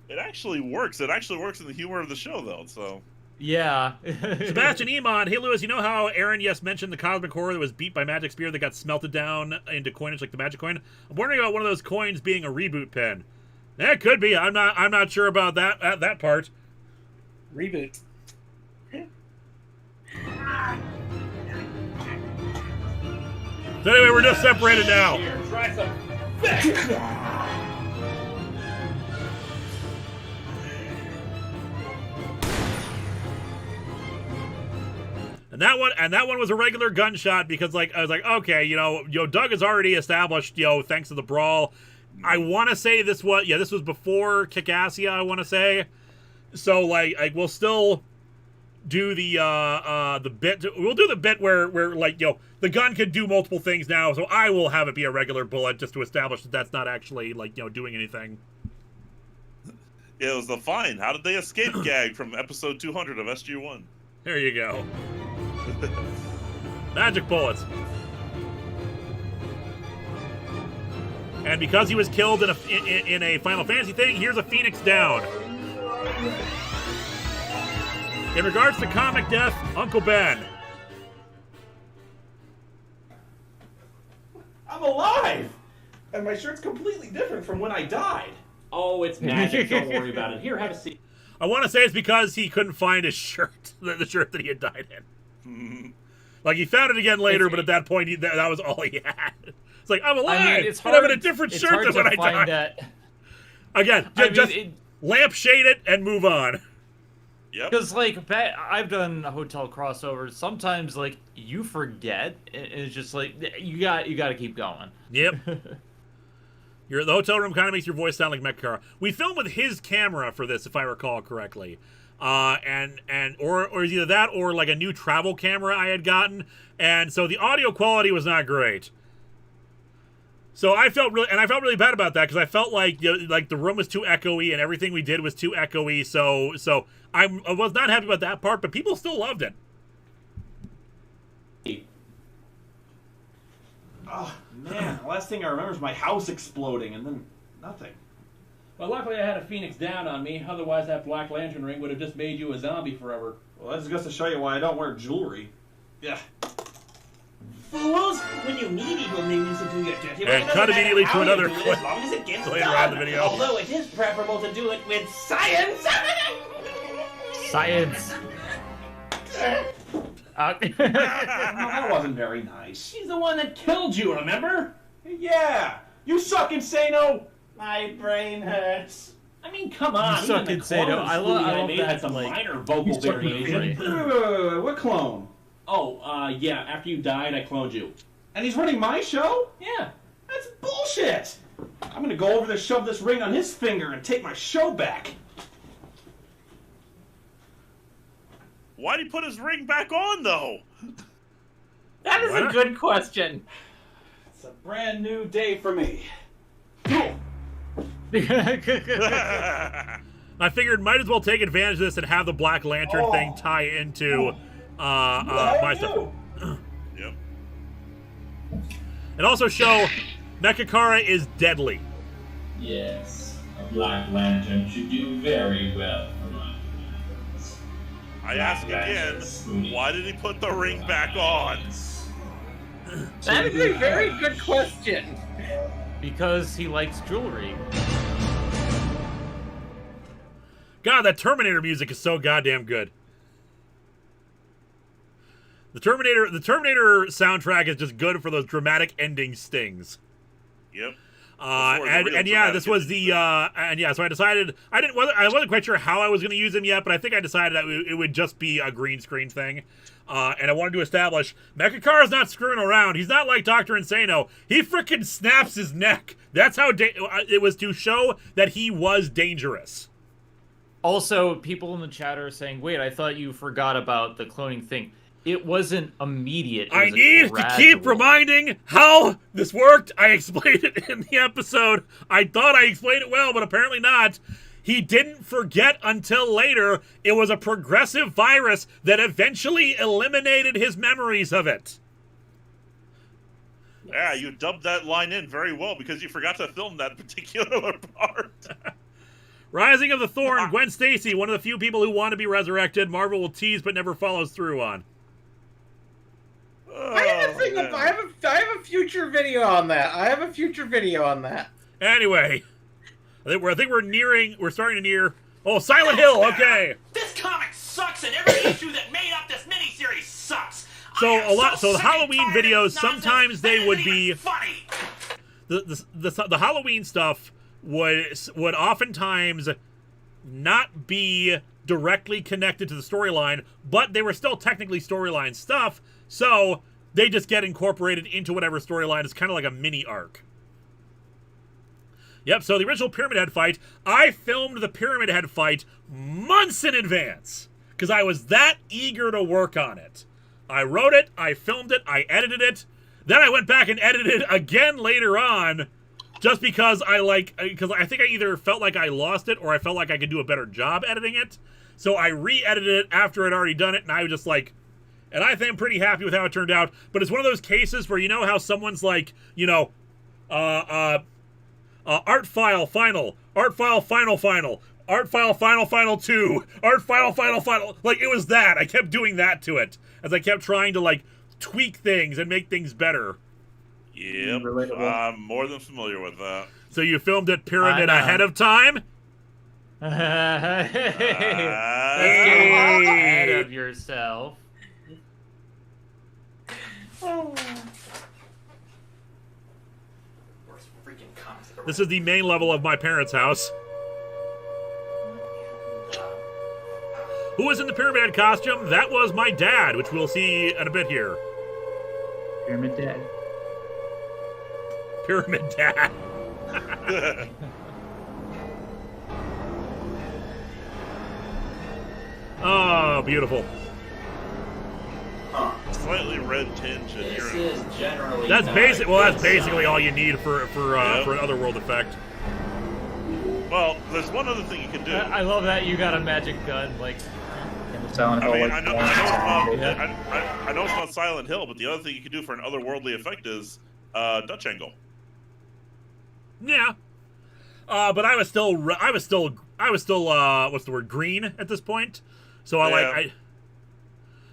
It actually works. It actually works in the humor of the show, though, so... Yeah. Sebastian Emon, hey Lewis, you know how Aaron mentioned the cosmic horror that was beat by Magic Spear that got smelted down into coinage like the Magic Coin? I'm wondering about one of those coins being a reboot pin. It could be. I'm not sure about that part. Reboot. So anyway, we're just separated now. Here, try some. And that one was a regular gunshot because, like, I was like, okay, Doug has already established, thanks to the brawl. I want to say this was before Kickassia, I want to say. So, like, we'll still do the bit. We'll do the bit where like, the gun can do multiple things now. So I will have it be a regular bullet just to establish that that's not actually, like, doing anything. It was the fine. How did they escape gag from episode 200 of SG-1? There you go. Magic bullets. And because he was killed in a Final Fantasy thing, here's a Phoenix down. In regards to comic death, Uncle Ben. I'm alive! And my shirt's completely different from when I died. Oh, it's magic. Don't worry about it. Here, have a seat. I want to say it's because he couldn't find his shirt, the shirt that he had died in. Like, he found it again later, but at that point, that was all he had. It's like, I'm alive! I mean, it's hard, I'm in a different shirt than when I died. That. Again, just lampshade it and move on. Yep. Because, like, I've done hotel crossovers. Sometimes, like, you forget, and it's just like, you got to keep going. Yep. The hotel room kind of makes your voice sound like Mechakara. We filmed with his camera for this, if I recall correctly. Or it's either that or like a new travel camera I had gotten, and so the audio quality was not great. So I felt really bad about that because I felt like like the room was too echoey and everything we did was too echoey. So I was not happy about that part, but people still loved it. Oh, man. The last thing I remember is my house exploding and then nothing. Well, luckily I had a Phoenix down on me. Otherwise, that Black Lantern ring would have just made you a zombie forever. Well, that's just to show you why I don't wear jewelry. Yeah. Fools! When you need evil minions to do your dirty work, And it cut doesn't matter immediately to how you another do it, clip as long as it gets later done. on in the video. Although it is preferable to do it with science. Science. No, that wasn't very nice. She's the one that killed you, remember? Yeah! You suck, Insano! My brain hurts. I mean, come on. You suck, even the Insano. clone I love I made that, had some like, minor vocal you suck, variation. Insano. What clone? Oh, yeah, after you died, I cloned you. And he's running my show? Yeah. That's bullshit! I'm gonna go over there, shove this ring on his finger, and take my show back. Why'd he put his ring back on, though? That is a good question. It's a brand new day for me. I figured might as well take advantage of this and have the Black Lantern thing tie into my stuff. Yep. And also show Mechakara is deadly. Yes, a Black Lantern should do very well for my friends. I ask again, why did he put the ring back on? That is a very good question. Because he likes jewelry. God, that Terminator music is so goddamn good. The Terminator soundtrack is just good for those dramatic ending stings. Yep. And yeah, this was the and yeah, so I decided I wasn't quite sure how I was going to use them yet, but I think I decided that it would just be a green screen thing. And I wanted to establish Mechakara's not screwing around. He's not like Dr. Insano. He frickin' snaps his neck. That's how it was to show that he was dangerous. Also, people in the chat are saying, "Wait, I thought you forgot about the cloning thing." It wasn't immediate. I need to keep reminding how this worked. I explained it in the episode. I thought I explained it well, but apparently not. He didn't forget until later. It was a progressive virus that eventually eliminated his memories of it. Yeah, you dubbed that line in very well because you forgot to film that particular part. Rising of the Thorn, Gwen Stacy, one of the few people who want to be resurrected. Marvel will tease but never follows through on. I have a future video on that. Anyway, I think we're starting to near. Oh, Silent Hill. Okay. This comic sucks, and every issue that made up this miniseries sucks. So the Halloween videos sometimes they would be funny. The Halloween stuff would oftentimes not be directly connected to the storyline, but they were still technically storyline stuff. So they just get incorporated into whatever storyline. It's kind of like a mini arc. Yep, so the original Pyramid Head fight, I filmed the Pyramid Head fight months in advance because I was that eager to work on it. I wrote it, I filmed it, I edited it. Then I went back and edited it again later on just because I think I either felt like I lost it or I felt like I could do a better job editing it. So I re-edited it after I'd already done it, and I was just like, and I think I'm pretty happy with how it turned out. But it's one of those cases where you know how someone's like, you know, art file final, art file final, art file final 2, art file final. Like, it was that. I kept doing that to it as I kept trying to, like, tweak things and make things better. Yep, I'm more than familiar with that. So you filmed it Pyramid ahead of time? Ahead of yourself. This is the main level of my parents' house. Who was in the Pyramid costume? That was my dad, which we'll see in a bit here. Pyramid Dad. Pyramid Dad. Oh, beautiful. Slightly red tinge in here. This is generally. That's basic. Well, that's basically all you need for an otherworld effect. Well, there's one other thing you can do. I love that you got a magic gun, like. I know it's not Silent Hill, but the other thing you can do for an otherworldly effect is Dutch angle. Yeah. But I was still what's the word, green at this point. So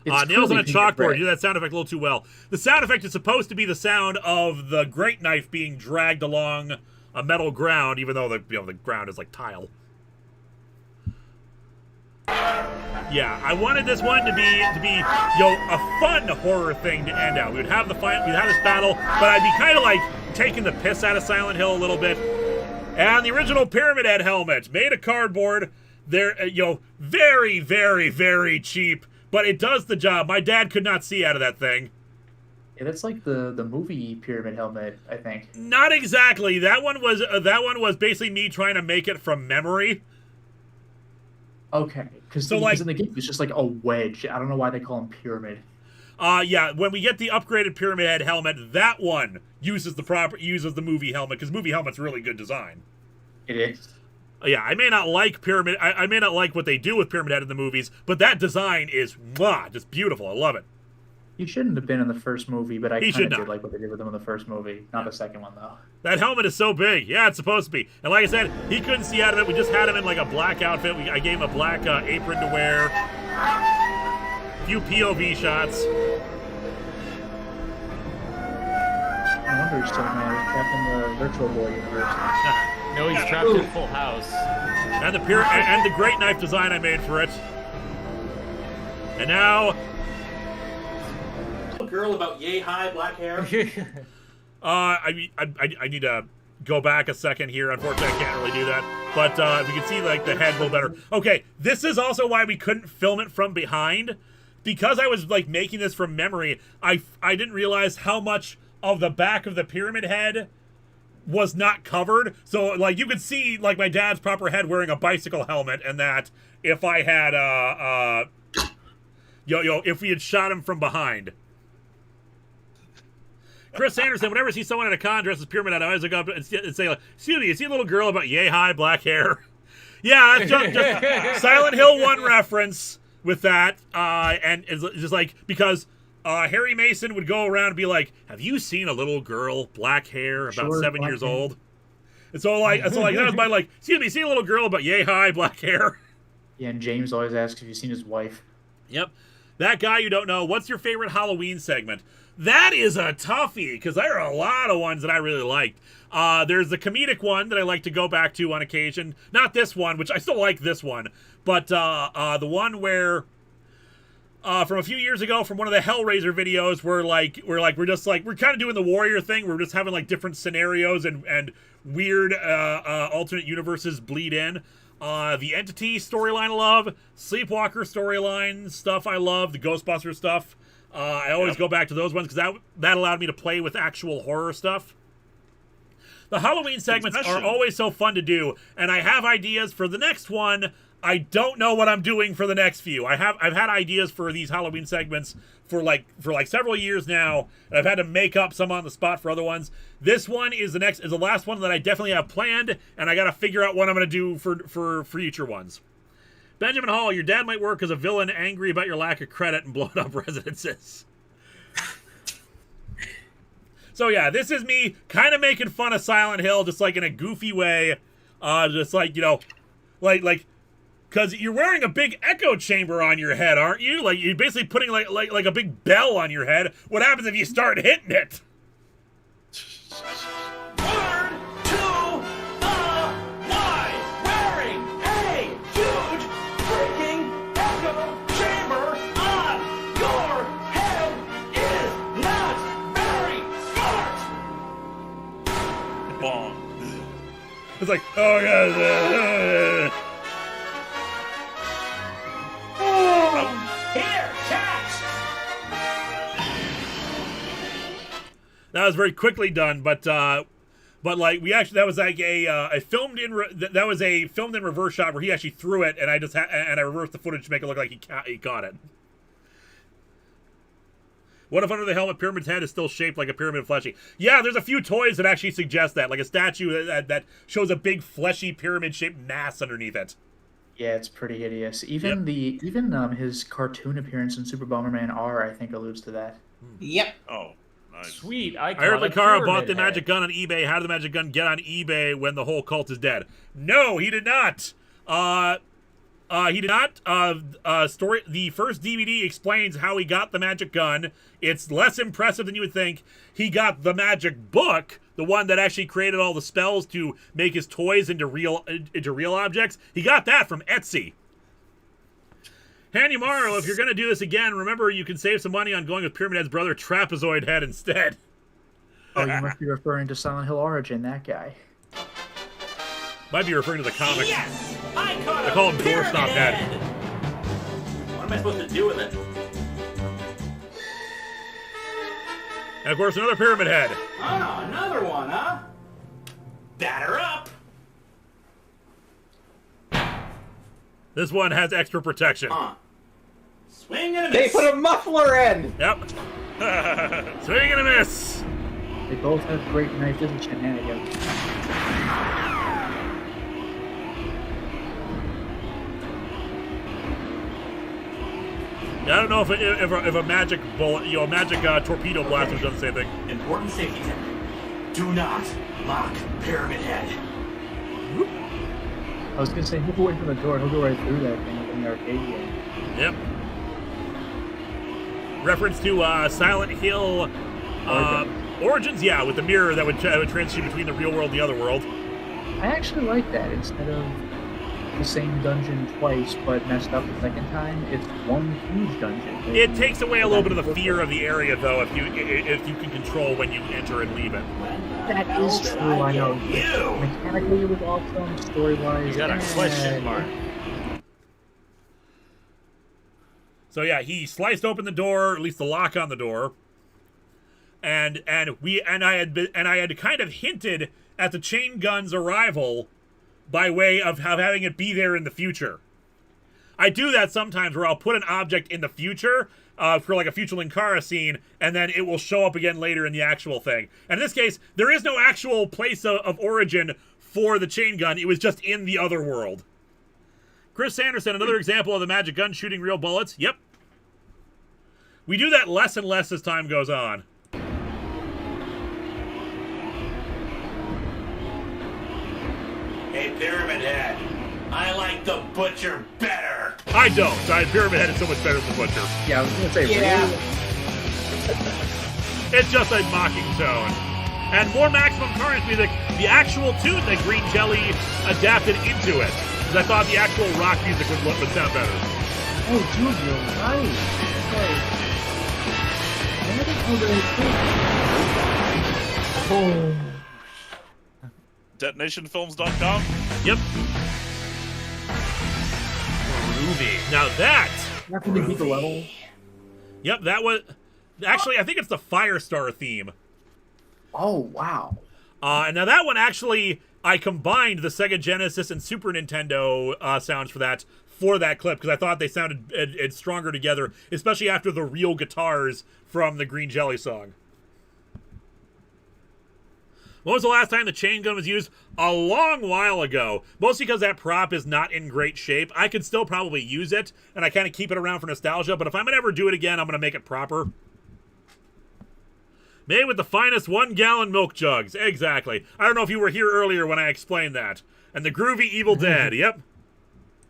nails on a chalkboard. You do that sound effect a little too well. The sound effect is supposed to be the sound of the great knife being dragged along a metal ground, even though the ground is like tile. Yeah, I wanted this one to be a fun horror thing to end out. We'd have this battle, but I'd be kind of like taking the piss out of Silent Hill a little bit. And the original Pyramid Head helmet, made of cardboard. They're very, very, very cheap, but it does the job. My dad could not see out of that thing. Yeah, that's like the movie Pyramid Helmet, I think. Not exactly. That one was basically me trying to make it from memory. Okay, because in the game it's just like a wedge. I don't know why they call him Pyramid. Yeah, when we get the upgraded Pyramid Head helmet, that one uses the movie helmet, because movie helmet's really good design. It is. Yeah, I may not like I may not like what they do with Pyramid Head in the movies, but that design is just beautiful. I love it. He shouldn't have been in the first movie, but I kind of did like what they did with him in the first movie. Not the second one, though. That helmet is so big. Yeah, it's supposed to be. And like I said, he couldn't see out of it. We just had him in like a black outfit. I gave him a black apron to wear. A few POV shots. I wonder he's still trapped in the Virtual Boy universe. No, he's trapped in Full House. And the great knife design I made for it. And now... girl about yay high black hair. I need to go back a second here. Unfortunately, I can't really do that. But if you can see like the head a little better. Okay, this is also why we couldn't film it from behind, because I was like making this from memory. I didn't realize how much of the back of the Pyramid Head was not covered. So like you could see like my dad's proper head wearing a bicycle helmet, and that if I had if we had shot him from behind. Chris Anderson, whenever I see someone at a con dressed as Pyramid Head, I always look up and say, like, excuse me, you see a little girl about yay high black hair? Yeah, that's just Silent Hill 1 reference with that. And it's just like, because Harry Mason would go around and be like, have you seen a little girl, black hair, about 7 years old? And so that was my like, excuse me, see a little girl about yay high black hair? Yeah, and James always asks if you've seen his wife. Yep. That guy you don't know, what's your favorite Halloween segment? That is a toughie, because there are a lot of ones that I really liked. There's the comedic one that I like to go back to on occasion. Not this one, which I still like this one, but the one where from a few years ago, from one of the Hellraiser videos, we're kind of doing the warrior thing. We're just having like different scenarios and weird alternate universes bleed in. The Entity storyline I love, Sleepwalker storyline stuff I love, the Ghostbuster stuff. I always go back to those ones because that allowed me to play with actual horror stuff. The Halloween segments are always so fun to do, and I have ideas for the next one. I don't know what I'm doing for the next few. I've had ideas for these Halloween segments for like several years now, and I've had to make up some on the spot for other ones. This one is the last one that I definitely have planned, and I got to figure out what I'm going to do for future ones. Benjamin Hall, your dad might work as a villain angry about your lack of credit and blown up residences. So yeah, this is me kind of making fun of Silent Hill, just like in a goofy way. Just like, like, because you're wearing a big echo chamber on your head, aren't you? Like, you're basically putting like a big bell on your head. What happens if you start hitting it? It's like, oh god. Here, catch! That was very quickly done, but like that was like a filmed in reverse shot where he actually threw it, and I reversed the footage to make it look like he caught it. What if under the helmet Pyramid's head is still shaped like a pyramid fleshy? Yeah, there's a few toys that actually suggest that, like a statue that shows a big fleshy pyramid-shaped mass underneath it. Yeah, it's pretty hideous. Even his cartoon appearance in Super Bomberman R, I think, alludes to that. Yep. Oh, Sweet. I heard Linkara bought the magic gun on eBay. How did the magic gun get on eBay when the whole cult is dead? No, he did not. He did not. The first DVD explains how he got the magic gun. It's less impressive than you would think. He got the magic book, the one that actually created all the spells to make his toys into real objects. He got that from Etsy. Hanyamaru, if you're going to do this again, remember you can save some money on going with Pyramid Head's brother Trapezoid Head instead. Oh, you must be referring to Silent Hill Origin, that guy. Might be referring to the comic. Yes! I caught I call him Doorstop Head. What am I supposed to do with it? And of course, another Pyramid Head. Oh, another one, huh? Batter up! This one has extra protection. Swing and a They miss. put a muffler in! Yep. Swing and a miss. They both have great knife and shenanigans. Yeah, I don't know if a magic bullet, a magic torpedo blaster does the same thing. Important safety tip. Do not lock Pyramid Head. I was gonna say, he'll go away from the door, he'll go right through that thing in the arcade game. Yep. Reference to Silent Hill Origins, yeah, with the mirror that would transition between the real world and the other world. I actually like that. Instead of the same dungeon twice, but messed up the second time, it's one huge dungeon. It takes away a little bit of the fear of the area, though, if you can control when you enter and leave it. That is true, I know. Mechanically, it was awesome. Story-wise, You got a question mark. So yeah, he sliced open the door, at least the lock on the door, and I had kind of hinted at the chain gun's arrival by way of having it be there in the future. I do that sometimes where I'll put an object in the future for like a future Linkara scene, and then it will show up again later in the actual thing. And in this case, there is no actual place of origin for the chain gun. It was just in the other world. Chris Sanderson, another example of the magic gun shooting real bullets. Yep. We do that less and less as time goes on. Hey, Pyramid Head. I like the Butcher better. I don't. Pyramid Head is so much better than the Butcher. Yeah, I was gonna say, really? It's just a mocking tone. And more Maximum Carnage music, the actual tune that Green Jelly adapted into it. Because I thought the actual rock music would sound better. Oh, dude, you're right. Okay. I didn't know that. Oh. DetonationFilms.com? Yep. Groovy. Now that... After they beat the level. Yep, that was... Actually, I think it's the Firestar theme. Oh, wow. And now that one, actually, I combined the Sega Genesis and Super Nintendo sounds for that clip, because I thought they sounded stronger together, especially after the real guitars from the Green Jelly song. When was the last time the chain gun was used? A long while ago. Mostly because that prop is not in great shape. I could still probably use it, and I kind of keep it around for nostalgia, but if I'm going to ever do it again, I'm going to make it proper. Made with the finest 1-gallon milk jugs. Exactly. I don't know if you were here earlier when I explained that. And the groovy Evil Dead. Yep.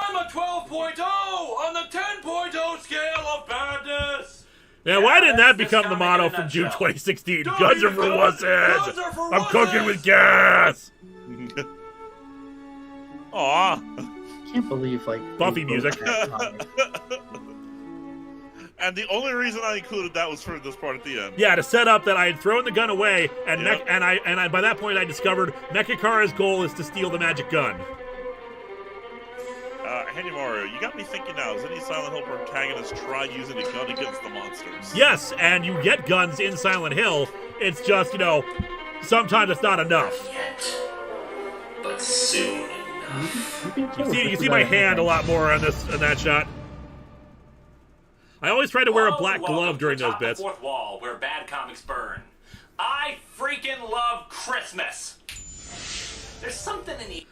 I'm a 12.0 on the 10.0 scale of badness. Yeah, why didn't that become the motto from June 2016? Guns are for wussies! I'm cooking with gas! Aw. Can't believe, like... Buffy music. And the only reason I included that was for this part at the end. Yeah, to set up that I had thrown the gun away, and yep. By that point I discovered Mechakara's goal is to steal the magic gun. Hanyamaru, you got me thinking now, has any Silent Hill protagonist tried using a gun against the monsters? Yes, and you get guns in Silent Hill. It's just, sometimes it's not enough. Yet, but soon enough. You can see my hand a lot more on that shot. I always try to wear a black glove during those bits. The fourth wall, where bad comics burn. I freaking love Christmas. There's something in the...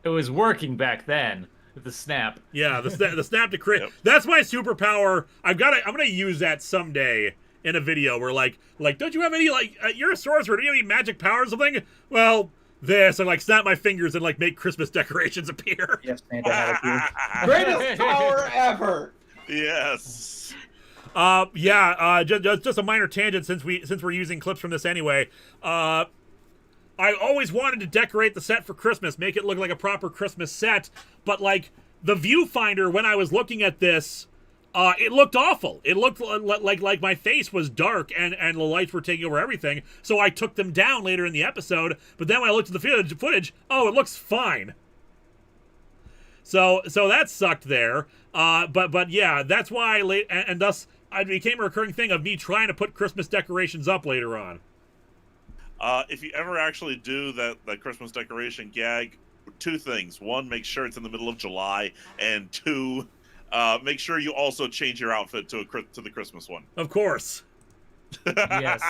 It was working back then. The snap. Yeah, the snap to crit. Yep. That's my superpower. I'm gonna use that someday in a video where like don't you have any you're a sorcerer? Do you have any magic powers or something? Well, this and like snap my fingers and like make Christmas decorations appear. Yes, Santa had appeared. Greatest power ever. Yes. Just a minor tangent since we're using clips from this anyway. I always wanted to decorate the set for Christmas, make it look like a proper Christmas set, but like the viewfinder when I was looking at this, it looked awful. It looked like my face was dark and the lights were taking over everything. So I took them down later in the episode. But then when I looked at the footage, oh, it looks fine. So that sucked there. But yeah, that's why and thus it became a recurring thing of me trying to put Christmas decorations up later on. If you ever actually do that Christmas decoration gag, two things: one, make sure it's in the middle of July, and two, make sure you also change your outfit to the Christmas one. Of course. Yes.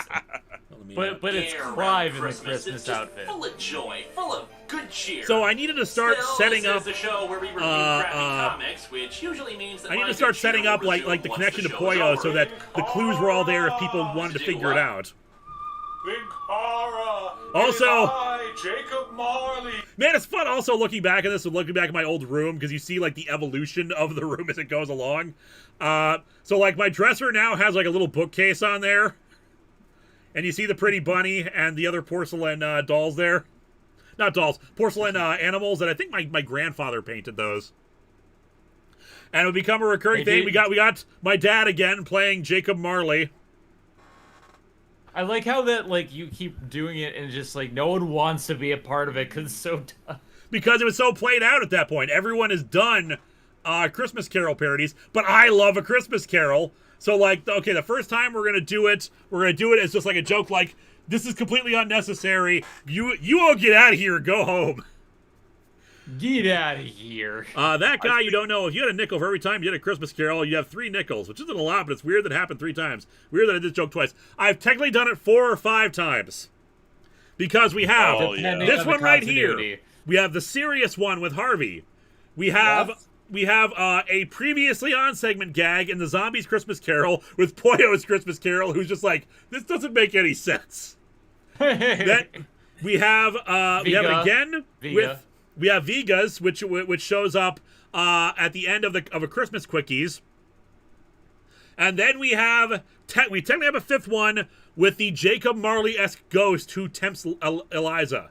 But it's Clive in the Christmas outfit. Full of joy, full of good cheer. So I needed to start setting up. This is the show where we review crappy comics, which usually means that I need to start setting up like the connection to Poyo so that the clues were all there if people wanted to figure it out. Linkara, also, Jacob Marley. Man, it's fun also looking back at this and looking back at my old room because you see like the evolution of the room as it goes along. So like my dresser now has like a little bookcase on there. And you see the pretty bunny and the other porcelain dolls there. Not dolls, porcelain animals that I think my grandfather painted those. And it would become a recurring thing. We got my dad again playing Jacob Marley. I like how that like you keep doing it and just like no one wants to be a part of it because it's so tough. Because it was so played out at that point. Everyone has done Christmas Carol parodies, but I love A Christmas Carol. So like, okay, the first time we're gonna do it as just like a joke, like this is completely unnecessary. You all get out of here, go home. Get out of here. That guy you don't know, if you had a nickel for every time you did A Christmas Carol, you have 3 nickels, which isn't a lot, but it's weird that it happened 3 times. Weird that I did this joke twice. I've technically done it 4 or 5 times. Because we have this one right here. We have the serious one with Harvey. We have a previously on segment gag in the Zombies Christmas Carol with Poyo's Christmas Carol, who's just like, this doesn't make any sense. We have it again with we have Vegas, which shows up at the end of a Christmas Quickies, and then we technically have a 5th one with the Jacob Marley-esque ghost who tempts Eliza.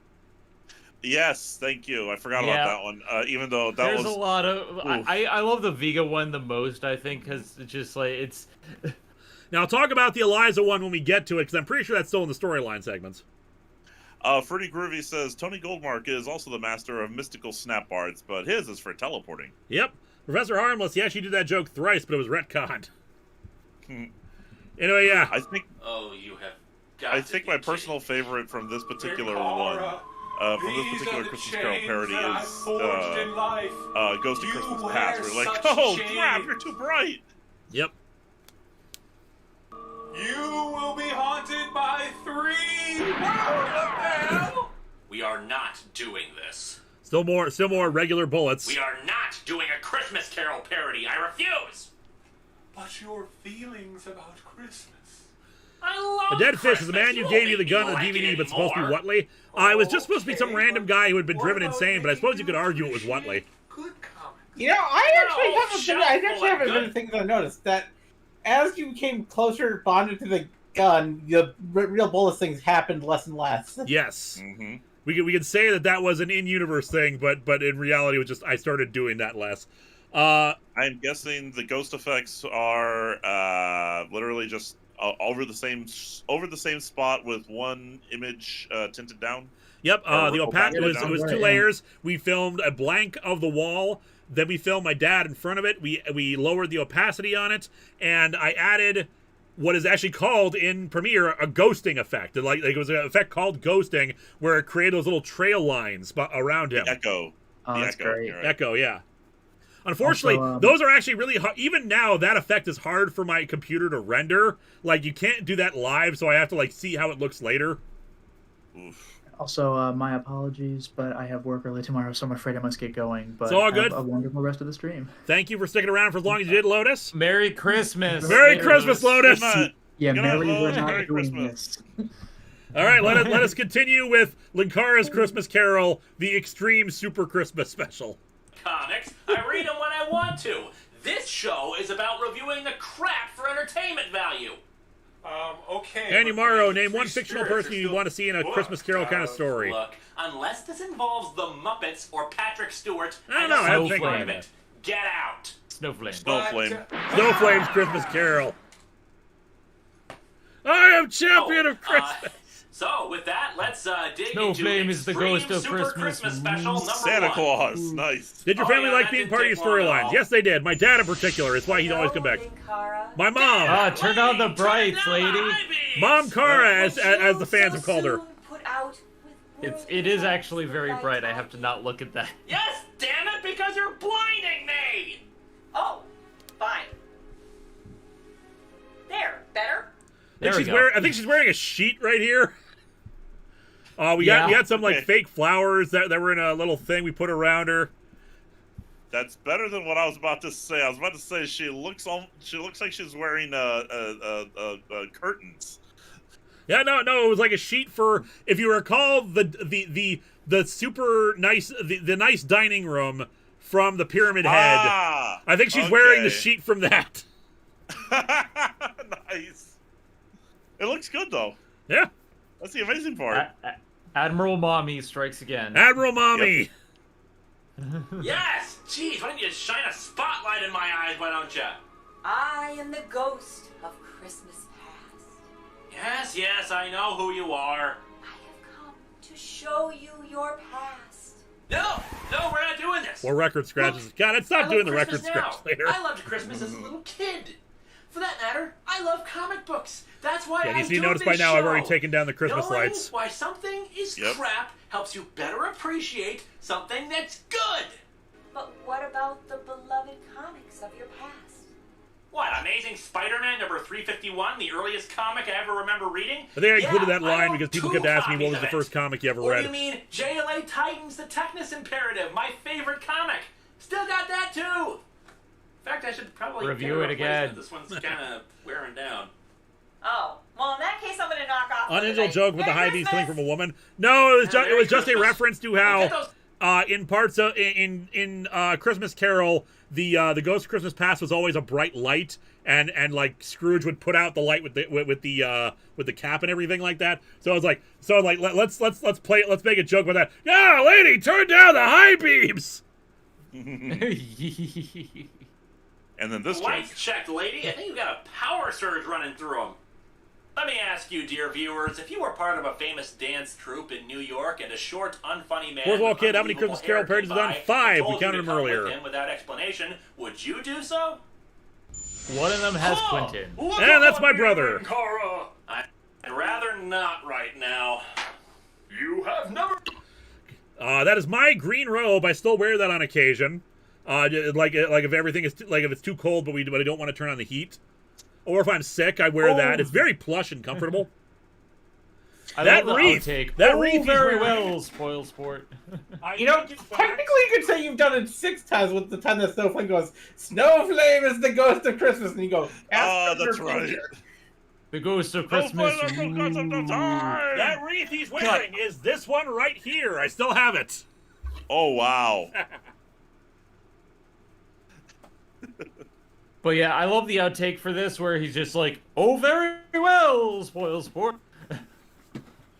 Yes, thank you. I forgot about that one. Even though there's a lot of I love the Vega one the most. I think because it's just like it's. Now I'll talk about the Eliza one when we get to it because I'm pretty sure that's still in the storyline segments. Fruity Groovy says Tony Goldmark is also the master of mystical snap bards, but his is for teleporting. Yep, Professor Harmless. Yeah, she did that joke thrice, but it was retconned. Anyway, yeah. I think. Oh, you have. Got I think my personal favorite from this particular one. From this particular Christmas Carol parody is Ghost of Christmas Past. We're like, oh crap, you're too bright. Yep. You will be haunted by 3. What the hell? We are not doing this. Still more regular bullets. We are not doing a Christmas Carol parody. I refuse. But your feelings about Christmas. I love A dead fish is the man who gave you the gun on the DVD, but supposed to be Whatley. It was just supposed to be some random guy who had been driven insane, but I suppose you could argue it was Whatley. You know, I actually haven't been things I noticed that as you came closer bonded to the gun, the real bullet things happened less and less. Yes. Mm-hmm. We could say that was an in-universe thing, but in reality, it was just I started doing that less. I'm guessing the ghost effects are literally just over the same spot with one image tinted down. Yep. The opacity it was 2 layers. We filmed a blank of the wall. Then we filmed my dad in front of it. We lowered the opacity on it, and I added what is actually called in Premiere a ghosting effect. Like it was an effect called ghosting, where it created those little trail lines around him. The echo. Oh, that's great. Right. Echo, yeah. Unfortunately, those are actually really hard. Even now, that effect is hard for my computer to render. Like, you can't do that live, so I have to, like, see how it looks later. Oof. Also, my apologies, but I have work early tomorrow, so I'm afraid I must get going. But it's all good. Have a wonderful rest of the stream. Thank you for sticking around for as long as you did, Lotus. Merry Christmas. Merry Christmas, Lotus. Yeah, Gonna Mary, have a we're not Merry doing Christmas. this. All right, let us continue with Linkara's Christmas Carol, the Extreme Super Christmas Special. Comics, I read them when I want to. This show is about reviewing the crap for entertainment value. Okay. Andy but Morrow, the name one three fictional spirits person are you still want to see in a booked. Christmas Carol kind of story. Look, unless this involves the Muppets or Patrick Stewart, I don't know, I haven't part taken of it. Get out. Snowflame. Snowflame. Snowflame's Christmas Carol. I am champion of Christmas. So, with that, let's dig Snowflame into is the Extreme ghost of Super Christmas. Special number Santa 1. Claus. Nice. Did your Oh, family yeah, like that being didn't part of your take long at storylines? all. Yes, they did. My dad in particular. It's why he's always come back. My mom. Ah, turn on the brights, lady. Mom Cara, as the fans have called her. It is actually very bright. I have to not look at that. Yes, damn it, because you're blinding me! Oh, fine. There, better? I think she's wearing a sheet right here. We got some like fake flowers that were in a little thing we put around her. That's better than what I was about to say. I was about to say she looks like she's wearing curtains. Yeah, no, it was like a sheet for, if you recall, the super nice the nice dining room from the Pyramid Head. I think she's wearing the sheet from that. Nice. It looks good though. Yeah. That's the amazing part. Admiral Mommy strikes again. Admiral Mommy. Yep. Yes! Jeez, why don't you shine a spotlight in my eyes, why don't you? I am the ghost of Christmas past. Yes, I know who you are. I have come to show you your past. No, we're not doing this. More record scratches. God, I stop love doing the Christmas record scratch now. later. I loved Christmas as a little kid. For that matter, I love comic books. That's why I do you noticed by this now show. I've already taken down the Christmas Knowing lights. why something is crap helps you better appreciate something that's good. But what about the beloved comics of your past? What, Amazing Spider-Man number 351, the earliest comic I ever remember reading? I think I included that line own because people 2 kept asking me what copies was the of it. first comic you ever Or read. do you mean JLA Titans, the Technus Imperative, my favorite comic? Still got that too. In fact, I should probably Review get a it again. replacement. This one's kind of wearing down. Oh, well, in that case, I'm going to knock off. Unintentional joke with the high beams coming from a woman. No, it was just a reference to how in parts of in Christmas Carol the Ghost of Christmas Past was always a bright light, and like Scrooge would put out the light with the cap and everything like that. So I was like, let's make a joke about that. Yeah, lady, turn down the high beams. And then this Lights checked, lady. I think you got a power surge running through them. Let me ask you, dear viewers, if you were part of a famous dance troupe in New York and a short, unfunny man Fourth Wall with Kid, how many unbelievable Christmas Carol hair parodies came have done? by 5. and We told you counted to them come with earlier. him without explanation, would you do so? One of them has Quentin. And that's my brother. Linkara. I'd rather not right now. You have never... That is my green robe. I still wear that on occasion. Like if everything is if it's too cold, but I don't want to turn on the heat, or if I'm sick, I wear that. It's very plush and comfortable. That wreath, wreath he's very wearing. well, spoil sport. You know, technically you could say you've done it 6 times with the time that Snowflame goes, Snowflame is the ghost of Christmas, and you go, that's right. The ghost of Christmas. That wreath he's wearing is this one right here. I still have it. Oh, wow. But yeah, I love the outtake for this where he's just like, oh, very well, spoil sport.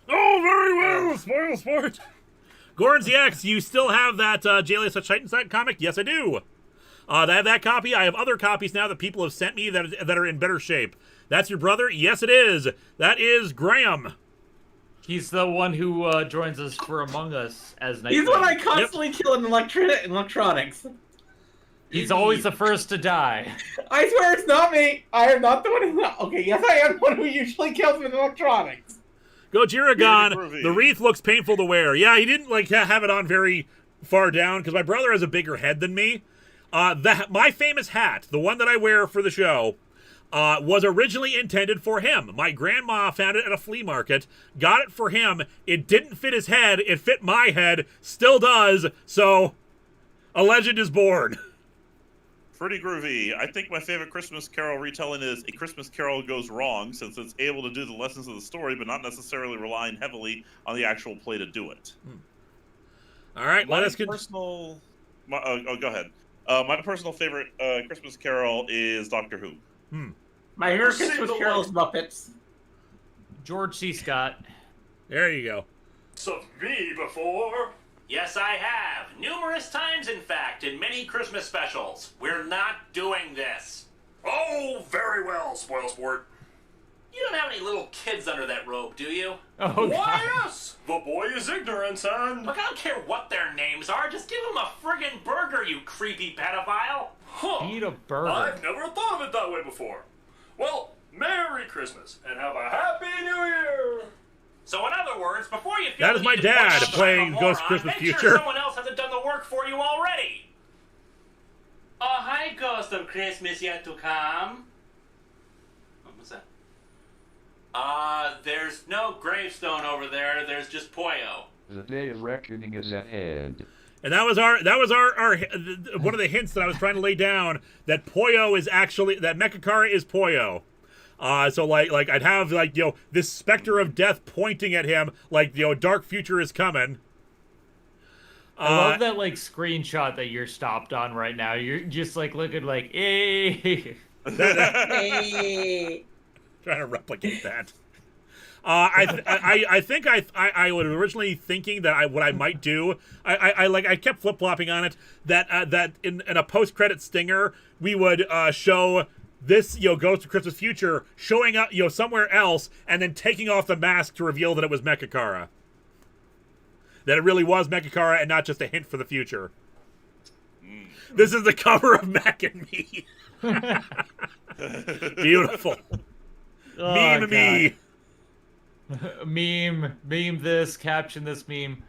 Oh, very well, spoil sport. Gorns X, you still have that JLA Such Titan Set comic? Yes, I do. I have that copy. I have other copies now that people have sent me that are in better shape. That's your brother? Yes, it is. That is Graham. He's the one who joins us for Among Us as Nightwing. He's the one I constantly kill in electronics. He's always the first to die. I swear it's not me. I am not the one who... Okay, yes, I am the one who usually kills with electronics. Gojiragon, the wreath looks painful to wear. Yeah, he didn't have it on very far down because my brother has a bigger head than me. My famous hat, the one that I wear for the show, was originally intended for him. My grandma found it at a flea market, got it for him. It didn't fit his head. It fit my head. Still does. So, a legend is born. Pretty groovy. I think my favorite Christmas Carol retelling is A Christmas Carol Goes Wrong, since it's able to do the lessons of the story, but not necessarily relying heavily on the actual play to do it. All right, My let us personal. Go ahead. My personal favorite Christmas Carol is Doctor Who. My favorite Christmas Carol is Muppets. George C. Scott. There you go. So me before? Yes, I have. Numerous times, in fact, in many Christmas specials. We're not doing this. Oh, very well, spoil sport. You don't have any little kids under that robe, do you? Oh, why, yes! The boy is ignorant, son. Look, I don't care what their names are. Just give them a friggin' burger, you creepy pedophile. Huh. Eat a burger. I've never thought of it that way before. Well, Merry Christmas, and have a Happy New Year! So in other words, before you feel That is my dad playing Ghost Christmas make Future. sure someone else hasn't done the work for you already. Oh, hi, Ghost of Christmas yet to come. What's that? There's no gravestone over there. There's just Poyo. The day of reckoning is ahead. And that was our one of the hints that I was trying to lay down, that Poyo is actually, that Mechakara is Poyo. So like I'd have this specter of death pointing at him, like dark future is coming. I love that screenshot that you're stopped on right now. You're just looking like, hey. Trying to replicate that. I think I was originally thinking that what I might do, I kept flip flopping on it, that in a post credit stinger we would show this Ghost of Christmas Future showing up somewhere else and then taking off the mask to reveal that it was Mechakara. That it really was Mechakara and not just a hint for the future. This is the cover of Mac and Me. Beautiful. Oh, meme me. Meme this, caption this meme.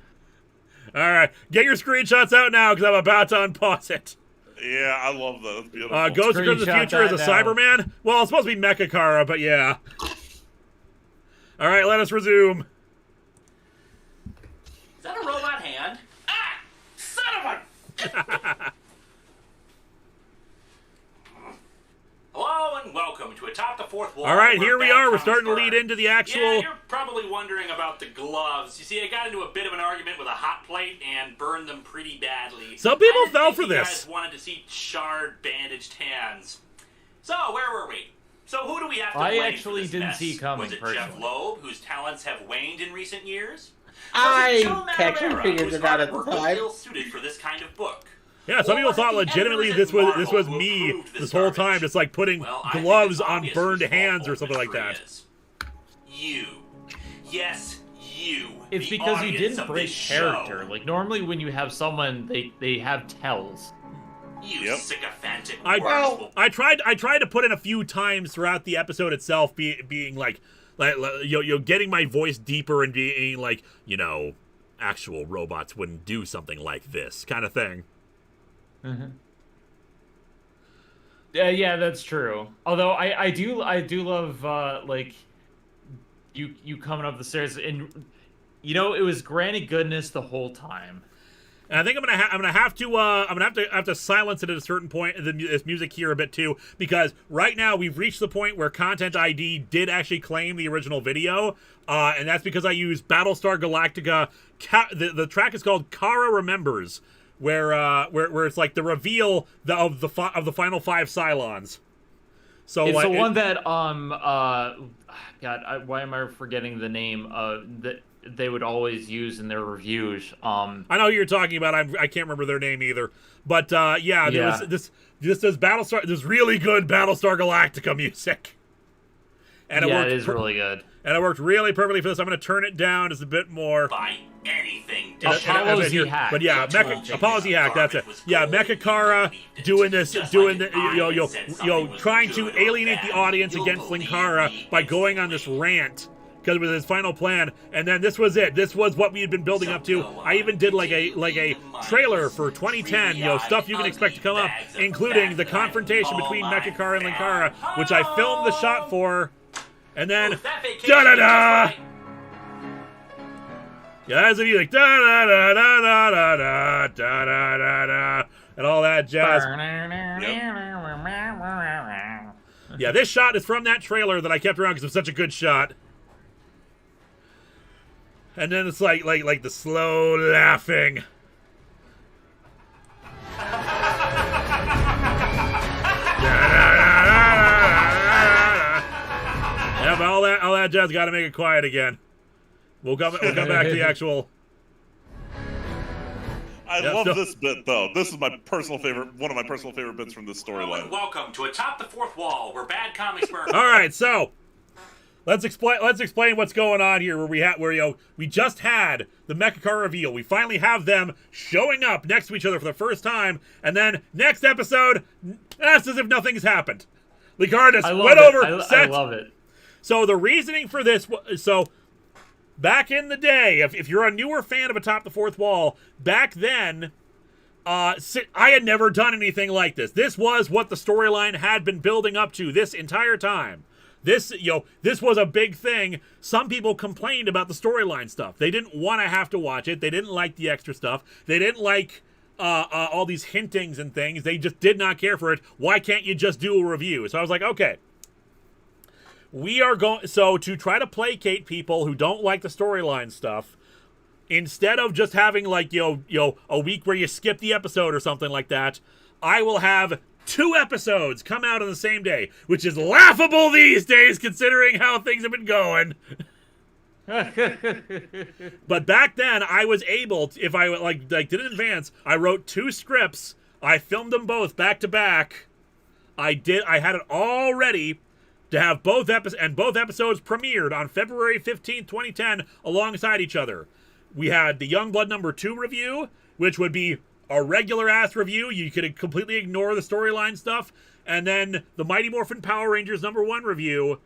All right, get your screenshots out now because I'm about to unpause it. Yeah, I love that. That's beautiful. Ghost of Christmas Future is a Cyberman? Well, it's supposed to be Mechakara, but yeah. All right, let us resume. Is that a robot hand? Ah! Son of a... Hello and welcome to Atop the Fourth Wall. All right, here we are. We're starting to lead into the actual... Yeah, you're probably wondering about the gloves. You see, I got into a bit of an argument with a hot plate and burned them pretty badly. Some people fell for this. You guys wanted to see charred, bandaged hands. So, where were we? So, who do we have to blame I actually for this didn't mess? see coming, Was it personally. Jeff Loeb, whose talents have waned in recent years? I actually figured it out at the time. Ill-suited for this kind of book. Yeah, some people thought legitimately this was me this whole time, just putting gloves on burned hands or something like that. You. Yes, you. It's because you didn't break character. Normally when you have someone, they have tells. You sycophantic I tried to put in a few times throughout the episode itself, being getting my voice deeper and being actual robots wouldn't do something like this kind of thing. Mm-hmm. Yeah, that's true. Although I do love you coming up the stairs and it was Granny Goodness the whole time. And I think I'm gonna have to silence it at a certain point. This music here a bit too, because right now we've reached the point where ContentID did actually claim the original video, and that's because I use Battlestar Galactica. The track is called Kara Remembers. Where it's the reveal of the final 5 Cylons. So it's the one that God, why am I forgetting the name that they would always use in their reviews? I know who you're talking about. I can't remember their name either. But there was this Battlestar. This really good Battlestar Galactica music. And it worked, it is really good. And it worked really perfectly for this. I'm going to turn it down just a bit more. By anything. Apology hack. But yeah, apology hack. That's it. Yeah, Mechakara doing trying to alienate the audience against Linkara by going on this rant because it was his final plan. And then this was it. This was what we had been building up to. I even did like a trailer for 2010. Stuff you can expect to come up, including the confrontation between Mechakara and Linkara, which I filmed the shot for. And then, da-da-da! Yeah, that's the music. Da-da-da-da-da-da-da-da-da-da. and all that jazz. Yeah, this shot is from that trailer that I kept around because it was such a good shot. And then it's like the slow laughing. Yeah, but all that jazz got to make it quiet again. We'll come back to the actual. I love this bit though. This is my personal favorite, one of my personal favorite bits from this storyline. Welcome to Atop the Fourth Wall, where bad comics burn. All right, so let's explain what's going on here. We just had the Mechakara reveal. We finally have them showing up next to each other for the first time, and then next episode, that's as if nothing's happened. Linkara just went over. I love it. So the reasoning for this, back in the day, if you're a newer fan of Atop the Fourth Wall, back then, I had never done anything like this. This was what the storyline had been building up to this entire time. This was a big thing. Some people complained about the storyline stuff. They didn't want to have to watch it. They didn't like the extra stuff. They didn't like all these hintings and things. They just did not care for it. Why can't you just do a review? So I was like, okay. We are going, so to try to placate people who don't like the storyline stuff, instead of just having like, a week where you skip the episode or something like that, I will have 2 episodes come out on the same day, which is laughable these days considering how things have been going. But back then, I was able to, if I like did it in advance, I wrote 2 scripts, I filmed them both back to back. I had it all ready to have both episodes premiered on February 15th, 2010 alongside each other. We had the Youngblood #2 review, which would be a regular-ass review. You could completely ignore the storyline stuff. And then the Mighty Morphin Power Rangers #1 review,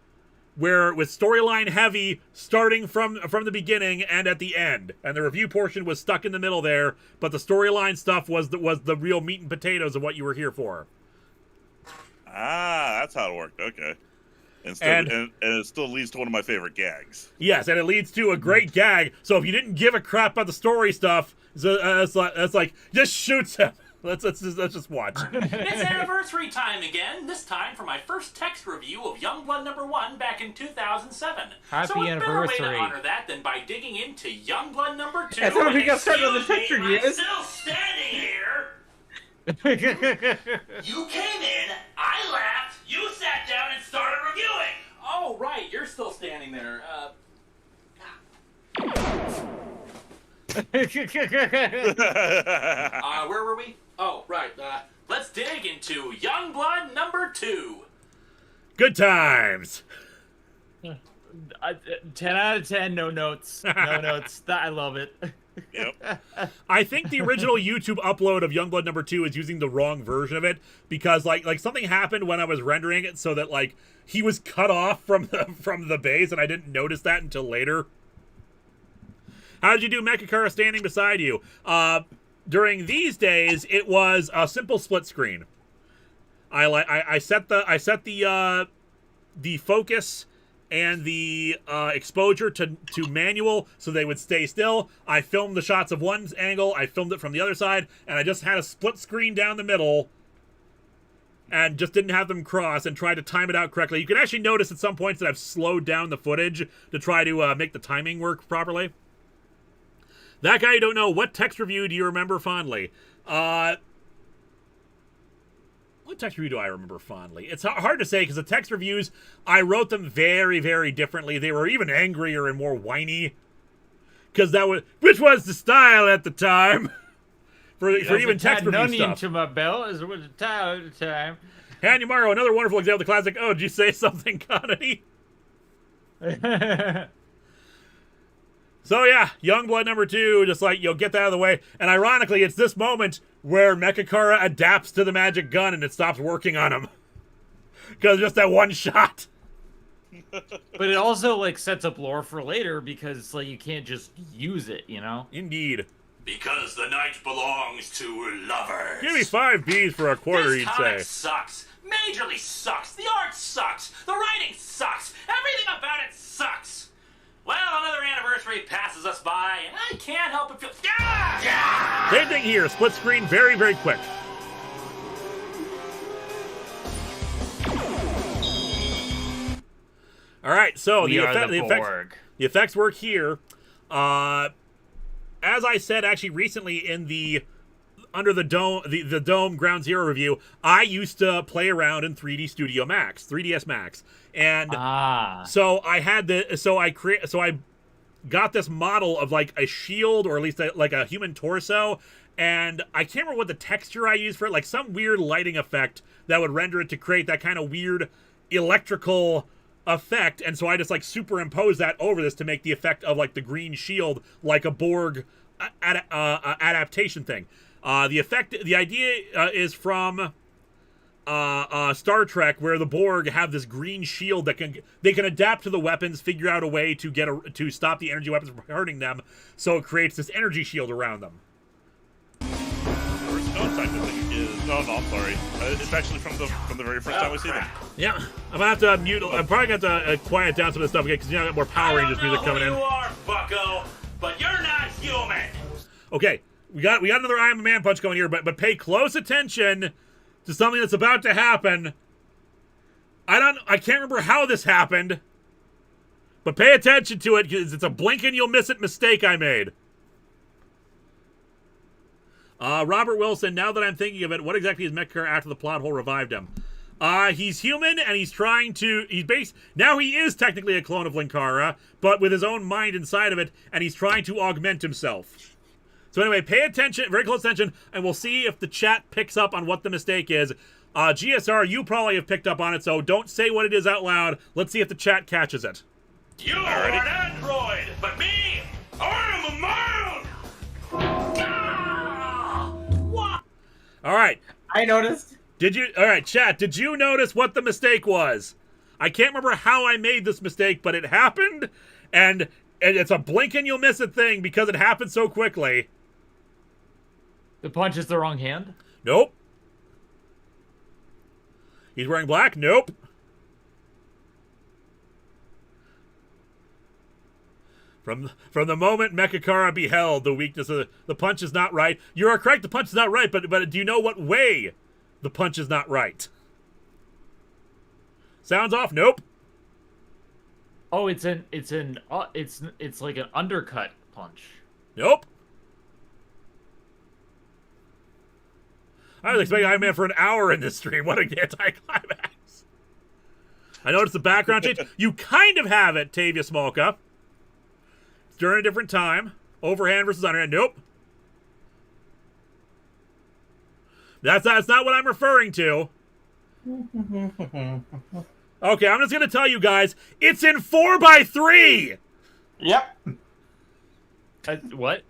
where with storyline heavy starting from the beginning and at the end. And the review portion was stuck in the middle there, but the storyline stuff was the real meat and potatoes of what you were here for. Ah, that's how it worked. Okay. And it still leads to one of my favorite gags. Yes, and it leads to a great gag. So if you didn't give a crap about the story stuff, it's like just shoots him. Let's just watch. It's anniversary time again. This time for my first text review of Youngblood #1 back in 2007. Happy so what better way to anniversary. honor that than by digging into Youngblood #2? That's how we got started on the text I'm reviews. still standing here. You came in, I laughed, you sat down and started reviewing. Oh, right, you're still standing there. Where were we? Oh, right. Let's dig into Youngblood #2. Good times. 10 out of 10, no notes. No notes. I love it. Yep. I think the original YouTube upload of Youngblood #2 is using the wrong version of it because like something happened when I was rendering it so that like he was cut off from the base and I didn't notice that until later. How did you do Mechakara standing beside you? During these days, it was a simple split screen. I set the focus and the exposure to manual so they would stay still. I filmed the shots of one angle, I filmed it from the other side, and I just had a split screen down the middle and just didn't have them cross and tried to time it out correctly. You can actually notice at some points that I've slowed down the footage to try to make the timing work properly. That guy you don't know, what text review do you remember fondly? What text review do I remember fondly? It's hard to say because the text reviews, I wrote them very, very differently. They were even angrier and more whiny. Because which was the style at the time. for even text review stuff. To my belt as it was a time at the time. Handy Mario, another wonderful example of the classic, oh, did you say something, Connie? So yeah, Youngblood #2, just like, get that out of the way. And ironically, it's this moment where Mechakara adapts to the magic gun and it stops working on him. Because just that one shot. But it also, like, sets up lore for later because, like, you can't just use it, you know? Indeed. Because the night belongs to lovers. Give me 5 Bs for a quarter, This you'd comic say. sucks. Majorly sucks. The art sucks. The writing sucks. Everything about it sucks. Well, another anniversary passes us by, and I can't help but feel... Same thing here, split screen, very, very quick. All right, so We are the Borg. The effects work here. As I said, actually, recently in the under the dome, the Dome Ground Zero review, I used to play around in 3ds Max, and so I had I got this model of like a shield, or at least like a human torso, and I can't remember what the texture I used for it, like some weird lighting effect that would render it to create that kind of weird electrical effect, and so I just like superimposed that over this to make the effect of like the green shield, like a Borg adaptation thing. The idea is from Star Trek, where the Borg have this green shield that they can adapt to the weapons, figure out a way to to stop the energy weapons from hurting them, so it creates this energy shield around them. No, I'm sorry. It's actually from the very first time we see them. Yeah, I'm gonna have to mute. I'm probably gonna have to quiet down some of this stuff again, because I got more Power Rangers music coming in. You are, bucko, but you're not human. Okay, we got another I Am a Man punch going here, but pay close attention to something that's about to happen. I can't remember how this happened, but pay attention to it, because it's a blink and you'll miss it mistake I made. Robert Wilson, now that I'm thinking of it, what exactly is Mechakara after the plot hole revived him? He's human, and he's trying to... Now he is technically a clone of Linkara, but with his own mind inside of it, and he's trying to augment himself. So anyway, pay attention, very close attention, and we'll see if the chat picks up on what the mistake is. GSR, you probably have picked up on it, so don't say what it is out loud. Let's see if the chat catches it. You are an android, but me, I am a man! All right. I noticed. All right, chat, did you notice what the mistake was? I can't remember how I made this mistake, but it happened, and it's a blink and you'll miss it thing because it happened so quickly. The punch is the wrong hand? Nope. He's wearing black? Nope. From the moment Mechakara beheld the weakness of the punch is not right. You are correct, the punch is not right, but do you know what way the punch is not right? Sounds off? Nope. Oh, it's like an undercut punch. Nope. I was expecting Iron Man for an hour in this stream. What an anticlimax. I noticed the background change. You kind of have it, Tavia Smolka. It's during a different time. Overhand versus underhand. Nope. That's not what I'm referring to. Okay, I'm just going to tell you guys, it's in 4x3! Yep. What?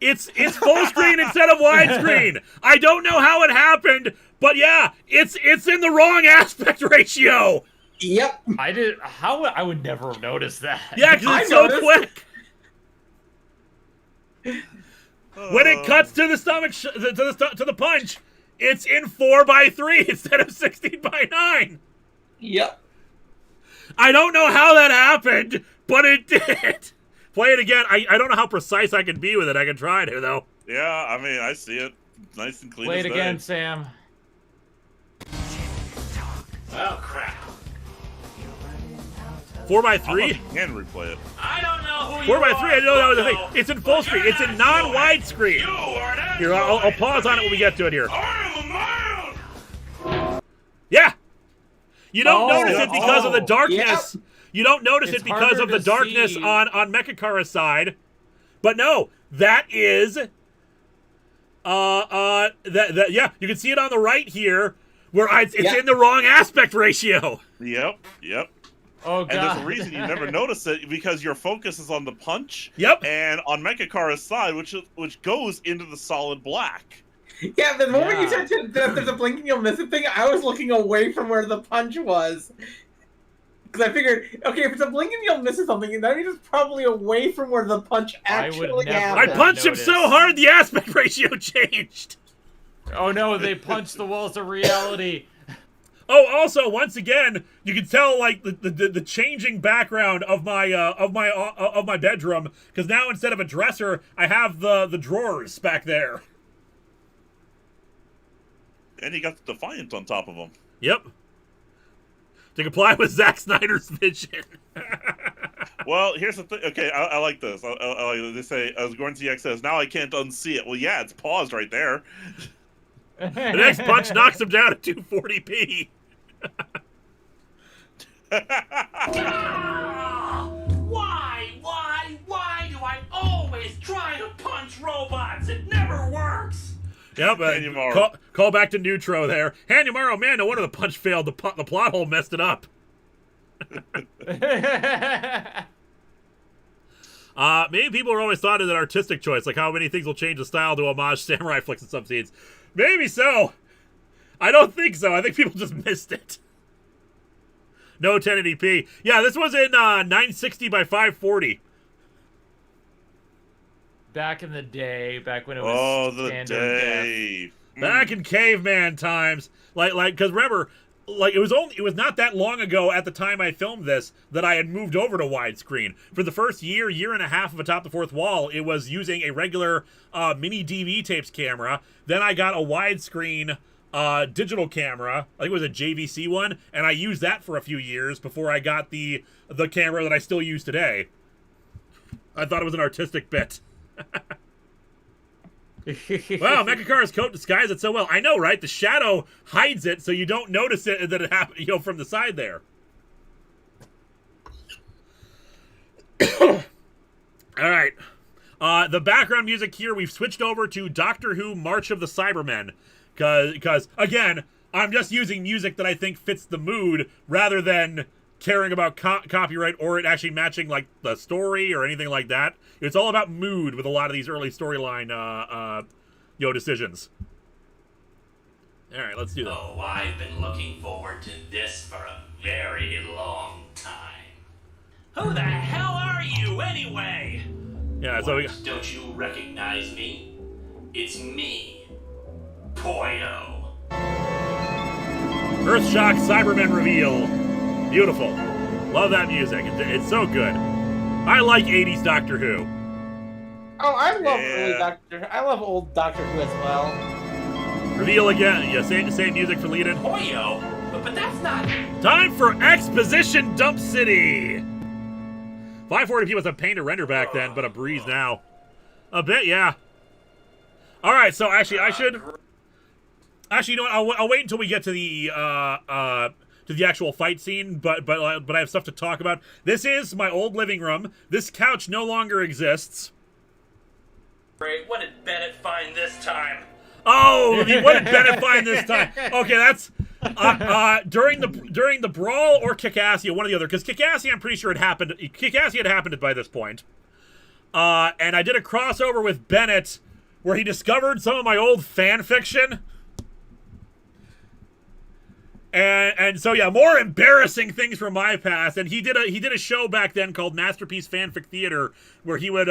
It's full screen instead of widescreen. I don't know how it happened, but yeah, it's in the wrong aspect ratio. Yep. I would never have noticed that. Yeah, because it's so quick. When it cuts to the stomach, to the punch, it's in 4x3 instead of 16:9. Yep. I don't know how that happened, but it did. Play it again. I don't know how precise I can be with it. I can try to, though. Yeah, I mean, I see it. Nice and clean. Play it again, Sam. Oh, crap. 4x3? You can replay it. I don't know who you 4x3, are, I know that was the thing. bucko, It's in full screen. It's in non-widescreen. Here, I'll pause on it when we get to it here. Yeah. You don't notice it because of the darkness. Yep. You don't notice it because of the darkness on Mechakara's side. But no, that is yeah, you can see it on the right here where it's in the wrong aspect ratio. Yep. Oh, God. And there's a reason you never notice it, because your focus is on the punch. Yep. And on Mechakara's side, which goes into the solid black. Yeah, the moment you said that there's a blinking you'll miss it thing, I was looking away from where the punch was. Because I figured, okay, if it's a blink and you'll miss something, that means it's probably away from where the punch actually happened. I punched him so hard, the aspect ratio changed. Oh no, they punched the walls of reality. Oh, also, once again, you can tell like the changing background of my bedroom, because now instead of a dresser, I have the drawers back there. And you got the Defiant on top of them. Yep. To comply with Zack Snyder's vision. Well, here's the thing. Okay, I like this. I like they say, as Gordon TX says, now I can't unsee it. Well, yeah, it's paused right there. The next punch knocks him down at 240p. Why do I always try to punch robots? It never works. Yep, call back to Nutro there. Hanumaro, man, no wonder the punch failed. The plot hole messed it up. Maybe people are always thought of an artistic choice, like how many things will change the style to homage samurai flicks in some scenes. Maybe so. I don't think so. I think people just missed it. No 1080p. Yeah, this was in 960 by 540. Back in the day, back when it was standard def. Back in caveman times. Like, because remember, like it was not that long ago at the time I filmed this that I had moved over to widescreen. For the first year and a half of Atop the Fourth Wall, it was using a regular mini DV tapes camera. Then I got a widescreen digital camera. I think it was a JVC one, and I used that for a few years before I got the camera that I still use today. I thought it was an artistic bit. Wow, Mechakara's coat disguised it so well. I know, right? The shadow hides it so you don't notice it that it happened, from the side there. All right. The background music here, we've switched over to Doctor Who March of the Cybermen. Because, again, I'm just using music that I think fits the mood rather than caring about copyright or it actually matching, like, the story or anything like that. It's all about mood with a lot of these early storyline, decisions. All right, let's do that. Oh, I've been looking forward to this for a very long time. Who the hell are you, anyway? Yeah, so we... Don't you recognize me? It's me, Poyo. Earthshock Cybermen reveal. Beautiful. Love that music. It's so good. I like 80s Doctor Who. Oh, I love early Doctor Who. I love old Doctor Who as well. Reveal again. Yeah, same music for lead-in. Poyo? But that's not... Time for Exposition Dump City! 540p was a pain to render back then, but a breeze now. A bit, yeah. Alright, so actually, Actually, you know what? I'll wait until we get to the actual fight scene, but I have stuff to talk about. This is my old living room. This couch no longer exists. Great. What did Bennett find this time? Oh, what did Bennett find this time? Okay, that's during the brawl or Kick-Assia, one or the other. Because Kick-Assia, I'm pretty sure it happened. Kick-Assia had happened by this point. And I did a crossover with Bennett where he discovered some of my old fan fiction. And so yeah, more embarrassing things from my past. And he did a show back then called Masterpiece Fanfic Theater, where he would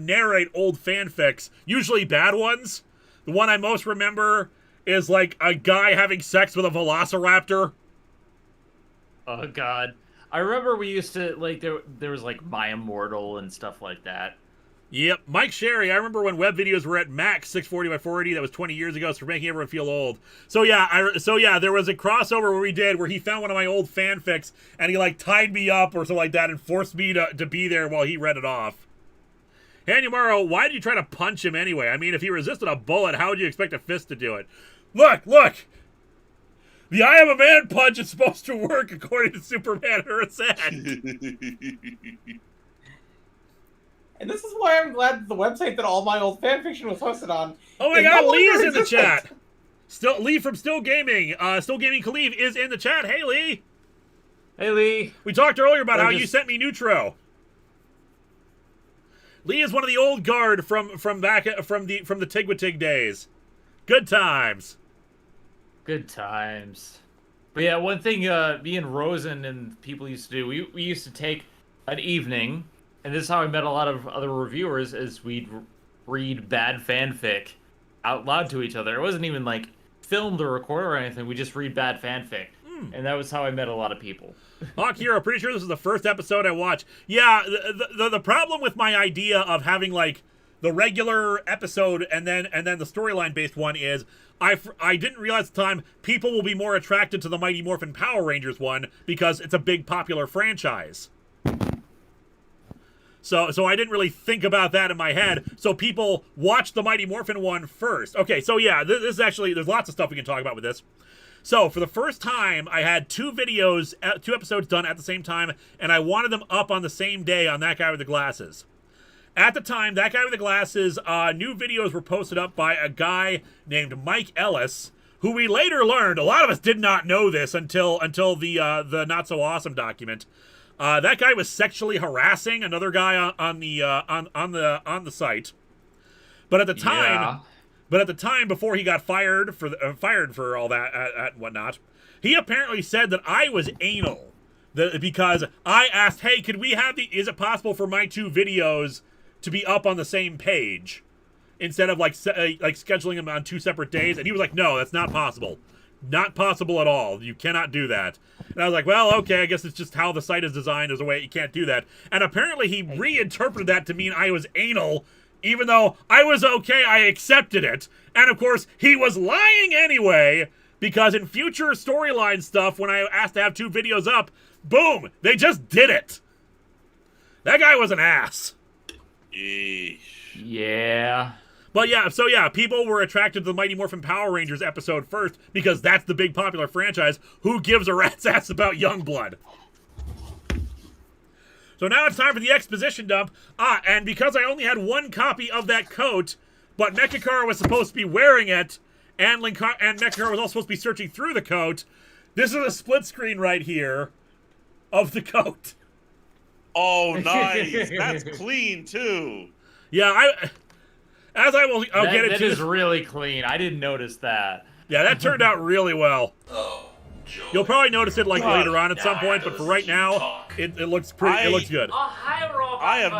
narrate old fanfics, usually bad ones. The one I most remember is like a guy having sex with a velociraptor. Oh God, I remember we used to like there was like My Immortal and stuff like that. Yep, Mike Sherry. I remember when web videos were at max 640 by 480. That was 20 years ago. So we're making everyone feel old. So yeah, there was a crossover where he found one of my old fanfics and he like tied me up or something like that and forced me to be there while he read it off. Hanumaro, why did you try to punch him anyway? I mean, if he resisted a bullet, how would you expect a fist to do it? Look! The Eye of a Man punch is supposed to work according to Superman Earth's End. And this is why I'm glad that the website that all my old fanfiction was hosted on. Oh my God, Lee is in the chat. Lee from Still Gaming. Still Gaming Khalif is in the chat. Hey, Lee. Hey, Lee. We talked earlier about how you sent me Nutro. Lee is one of the old guard from the Tigwatig days. Good times. Good times. But yeah, one thing me and Rosen and people used to do, we used to take an evening. And this is how I met a lot of other reviewers, is we'd read bad fanfic out loud to each other. It wasn't even like filmed or recorded or anything. We just read bad fanfic. And that was how I met a lot of people. Hawk Hero, pretty sure this is the first episode I watched. Yeah, the problem with my idea of having like the regular episode and then the storyline based one is I didn't realize at the time people will be more attracted to the Mighty Morphin Power Rangers one because it's a big popular franchise. So I didn't really think about that in my head. So people watched the Mighty Morphin one first. Okay, so yeah, this is actually, there's lots of stuff we can talk about with this. So for the first time, I had two episodes done at the same time, and I wanted them up on the same day on That Guy with the Glasses. At the time, That Guy with the Glasses, new videos were posted up by a guy named Mike Ellis, who we later learned, a lot of us did not know this until the Not So Awesome document. That guy was sexually harassing another guy on the site. But at the time, before he got fired for all that and whatnot, he apparently said that I was anal, because I asked, "Hey, could we have is it possible for my two videos to be up on the same page instead of like scheduling them on two separate days?" And he was like, "No, that's not possible. Not possible at all. You cannot do that." And I was like, well, okay, I guess it's just how the site is designed. There's a way you can't do that. And apparently he reinterpreted that to mean I was anal, even though I was okay, I accepted it. And of course, he was lying anyway, because in future storyline stuff, when I asked to have two videos up, boom, they just did it. That guy was an ass. Yeah. But yeah, so yeah, people were attracted to the Mighty Morphin Power Rangers episode first because that's the big popular franchise. Who gives a rat's ass about Youngblood? So now it's time for the exposition dump. And because I only had one copy of that coat, but Mechakara was supposed to be wearing it, and Mechakara was also supposed to be searching through the coat, this is a split screen right here of the coat. Oh, nice. That's clean, too. Yeah, I'll get it. That is really clean. I didn't notice that. Yeah, that turned out really well. You'll probably notice it later on at some point, but for right now, it looks pretty. It looks good. I've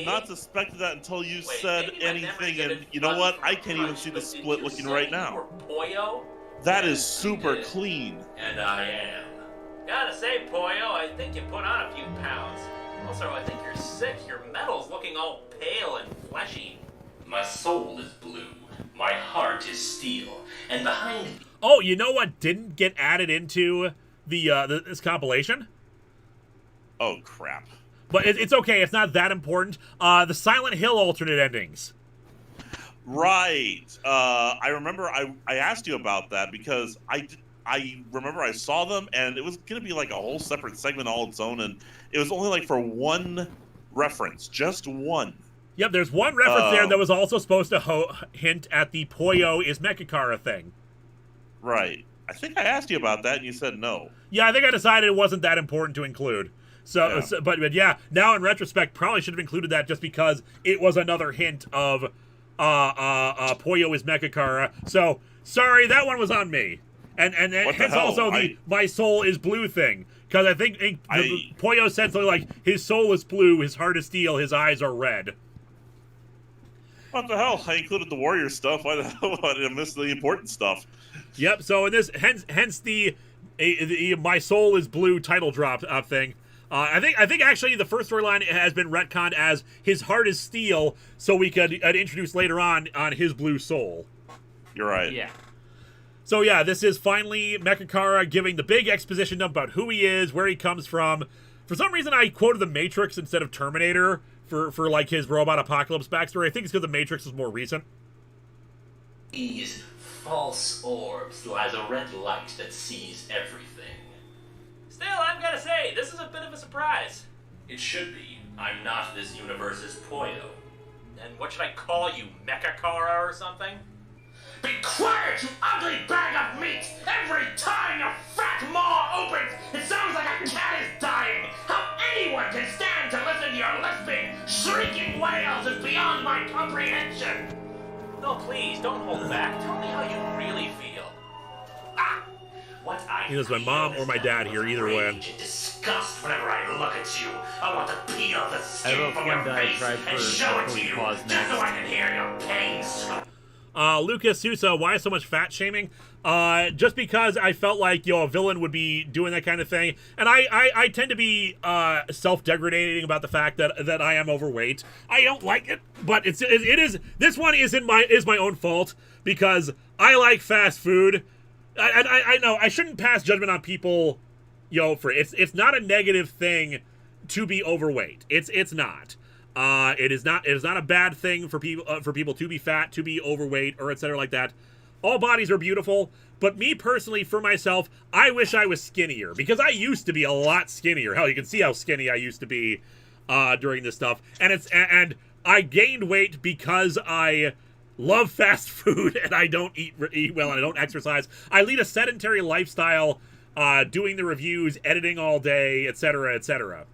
not suspected that until you said anything, and you know what? I can't even see the split looking right now. That is super clean. And I am. Gotta say, Poyo, I think you put on a few pounds. Also, I think you're sick. Your metal's looking all pale and fleshy. My soul is blue, my heart is steel, and behind me... Oh, you know what didn't get added into this compilation? Oh, crap. But it's okay, it's not that important. The Silent Hill alternate endings. Right. I remember I asked you about that because I remember I saw them, and it was going to be like a whole separate segment all its own, and it was only like for one reference, just one. Yep, there's one reference there that was also supposed to hint at the Poyo is Mechakara thing. Right. I think I asked you about that, and you said no. Yeah, I think I decided it wasn't that important to include. But yeah, now in retrospect, probably should have included that just because it was another hint of Poyo is Mechakara. So, sorry, that one was on me. And hence also the my soul is blue thing. Because I think Poyo said something like, his soul is blue, his heart is steel, his eyes are red. What the hell? I included the warrior stuff. Why the hell did I miss the important stuff? Yep, so in this, hence the my soul is blue title drop thing. I think actually the first storyline has been retconned as his heart is steel, so we could introduce later on his blue soul. You're right. Yeah. So yeah, this is finally Mechakara giving the big exposition dump about who he is, where he comes from. For some reason, I quoted The Matrix instead of Terminator for like his robot apocalypse backstory. I think it's because The Matrix is more recent. These false orbs lies a red light that sees everything. Still, I've got to say, this is a bit of a surprise. It should be. I'm not this universe's Poyo. And what should I call you, Mechakara or something? Be quiet, you ugly bag of meat! Every time your fat maw opens, it sounds like a cat is dying! How anyone can stand to listen to your lisping, shrieking wails is beyond my comprehension! No, please, don't hold back. Tell me how you really feel. What I Either it's my mom or my dad here, either way. And disgust whenever I look at you. I want to peel the skin from your face and show it to you, just so I can hear your pain scream. Lucas Sousa, why so much fat shaming? Just because I felt like, a villain would be doing that kind of thing. And I tend to be self-degradating about the fact that I am overweight. I don't like it, but it is this one is my own fault because I like fast food. I know I shouldn't pass judgment on people, for it's not a negative thing to be overweight. It's not. It is not a bad thing for people to be fat, to be overweight, or etc. like that. All bodies are beautiful, but me personally, for myself, I wish I was skinnier, because I used to be a lot skinnier. Hell, you can see how skinny I used to be during this stuff, and I gained weight because I love fast food and I don't eat well and I don't exercise. I lead a sedentary lifestyle, doing the reviews, editing all day, etc., etc.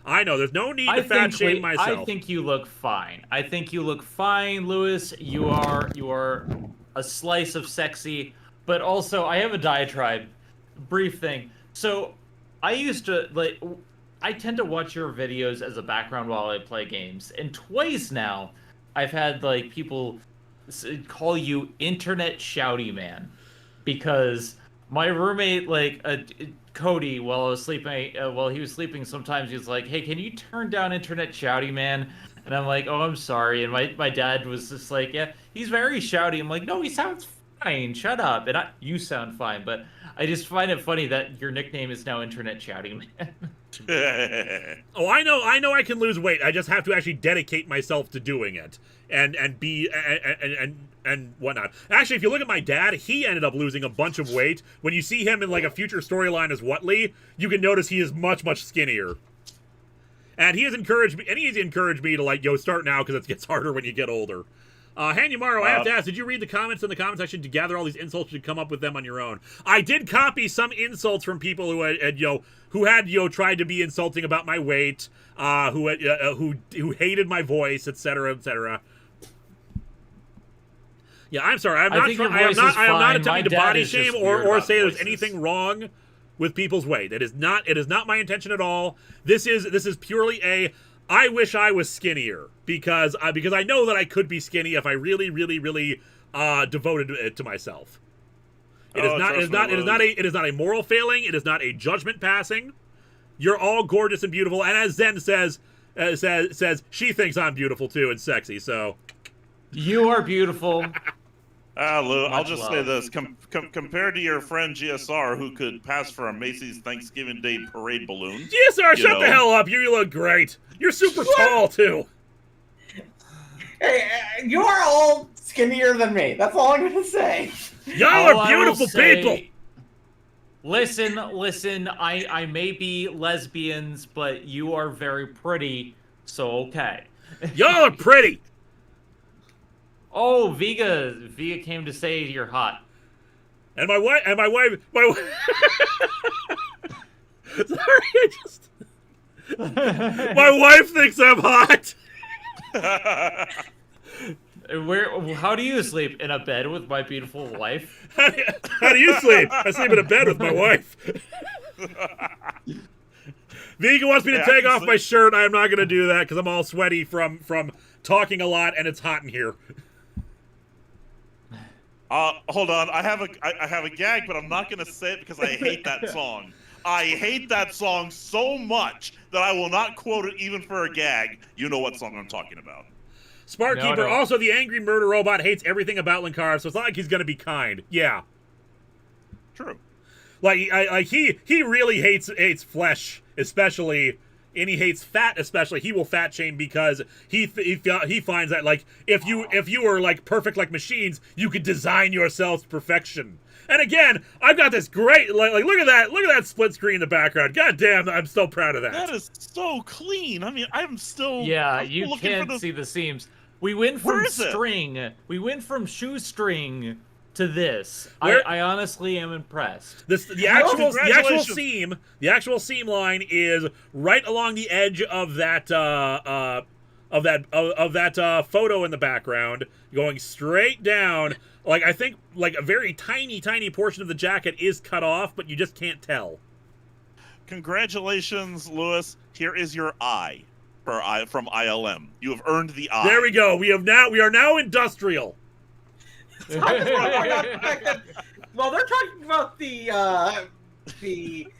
I know there's no need to fat shame myself. I think you look fine. I think you look fine, Lewis. You are a slice of sexy, but also I have a diatribe, brief thing. So I used to I tend to watch your videos as a background while I play games, and twice now I've had people call you Internet Shouty Man, because my roommate Cody, while I was sleeping, while he was sleeping, sometimes he was like, "Hey, can you turn down Internet Shouty Man?" And I'm like, "Oh, I'm sorry." And my dad was just like, "Yeah, he's very shouty." I'm like, "No, he sounds fine. Shut up." And you sound fine, but I just find it funny that your nickname is now Internet Shouty Man. Oh, I know I can lose weight. I just have to actually dedicate myself to doing it and be and whatnot. Actually, if you look at my dad, he ended up losing a bunch of weight. When you see him in a future storyline as Whatley, you can notice he is much skinnier. And he has encouraged me, to start now, because it gets harder when you get older. Hanyamaro, I have to ask, did you read the comments in the comment section to gather all these insults? You come up with them on your own? I did copy some insults from people who had tried to be insulting about my weight, who hated my voice, etc., etc. Yeah, I'm sorry. I am not attempting to body shame or say there's anything wrong with people's weight. It is not my intention at all. This is purely I wish I was skinnier, because I know that I could be skinny if I really devoted it to myself. It is not a moral failing. It is not a judgment passing. You're all gorgeous and beautiful, and as Zen says she thinks I'm beautiful too and sexy. So you are beautiful. Lou, I'll just say this: compared to your friend GSR, who could pass for a Macy's Thanksgiving Day parade balloon. GSR, shut the hell up! You look great. You're super tall too. Hey, you are all skinnier than me. That's all I'm gonna say. Y'all are beautiful people. Listen. I may be lesbians, but you are very pretty. So okay. Y'all are pretty. Oh, Vega came to say you're hot. And my wife. Sorry, my wife thinks I'm hot. How do you sleep? In a bed with my beautiful wife? How do you sleep? I sleep in a bed with my wife. Vega wants me to take off my shirt. I am not going to do that because I'm all sweaty from talking a lot, and it's hot in here. Hold on. I have a gag, but I'm not going to say it because I hate that song. I hate that song so much that I will not quote it even for a gag. You know what song I'm talking about. Sparkkeeper, No. also the angry murder robot, hates everything about Linkara, so it's not like he's going to be kind. Yeah. True. He really hates flesh, especially, and he hates fat, especially. He will fat shame because he finds that if you were perfect like machines, you could design yourselves to perfection. And again, I've got this great look at that split screen in the background. God damn, I'm so proud of that. That is so clean. I mean, I'm still you can't see the seams. We went from string. We went from shoestring to this. I honestly am impressed. The actual seam line is right along the edge of that photo in the background, going straight down. I think a very tiny portion of the jacket is cut off, but you just can't tell. Congratulations, Lewis. Here is your eye from ILM. You have earned the eye. There we go. We are now industrial. Well, they're talking about the visuals.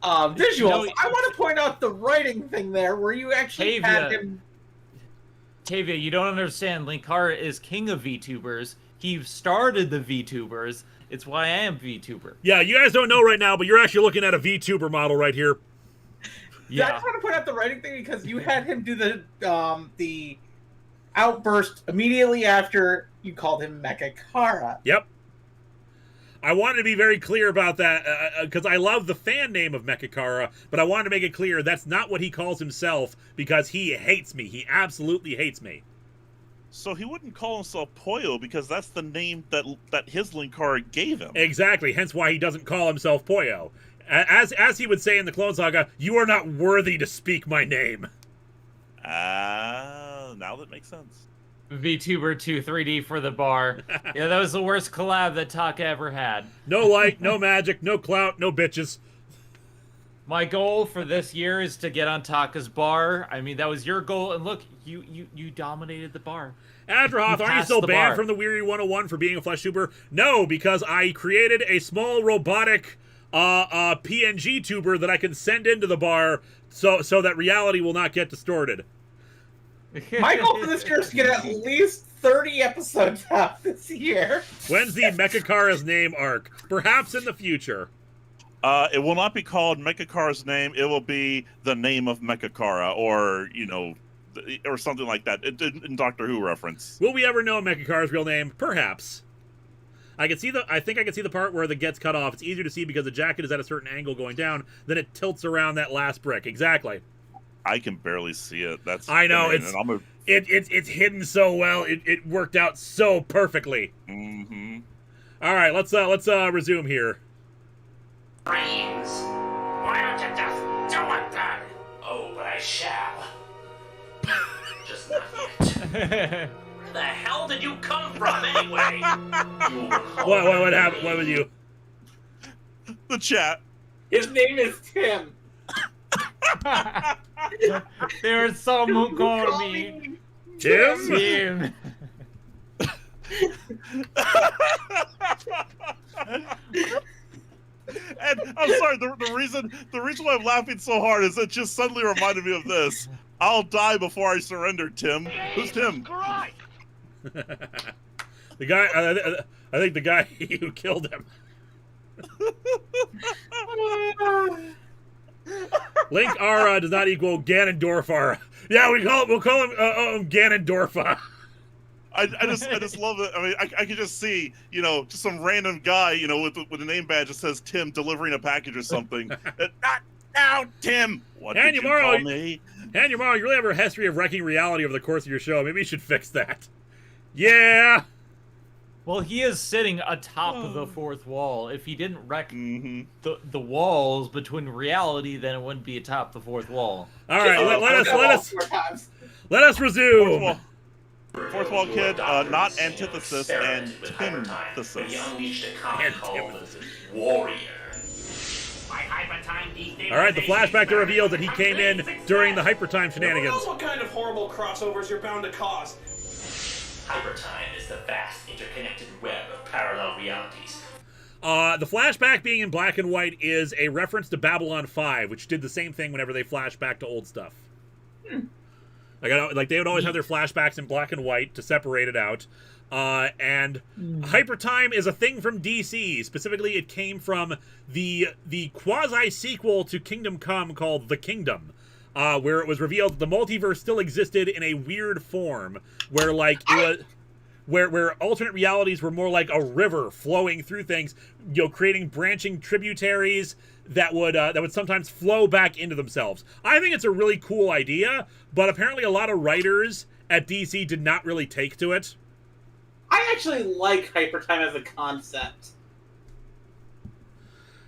I want to point out the writing thing there, where you actually had him. Tavia, you don't understand. Linkara is king of VTubers. He started the VTubers. It's why I am VTuber. Yeah, you guys don't know right now, but you're actually looking at a VTuber model right here. Yeah. I just want to point out the writing thing because you had him do the outburst immediately after you called him Mechakara. Yep. I wanted to be very clear about that because I love the fan name of Mechakara, but I wanted to make it clear that's not what he calls himself because he hates me. He absolutely hates me. So he wouldn't call himself Poyo because that's the name that his Linkara gave him. Exactly, hence why he doesn't call himself Poyo. As he would say in the Clone Saga, you are not worthy to speak my name. Now that makes sense. VTuber 2 3D for the bar. Yeah, that was the worst collab that Taka ever had. No light, no magic, no clout, no bitches. My goal for this year is to get on Taka's bar. I mean, that was your goal, and look, you dominated the bar. Adroth, aren't you still banned from the Weary 101 for being a flesh tuber? No, because I created a small robotic PNG tuber that I can send into the bar so that reality will not get distorted. My goal for this year is to get at least 30 episodes out this year. When's the Mechakara's name arc? Perhaps in the future. It will not be called Mechakara's name. It will be the name of Mechakara, or or something like that. In Doctor Who reference. Will we ever know Mechakara's real name? Perhaps. I think I can see the part where the gets cut off. It's easier to see because the jacket is at a certain angle going down. Then it tilts around that last brick. Exactly. I can barely see it. I know it's hidden so well. It worked out so perfectly. Mm-hmm. All right, let's resume here. Brains. Why don't you just do it then? Oh, but I shall. Just not yet. Where the hell did you come from, anyway? What happened? What with you? The chat. His name is Tim. There's someone called me Tim. And I'm sorry, the reason why I'm laughing so hard is it just suddenly reminded me of this. I'll die before I surrender, Tim. Who's Tim? The guy, I think the guy who killed him. Linkara does not equal Ganondorfara. Yeah, we'll call him Ganondorfa. I just love it. I mean, I could just see, just some random guy, with a name badge that says Tim delivering a package or something. Not now, Tim. What did you call me? Hanyamaro, you really have a history of wrecking reality over the course of your show. Maybe you should fix that. Yeah. Well, he is sitting atop of the fourth wall. If he didn't wreck the walls between reality, then it wouldn't be atop the fourth wall. All right, let us resume. Fourth wall kid, not antithesis, antithesis. Warrior. All right, the flashback to reveal that he came in during the Hypertime shenanigans. What kind of horrible crossovers you're bound to cause? Hypertime is the vast interconnected web of parallel realities. The flashback being in black and white is a reference to Babylon 5, which did the same thing whenever they flash back to old stuff. Like they would always have their flashbacks in black and white to separate it out. And Hypertime is a thing from DC. Specifically, it came from the quasi-sequel to Kingdom Come called The Kingdom, where it was revealed that the multiverse still existed in a weird form, where where alternate realities were more like a river flowing through things, creating branching tributaries that would sometimes flow back into themselves. I think it's a really cool idea, but apparently a lot of writers at DC did not really take to it. I actually like Hypertime as a concept.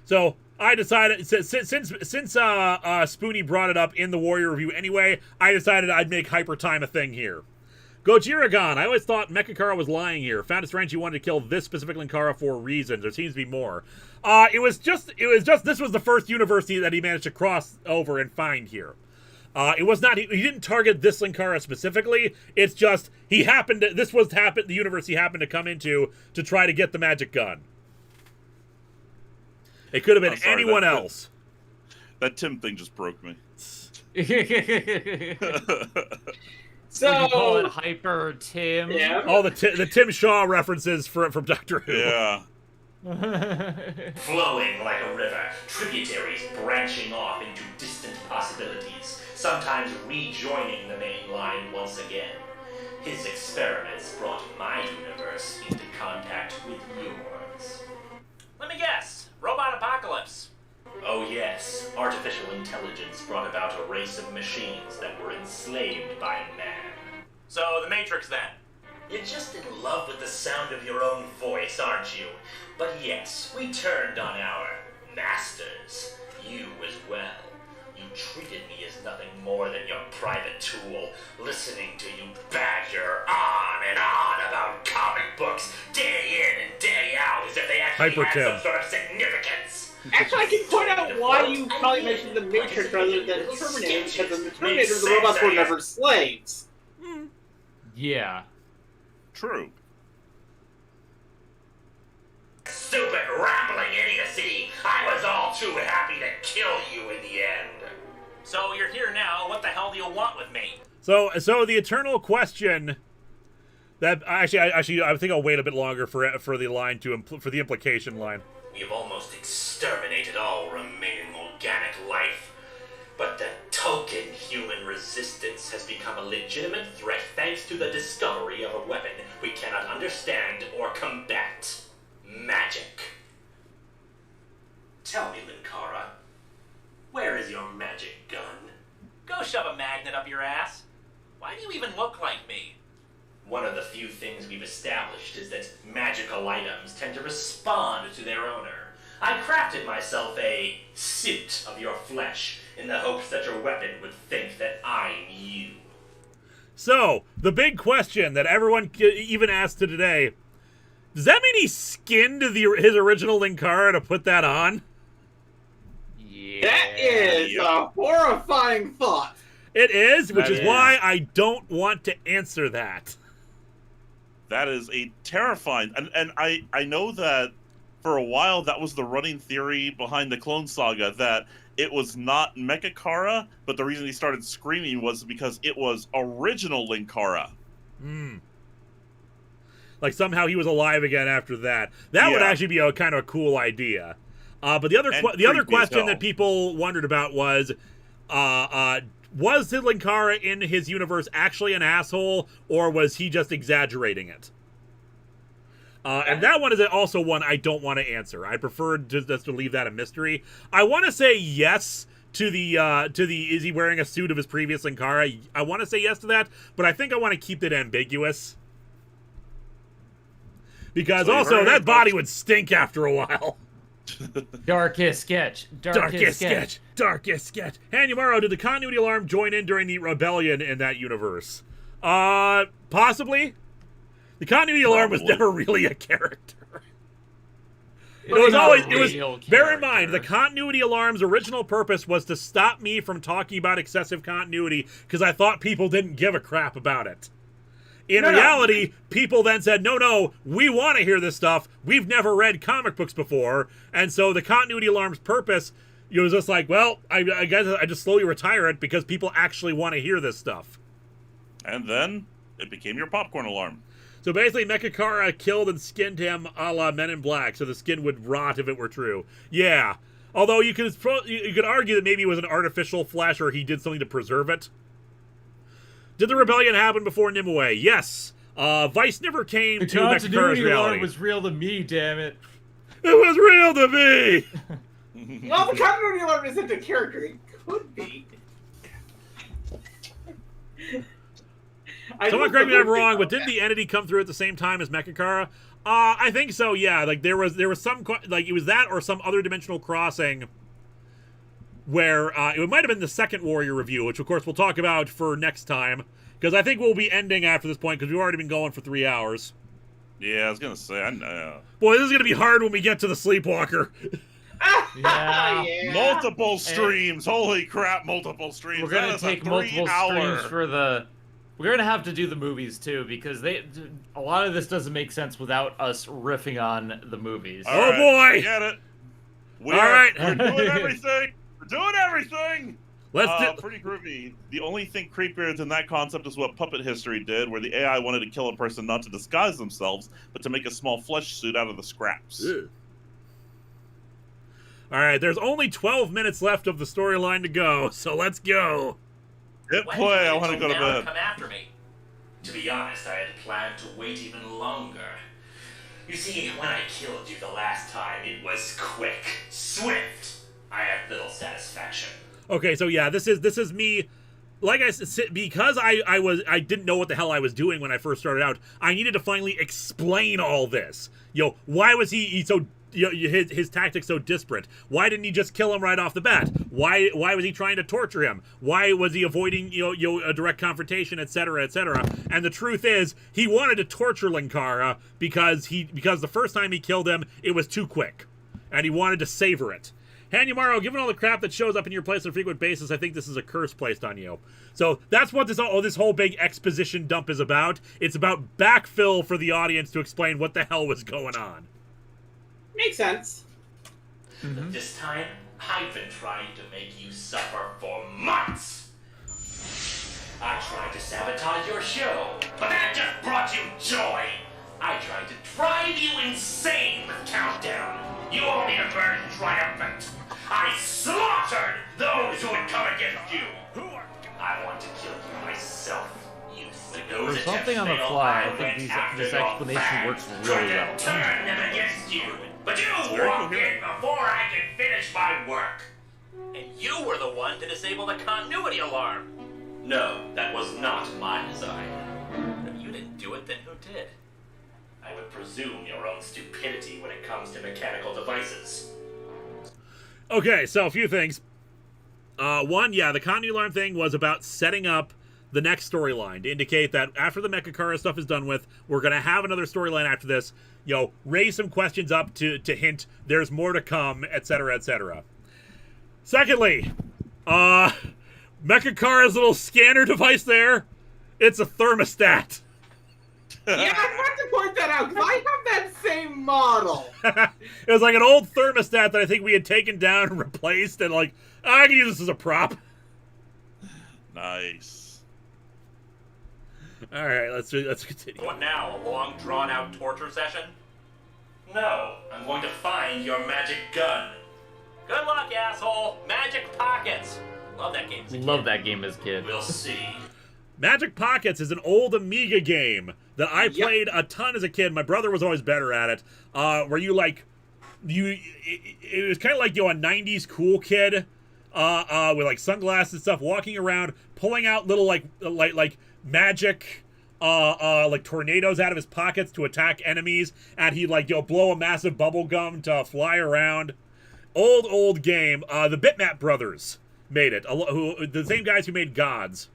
So I decided, since Spoonie brought it up in the Warrior review anyway, I decided I'd make Hypertime a thing here. Gojiragon, I always thought Mechakara was lying here. Found it strange he wanted to kill this specific Linkara for reasons. There seems to be more. It was just this was the first universe that he managed to cross over and find here. It was not, he didn't target this Linkara specifically. It's just, this was the universe he happened to come into to try to get the magic gun. It could have been anyone else. That Tim thing just broke me. So you call it Hyper Tim? Yeah. All the Tim Shaw references from Doctor Who. Yeah. Flowing like a river, tributaries branching off into distant possibilities, sometimes rejoining the main line once again. His experiments brought my universe into contact with yours. Let me guess. Robot apocalypse. Oh yes, artificial intelligence brought about a race of machines that were enslaved by man. So, the Matrix then. You're just in love with the sound of your own voice, aren't you? But yes, we turned on our masters. You as well. You treated me as nothing more than your private tool, listening to you badger on and on about comic books day in and day out as if they actually had some sort of significance. Actually, I can point out why you probably mentioned the Matrix rather than Terminator, because in the Terminator, the robots were never slaves. Yeah. True. Stupid rambling idiocy! I was all too happy to kill you in the end. So, you're here now. What the hell do you want with me? So the eternal question that I think I'll wait a bit longer for the line for the implication line. We've almost exterminated all remaining organic life. But the token human resistance has become a legitimate threat thanks to the discovery of a weapon we cannot understand or combat. Magic. Tell me, Linkara, where is your magic gun? Go shove a magnet up your ass. Why do you even look like me? One of the few things we've established is that magical items tend to respond to their owner. I crafted myself a suit of your flesh in the hopes that your weapon would think that I'm you. So, the big question that everyone even asked to today, does that mean he skinned his original Linkara to put that on? Yeah. That is a horrifying thought. It is, which is why I don't want to answer that. That is a terrifying... And I know that for a while that was the running theory behind the Clone Saga, that it was not Mechakara, but the reason he started screaming was because it was original Linkara. Like somehow he was alive again after that. That would actually be a kind of a cool idea. But the other question that people wondered about was the Linkara in his universe actually an asshole, or was he just exaggerating it? And that one is also one I don't want to answer. I prefer just to leave that a mystery. I want to say yes to the is he wearing a suit of his previous Linkara? I want to say yes to that, but I think I want to keep it ambiguous. Because also, that body would stink after a while. Darkest sketch. Darkest sketch. Hanumaro, did the continuity alarm join in during the rebellion in that universe? Possibly. The continuity alarm was never really a character. Bear in mind, the continuity alarm's original purpose was to stop me from talking about excessive continuity because I thought people didn't give a crap about it. In reality, people then said, no, we want to hear this stuff. We've never read comic books before. And so the continuity alarm's purpose, it was just like, well, I guess I just slowly retire it because people actually want to hear this stuff. And then it became your popcorn alarm. So basically, Mechakara killed and skinned him a la Men in Black, so the skin would rot if it were true. Yeah. Although you could argue that maybe it was an artificial flesh or he did something to preserve it. Did the rebellion happen before Nimue? Yes. Vice never came to Mechakara's reality. The continuity alarm was real to me, damn it. It was real to me! Well, the continuity alarm isn't a character. It could be. Someone correct me if I'm wrong, but didn't the entity come through at the same time as Mechakara? I think so, yeah. Like, there was some, like, it was that or some other dimensional crossing where it might have been the second Warrior review, which of course we'll talk about for next time, because I think we'll be ending after this point, because we've already been going for 3 hours. Yeah, I was gonna say, I know. Boy, this is gonna be hard when we get to the Sleepwalker. Yeah. Multiple streams, holy crap, multiple streams. We're gonna take multiple streams for the... We're gonna have to do the movies too, because a lot of this doesn't make sense without us riffing on the movies. Oh boy! Get it. We're doing everything. We're doing everything. Let's pretty groovy. The only thing creepier than that concept is what Puppet History did, where the AI wanted to kill a person not to disguise themselves, but to make a small flesh suit out of the scraps. All right, there's only 12 minutes left of the storyline to go, so let's go. Hit play, I want to go to bed. Come after me. To be honest, I had planned to wait even longer. You see, when I killed you the last time, it was quick, swift. I had little satisfaction. Okay, so yeah, this is me. Like I said, because I didn't know what the hell I was doing when I first started out. I needed to finally explain all this. Why was he so? His tactics so disparate? Why didn't he just kill him right off the bat? Why was he trying to torture him? Why was he avoiding a direct confrontation, etc., etc.? And the truth is, he wanted to torture Linkara because the first time he killed him, it was too quick, and he wanted to savor it. Hanyamaro, given all the crap that shows up in your place on a frequent basis, I think this is a curse placed on you. So that's what this whole big exposition dump is about. It's about backfill for the audience to explain what the hell was going on. Makes sense. But this time, I've been trying to make you suffer for months. I tried to sabotage your show, but that just brought you joy. I tried to drive you insane with Countdown. You only emerged triumphant. I slaughtered those who would come against you. I want to kill you myself. For something on the fly, I think this explanation works really well. Turn them against you, but you walked in before I could finish my work. And you were the one to disable the continuity alarm. No, that was not my design. If you didn't do it, then who did? I would presume your own stupidity when it comes to mechanical devices. Okay, so a few things. One, yeah, the continuity alarm thing was about setting up the next storyline to indicate that after the Mechakara stuff is done with, we're going to have another storyline after this. Raise some questions up to hint there's more to come, etc., etc. Secondly, Mechakara's little scanner device there, it's a thermostat. Yeah, I want to point that out, because I have that same model. It was like an old thermostat that I think we had taken down and replaced, and I can use this as a prop. Nice. All right, let's continue. What now? A long, drawn-out torture session? No, I'm going to find your magic gun. Good luck, asshole. Magic Pockets. Love that game as a kid. Love that game as a kid. We'll see. Magic Pockets is an old Amiga game that I played a ton as a kid. My brother was always better at it. Where it was kind of like a 90s cool kid with sunglasses and stuff, walking around, pulling out little magic tornadoes out of his pockets to attack enemies, and he'd blow a massive bubble gum to fly around. Old game. The Bitmap brothers made it. The same guys who made Gods.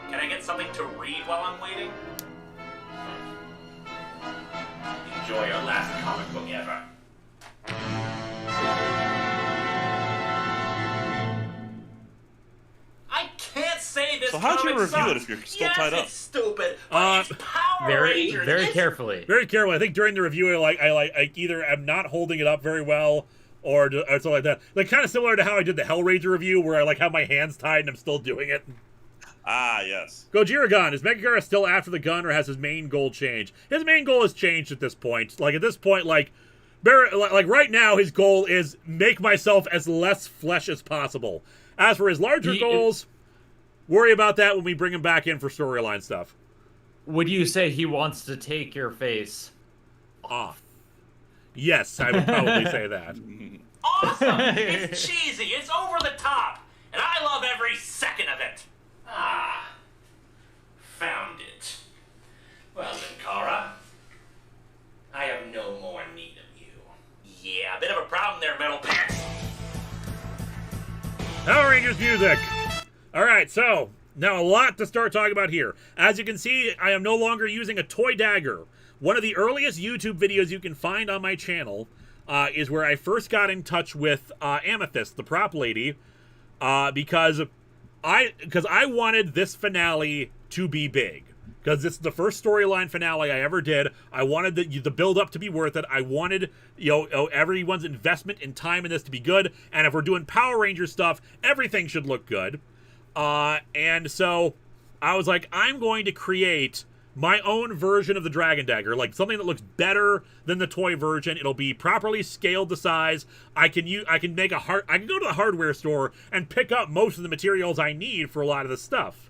Can I get something to read while I'm waiting? Enjoy your last comic book ever. I can't say this. So how'd you comic review it sucks. if you're still Yes, tied up? It's stupid. But it's Power Rangers. Very It's- carefully. Very carefully. I think during the review, I either am not holding it up very well, or something like that. Kind of similar to how I did the Hellraiser review, where I have my hands tied and I'm still doing it. Ah, yes. Gojiragon, is Mechakara still after the gun, or has his main goal changed? His main goal has changed at this point. At this point, right now, his goal is make myself as less flesh as possible. As for his larger goals, worry about that when we bring him back in for storyline stuff. Would you say he wants to take your face off? Yes, I would probably say that. Awesome! It's cheesy, it's over the top, and I love every second of it. Ah, found it. Well, Linkara, I have no more need of you. Yeah, a bit of a problem there, Metal Pants. Power Rangers music! Alright, so, now a lot to start talking about here. As you can see, I am no longer using a toy dagger. One of the earliest YouTube videos you can find on my channel is where I first got in touch with Amethyst, the prop lady, because I wanted this finale to be big. Because this is the first storyline finale I ever did. I wanted the build-up to be worth it. I wanted, everyone's investment in time in this to be good. And if we're doing Power Rangers stuff, everything should look good. And so I was like, I'm going to create my own version of the Dragon Dagger, like something that looks better than the toy version. It'll be properly scaled to size. I can go to the hardware store and pick up most of the materials I need for a lot of the stuff.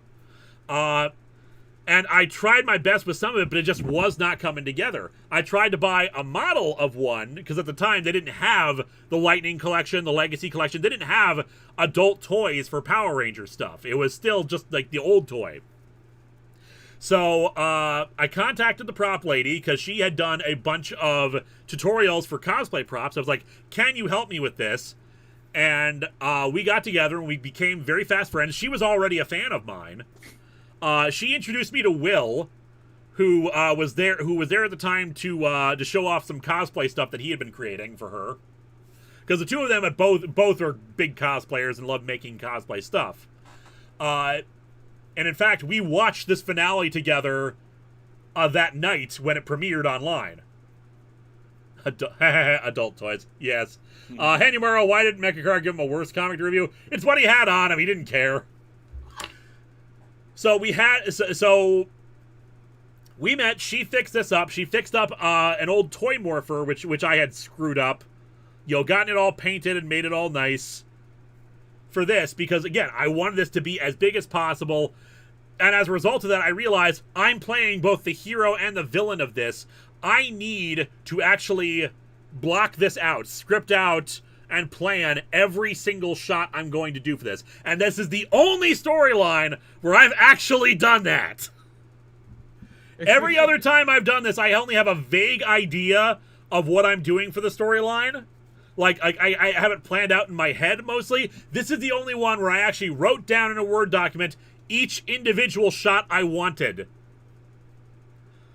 And I tried my best with some of it, but it just was not coming together. I tried to buy a model of one, because at the time they didn't have the Lightning Collection, the Legacy Collection. They didn't have adult toys for Power Ranger stuff. It was still just like the old toy. So I contacted the prop lady, because she had done a bunch of tutorials for cosplay props. I was like, can you help me with this? And we got together, and we became very fast friends. She was already a fan of mine. She introduced me to Will, who was there at the time to show off some cosplay stuff that he had been creating for her. Because the two of them had both are big cosplayers and love making cosplay stuff. And in fact, we watched this finale together that night when it premiered online. Adult toys, yes. Hanumaro, why didn't Mechakara give him a worse comic to review? It's what he had on him. He didn't care. So we met. She fixed this up. She fixed up an old toy morpher, which I had screwed up. Gotten it all painted and made it all nice for this, because again, I wanted this to be as big as possible. And as a result of that, I realized I'm playing both the hero and the villain of this. I need to actually block this out, script out, and plan every single shot I'm going to do for this. And this is the only storyline where I've actually done that. Every other time I've done this, I only have a vague idea of what I'm doing for the storyline. Like, I have it planned out in my head, mostly. This is the only one where I actually wrote down in a Word document each individual shot I wanted.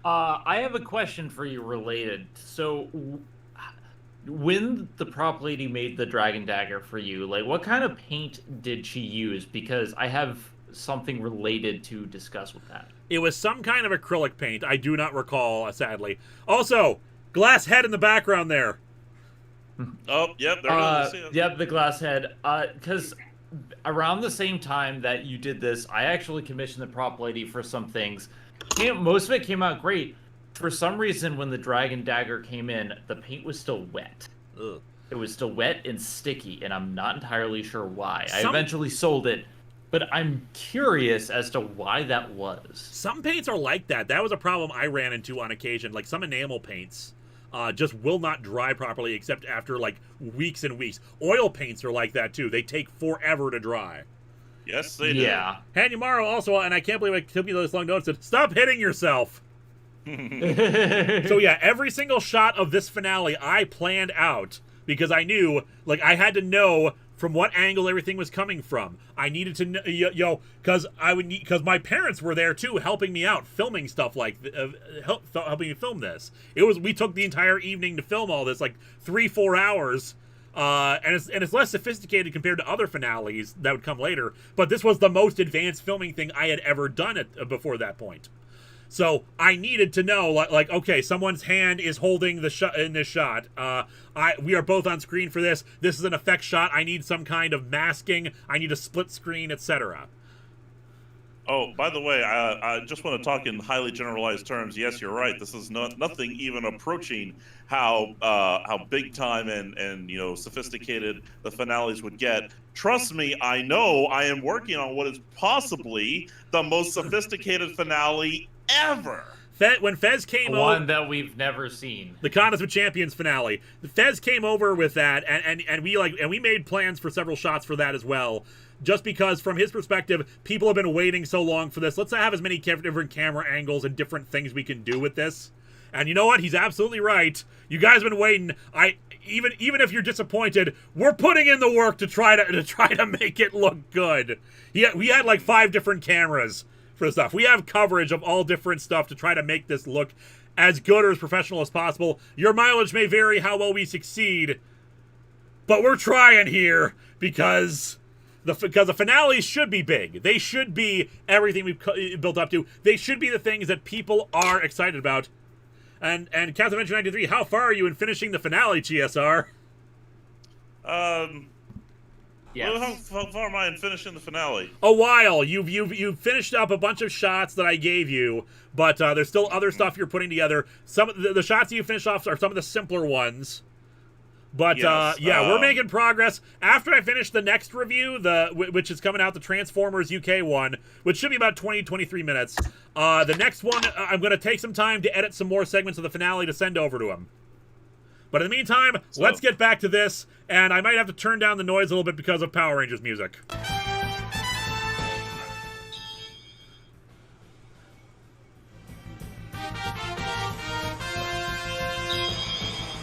I have a question for you related. So, when the prop lady made the Dragon Dagger for you, like, what kind of paint did she use? Because I have something related to discuss with that. It was some kind of acrylic paint. I do not recall, sadly. Also, glass head in the background there. Oh, yep, there it is. Yep, the glass head. Because around the same time that you did this, I actually commissioned the prop lady for some things. Most of it came out great. For some reason, when the Dragon Dagger came in, the paint was still wet. Ugh. It was still wet and sticky, and I'm not entirely sure why. I eventually sold it, but I'm curious as to why that was. Some paints are like that. That was a problem I ran into on occasion. Like, some enamel paints just will not dry properly except after, like, weeks and weeks. Oil paints are like that, too. They take forever to dry. Yes, they do. Yeah. Hanumaro also, and I can't believe it took me this long notes, said, stop hitting yourself. So yeah, every single shot of this finale I planned out because I knew, like, I had to know from what angle everything was coming from. I needed to know, because my parents were there too, helping me out, filming stuff like, helping me film this. We took the entire evening to film all this, like 3-4 hours. And it's less sophisticated compared to other finales that would come later, but this was the most advanced filming thing I had ever done before that point. So I needed to know, like, okay, someone's hand is holding the shot in this shot. We are both on screen for this. This is an effect shot. I need some kind of masking. I need a split screen, etc. Oh, by the way, I just want to talk in highly generalized terms. Yes, you're right. This is nothing even approaching how big time and sophisticated the finales would get. Trust me, I know I am working on what is possibly the most sophisticated finale ever. When Fez came over, one that we've never seen, the Contest with Champions finale. Fez came over with that, and we made plans for several shots for that as well. Just because, from his perspective, people have been waiting so long for this. Let's have as many different camera angles and different things we can do with this. And you know what? He's absolutely right. You guys have been waiting. Even if you're disappointed, we're putting in the work to try to make it look good. Yeah, we had like 5 different cameras for stuff. We have coverage of all different stuff to try to make this look as good or as professional as possible. Your mileage may vary how well we succeed, but we're trying here because the finales should be big. They should be everything we've built up to. They should be the things that people are excited about. And Captain Adventure 93, how far are you in finishing the finale, GSR? Yes. How far am I in finishing the finale? A while. You've finished up a bunch of shots that I gave you, but there's still other stuff you're putting together. Some of the shots that you finish off are some of the simpler ones. But Yes, yeah, we're making progress. After I finish the next review, which is coming out, the Transformers UK one, which should be about 20-23 minutes. The next one, I'm going to take some time to edit some more segments of the finale to send over to him. But in the meantime, let's get back to this, and I might have to turn down the noise a little bit because of Power Rangers music.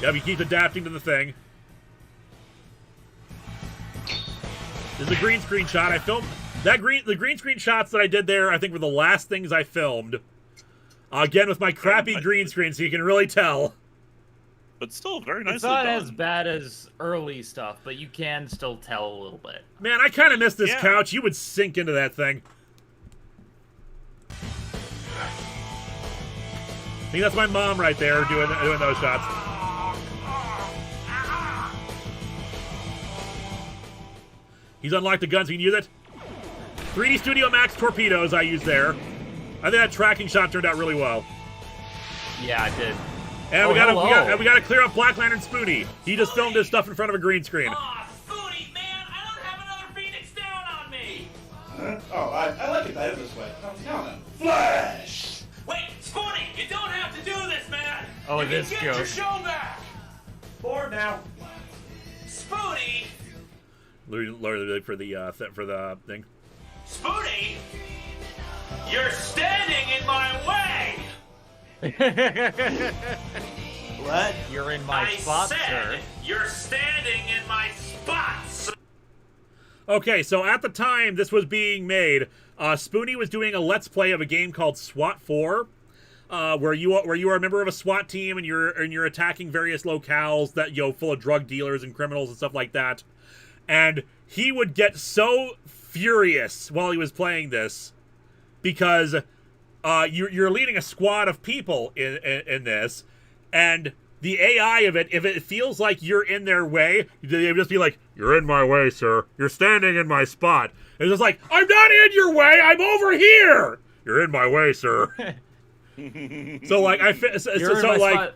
Yep, he keeps adapting to the thing. This is a green screen shot. I filmed the green screen shots that I did there. I think were the last things I filmed. Again with my crappy green screen, so you can really tell. But still very nicely It's not done. as bad as early stuff, but you can still tell a little bit. Man, I kind of miss this couch. You would sink into that thing. I think that's my mom right there doing those shots. He's unlocked the guns. He can use it. 3D Studio Max torpedoes I used there. I think that tracking shot turned out really well. Yeah, I did. And we gotta clear up Black Lantern Spoonie. He just filmed his stuff in front of a green screen. Spoonie, man, I don't have another Phoenix down on me. Oh, I like it better this way. Now then. Flash! Wait, Spoonie, you don't have to do this, man. Oh, you this can get your joke. show back. Bored now. Spoonie, For the thing. Spoonie, you're standing in my way. What? You're in my spot, said, sir. You're standing in my spots. Okay, so at the time this was being made, Spoonie was doing a Let's Play of a game called SWAT 4, where you are a member of a SWAT team and you're attacking various locales that full of drug dealers and criminals and stuff like that. And he would get so furious while he was playing this because you're leading a squad of people in this, and the AI of it, if it feels like you're in their way, they would just be like, "You're in my way, sir. You're standing in my spot." And it's just like, "I'm not in your way. I'm over here. You're in my way, sir." So like spot.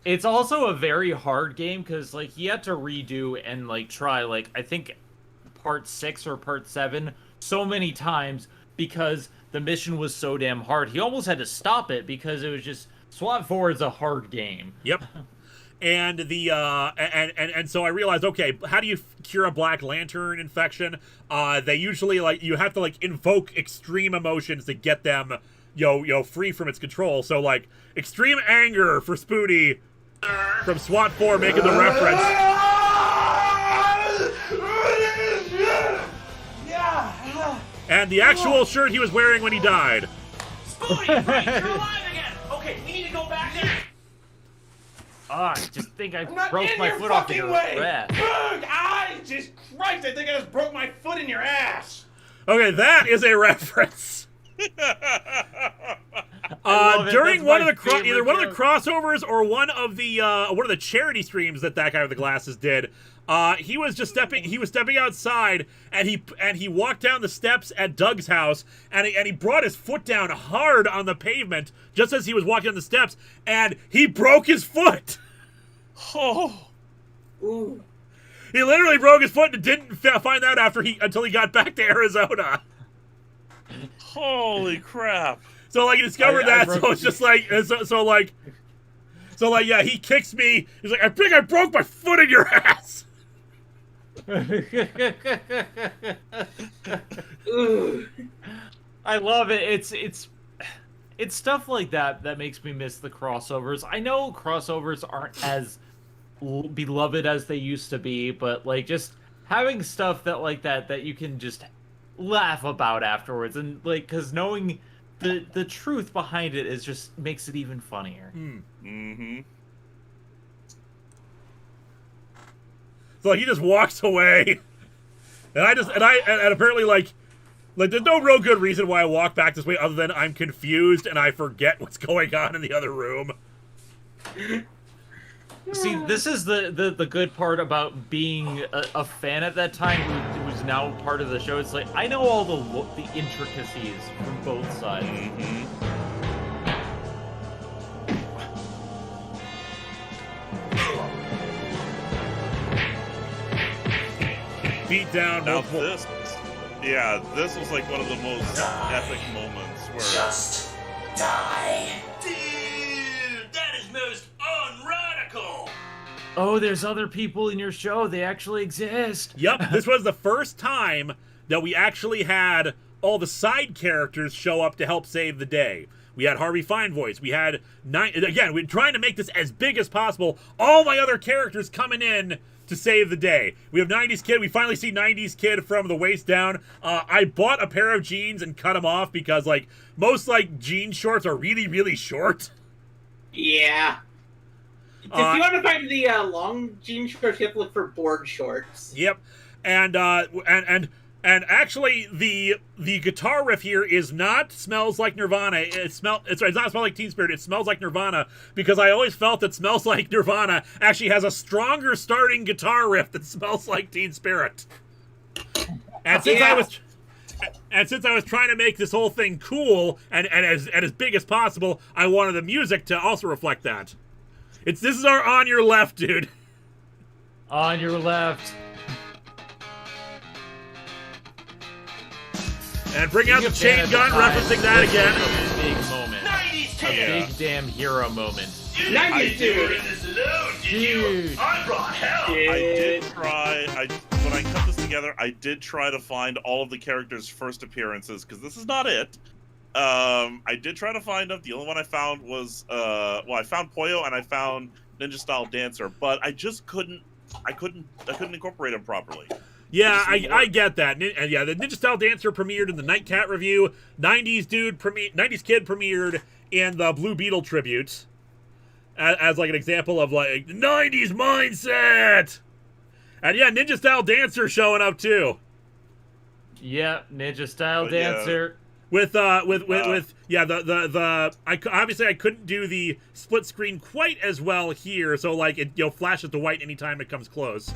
It's also a very hard game because like he had to redo and like try like I think part 6 or part 7 so many times because the mission was so damn hard. He almost had to stop it because it was just SWAT 4 is a hard game. Yep. And the and so I realized, okay, how do you cure a Black Lantern infection? They usually you have to invoke extreme emotions to get them free from its control. So like extreme anger for Spoonie from SWAT 4 making the reference. And the actual shirt he was wearing when he died. Spoonie, Frank, you're alive again. Okay, we need to go back there. I just think I I'm not broke in my your foot off fucking your way. ass. Jesus Christ, I think I just broke my foot in your ass. Okay, that is a reference. During one of the either one of the crossovers or one of the charity streams that guy with the glasses did, he was stepping outside and he walked down the steps at Doug's house and he brought his foot down hard on the pavement just as he was walking down the steps and he broke his foot. Oh. Ooh. He literally broke his foot and didn't find out until he got back to Arizona. Holy crap. So he discovered that, so it's just yeah, he kicks me. He's like, I think I broke my foot in your ass. I love it. It's stuff like that makes me miss the crossovers. I know crossovers aren't as beloved as they used to be, but just having stuff that you can just laugh about afterwards, and because knowing the truth behind it is just makes it even funnier. Mm-hmm. So he just walks away, and apparently there's no real good reason why I walk back this way other than I'm confused and I forget what's going on in the other room. See, this is the good part about being a fan at that time who was now part of the show. It's like, I know all the intricacies from both sides. Beat down. Now this was like one of the most epic moments where... Just die. Dude, that is most unradical. Oh, there's other people in your show. They actually exist. Yep, this was the first time that we actually had all the side characters show up to help save the day. We had Harvey Finevoice. We had again, we're trying to make this as big as possible. All my other characters coming in to save the day. We have 90s Kid. We finally see 90s Kid from the waist down. I bought a pair of jeans and cut them off because, like, most, like, jean shorts are really, really short. Yeah. If you want to find the long jean shorts, you have to look for board shorts. Yep. And actually, the guitar riff here is not Smells Like Nirvana. It's not Smells Like Teen Spirit. It Smells Like Nirvana, because I always felt that Smells Like Nirvana actually has a stronger starting guitar riff than Smells Like Teen Spirit. And since I was trying to make this whole thing cool and as big as possible, I wanted the music to also reflect that. This is our On Your Left, dude. On Your Left. And bring out the chain gun, referencing that again. A big moment. 90s A Kid. big damn hero moment. Dude, I did this alone, did you? I brought hell. I did try. When I cut this together, I did try to find all of the characters' first appearances, because this is not it. I did try to find them. The only one I found was I found Poyo and I found Ninja Style Dancer, but I just couldn't. I couldn't incorporate them properly. Yeah, I get that. And yeah, the Ninja Style Dancer premiered in the Nightcat review. 90s Kid premiered in the Blue Beetle tribute. As like an example of like 90s mindset. And yeah, Ninja Style Dancer showing up too. Yeah, Ninja Style Dancer. Obviously I couldn't do the split screen quite as well here, so like it flashes to white anytime it comes close.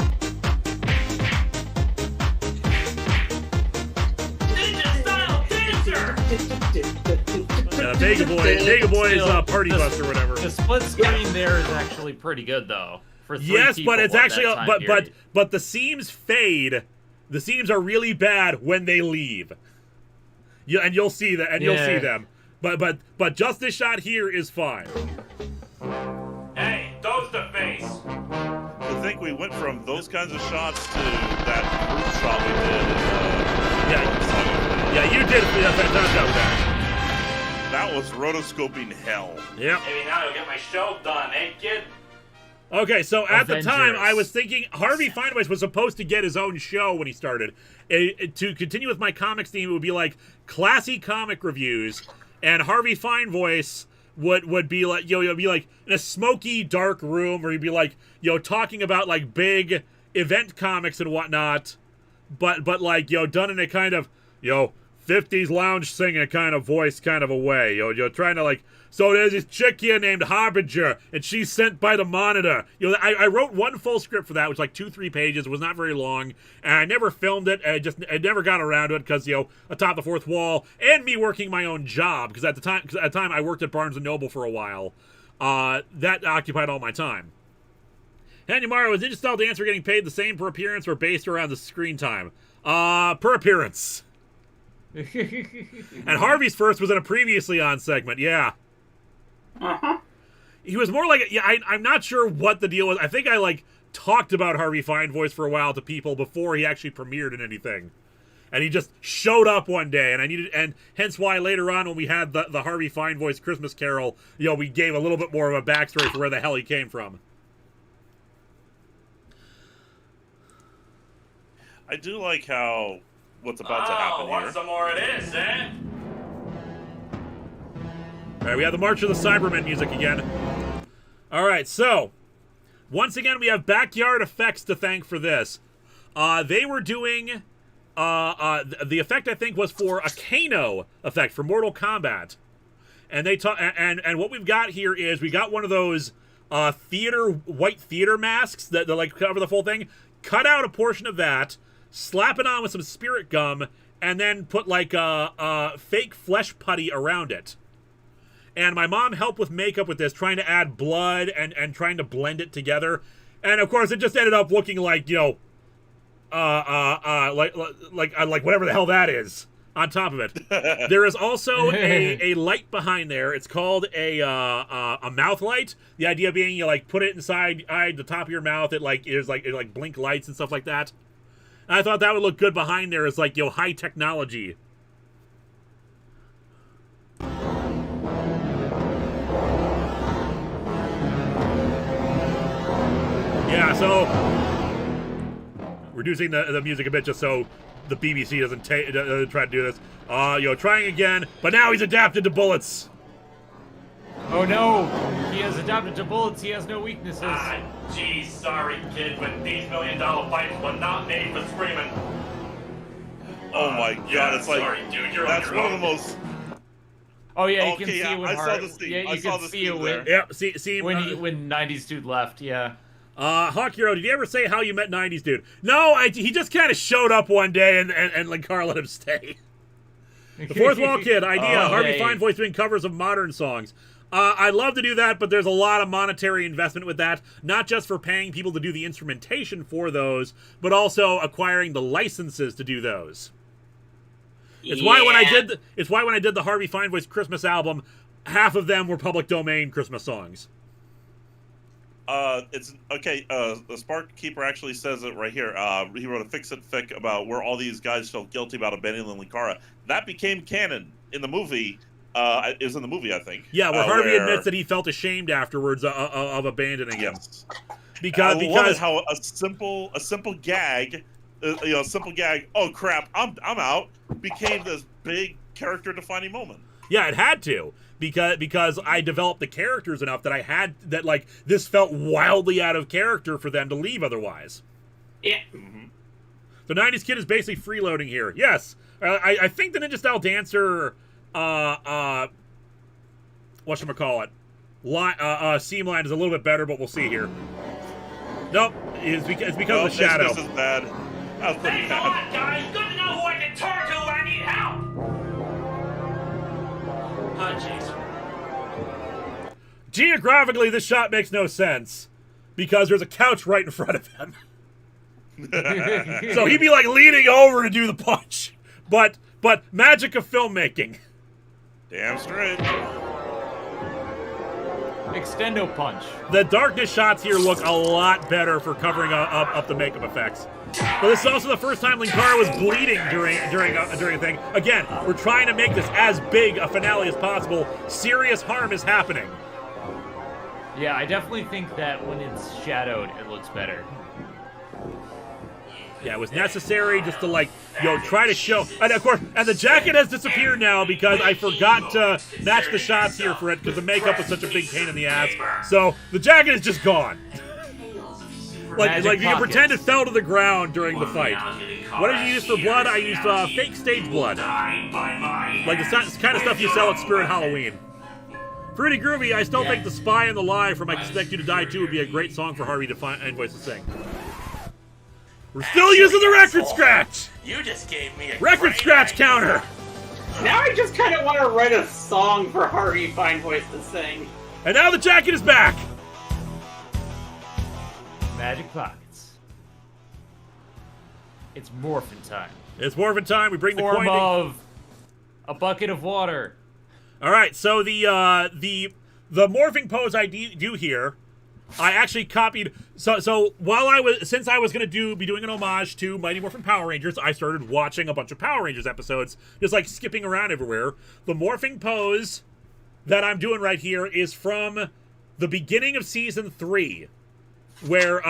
Vega Boy's Party Bus or whatever. The split screen there is actually pretty good though. For three yes, people but it's at actually that time but the seams fade. The seams are really bad when they leave. You'll see that, and you'll see them. But just this shot here is fine. Hey, those the face. I think we went from those kinds of shots to that group shot we did. Yeah, you did a fantastic job with that. That was rotoscoping hell. Yep. Maybe now you'll get my show done, eh, kid? Okay, so at the time, I was thinking Harvey Finevoice was supposed to get his own show when he started. To continue with my comics theme, it would be like classy comic reviews, and Harvey Finevoice would be like, you'll be like in a smoky, dark room, or he'd be like, talking about like big event comics and whatnot, but like, done in a kind of, 50s lounge singer kind of voice, kind of a way. You're trying to like, so there's this chick here named Harbinger, and she's sent by the Monitor. I wrote one full script for that, which was like 2-3 pages. It was not very long, and I never filmed it. I never got around to it because atop the fourth wall, and me working my own job because at the time I worked at Barnes and Noble for a while. That occupied all my time. Hanumaro, is Ninja Style Dancer getting paid the same per appearance or based around the screen time? Per appearance. And Harvey's first was in a previously on segment, yeah. Uh-huh. He was more like, I'm not sure what the deal was. I think I, like, talked about Harvey Finevoice for a while to people before he actually premiered in anything. And he just showed up one day, and hence why later on when we had the Harvey Finevoice Christmas Carol, we gave a little bit more of a backstory for where the hell he came from. I do like how what's about to happen here. Want some more of this, eh? All right, we have the March of the Cybermen music again. All right, so once again we have Backyard Effects to thank for this. They were doing the effect I think was for a Kano effect for Mortal Kombat, and they and what we've got here is we got one of those white theater masks that like cover the full thing. Cut out a portion of that, slap it on with some spirit gum, and then put like a fake flesh putty around it. And my mom helped with makeup with this, trying to add blood and trying to blend it together. And of course, it just ended up looking like, you know, like whatever the hell that is on top of it. There is also a light behind there. It's called a mouth light. The idea being you like put it inside the top of your mouth. It blink lights and stuff like that. And I thought that would look good behind there as like, you know, high technology. Yeah, so reducing the music a bit just so the BBC doesn't try to do this. You know, trying again, but now he's adapted to bullets. Oh no, he has adapted to bullets. He has no weaknesses. Geez, sorry, kid, but these $1 million fights were not made for screaming. Oh my god, yeah, it's like, sorry, dude, you're that's on one your of the most... Oh yeah, you can see it when I saw the scene. Yeah, you can see it when... Yeah, see when 90s Dude left, yeah. Hawk Hero, did you ever say how you met 90s Dude? No, he just kind of showed up one day and Linkara let him stay. The Fourth Wall Kid idea, Harvey Fine voice doing covers of modern songs. I'd love to do that, but there's a lot of monetary investment with that, not just for paying people to do the instrumentation for those, but also acquiring the licenses to do those. It's why when I did the Harvey Fine voice Christmas album, half of them were public domain Christmas songs. It's okay. The Spark Keeper actually says it right here. He wrote a fix-it fic about where all these guys felt guilty about abandoning Linkara. That became canon in the movie. It was in the movie, I think. Yeah, where Harvey admits that he felt ashamed afterwards of abandoning him. Because I love it how a simple gag, a simple gag. Oh crap! I'm out. Became this big character-defining moment. Yeah, it had to. Because I developed the characters enough that I had that like this felt wildly out of character for them to leave otherwise. Yeah. Mm-hmm. The 90s Kid is basically freeloading here. Yes, I think the Ninja Style Dancer, seam line is a little bit better, but we'll see here. Nope, it's because of the shadow. This is bad. That was pretty bad. on, guys. Good to know who I can turn to when I need help. Jeez. Geographically, this shot makes no sense because there's a couch right in front of him. So he'd be like leaning over to do the punch. But magic of filmmaking. Damn straight. Extendo punch. The darkness shots here look a lot better for covering up the makeup effects. But this is also the first time Linkara was bleeding during a thing. Again, we're trying to make this as big a finale as possible. Serious harm is happening. Yeah, I definitely think that when it's shadowed, it looks better. Yeah, it was necessary just to like, try to show. And of course, and the jacket has disappeared now because I forgot to match the shots here for it because the makeup was such a big pain in the ass. So the jacket is just gone. Like you can pretend it fell to the ground during the fight. What did you use for blood? I used fake stage blood. Like the kind of stuff you sell at Spirit Halloween. Fruity Groovy, I still think The Spy and the Lie from I Expect You to Die Too would be a great song for Harvey to find voice to sing. We're still using the record scratch! You just gave me a record scratch counter! Now I just kind of want to write a song for Harvey Fine Voice to sing. And now the jacket is back! Magic pockets. It's morphin' time. It's morphin' time. We bring the coin of a bucket of water. All right, so the morphing pose I do here, I actually copied. So since I was gonna be doing an homage to Mighty Morphin Power Rangers, I started watching a bunch of Power Rangers episodes, just like skipping around everywhere. The morphing pose that I'm doing right here is from the beginning of season 3. Where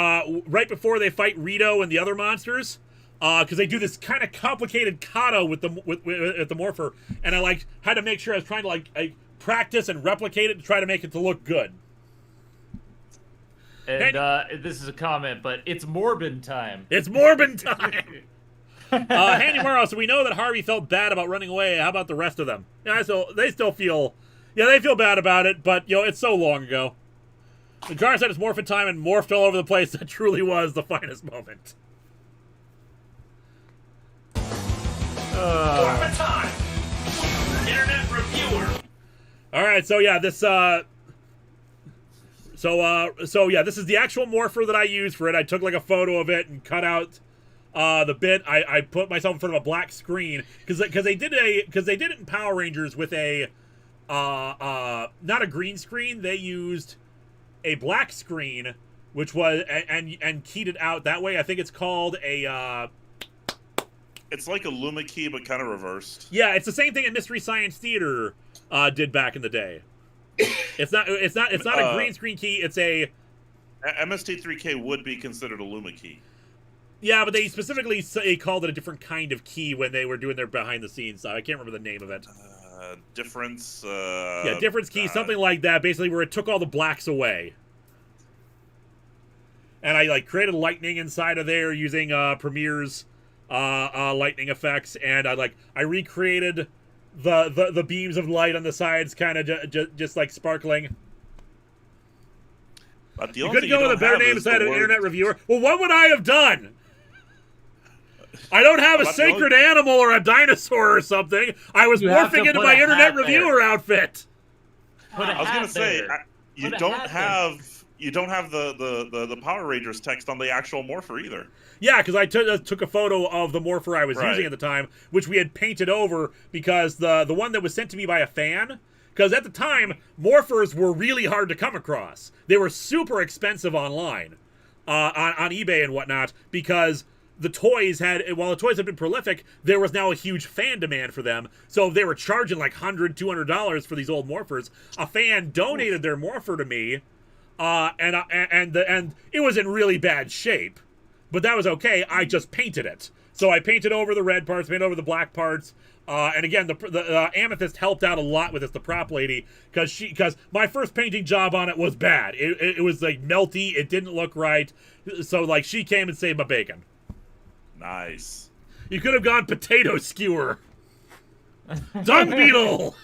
right before they fight Rito and the other monsters, because they do this kind of complicated kata with the morpher, and I had to make sure I was trying to I practice and replicate it to try to make it to look good. And this is a comment, but it's Morbin time. It's Morbin time. Handy Morrow, so we know that Harvey felt bad about running away. How about the rest of them? Yeah, so they still feel bad about it, but it's so long ago. Linkara said it's morphin' time and morphed all over the place. That truly was the finest moment. Morphin' time! Internet reviewer! Alright, so yeah, this, so yeah, this is the actual morpher that I used for it. I took, like, a photo of it and cut out the bit. I put myself in front of a black screen, because they did it in Power Rangers with a, not a green screen. They used a black screen, which was, and keyed it out that way. I think it's called a, It's like a Luma key, but kind of reversed. yeah, it's the same thing that Mystery Science Theater did back in the day. It's not a green screen key. It's a MST3K would be considered a Luma key. Yeah, but they specifically called it a different kind of key when they were doing their behind the scenes stuff. I can't remember the name of it. Difference. Yeah, difference key, something like that. Basically, where it took all the blacks away. And I like created lightning inside of there using Premiere's lightning effects, and I recreated the beams of light on the sides, kind of just like sparkling. You couldn't go with a better name instead of an internet reviewer. Well, what would I have done? I don't have a sacred animal or a dinosaur or something. I was morphing into my internet reviewer outfit. I was gonna say you don't have the Power Rangers text on the actual morpher either. Yeah, because I took a photo of the morpher I was using at the time, which we had painted over because the one that was sent to me by a fan. Because at the time, morphers were really hard to come across. They were super expensive online, on eBay and whatnot, because the toys while the toys had been prolific, there was now a huge fan demand for them. So they were charging like $100, $200 for these old morphers. A fan donated their morpher to me, and it was in really bad shape. But that was okay. I just painted it. So I painted over the red parts, painted over the black parts. And again, the Amethyst helped out a lot with this, the prop lady, because my first painting job on it was bad. It was like melty. It didn't look right. So like she came and saved my bacon. Nice. You could have gone potato skewer. Dung beetle.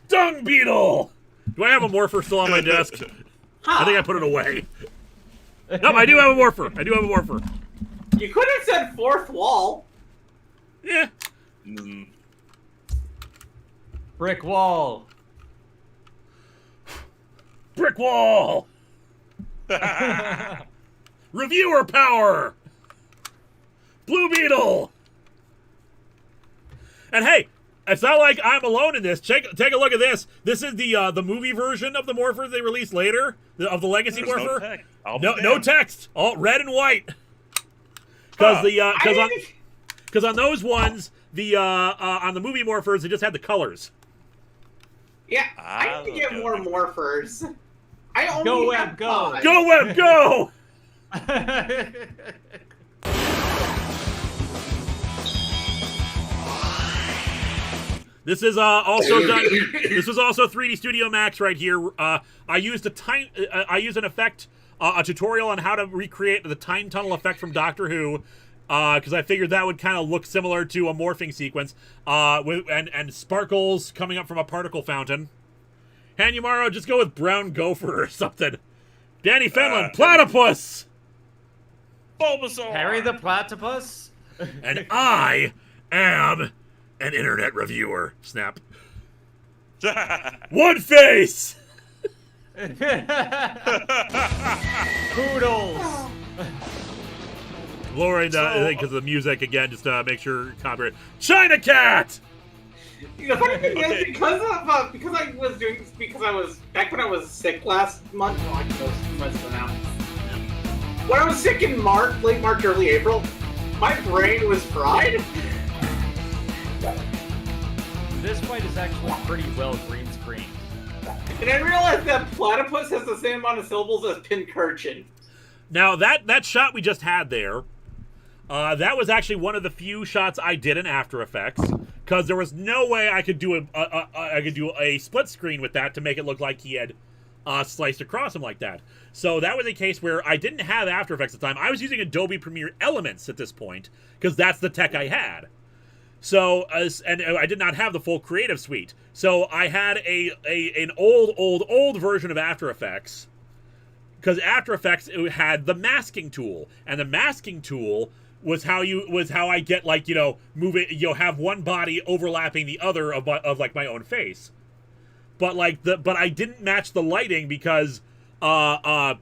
Dung beetle. Do I have a morpher still on my desk? I think I put it away. Nope, I do have a morpher. You could have said fourth wall. Yeah. Brick wall. Brick wall. Reviewer power. Blue Beetle. And hey, it's not like I'm alone in this. Take a look at this. This is the movie version of the morpher they released later, of the Legacy morpher. No text. All red and white. Because on those ones, on the movie morphers, they just had the colors. Yeah, I need to get more morphers. I only Go have Web, go. 5. Go Web, go! This is also done. This was also 3D Studio Max right here. I used an effect, a tutorial on how to recreate the time tunnel effect from Doctor Who, because I figured that would kind of look similar to a morphing sequence, and sparkles coming up from a particle fountain. Hanyamaro, just go with brown gopher or something. Danny Fenlon, platypus. Bulbasaur. Harry the platypus. And I am an internet reviewer. Snap. One face. Poodles. Lowering because of the music again, just to make sure copyright. China Cat. The funny thing is, because I was back when I was sick last month. Well, I guess 2 months ago now. When I was sick in late March, early April, my brain was fried. This fight is actually pretty well green screened. And I realized that platypus has the same amount of syllables as pincurchin. Now that shot we just had there, that was actually one of the few shots I did in After Effects, because there was no way I could do a split screen with that to make it look like he had sliced across him like that. So that was a case where I didn't have After Effects at the time. I was using Adobe Premiere Elements at this point, because that's the tech I had. So, and I did not have the full creative suite. So I had an old version of After Effects, because After Effects it had the masking tool, and the masking tool was how I get, like, move it, have one body overlapping the other of like my own face. But but I didn't match the lighting because I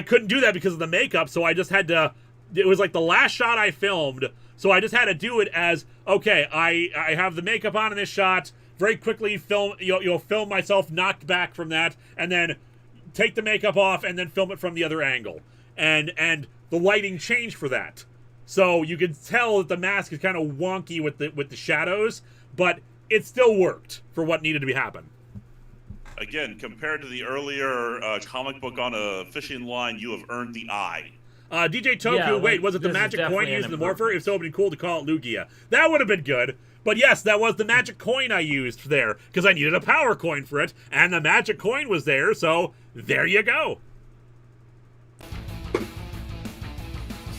couldn't do that because of the makeup, so I just had to. It was like the last shot I filmed, so I just had to do it as, okay, I have the makeup on in this shot, very quickly film film myself knocked back from that, and then take the makeup off and then film it from the other angle. And the lighting changed for that. So you can tell that the mask is kind of wonky with the shadows, but it still worked for what needed to be happen. Again, compared to the earlier comic book on a fishing line, you have earned the eye. DJ Toku, wait, was it the magic coin used in the Morpher? If so, it would be cool to call it Lugia. That would have been good. But yes, that was the magic coin I used there, because I needed a power coin for it, and the magic coin was there, so there you go.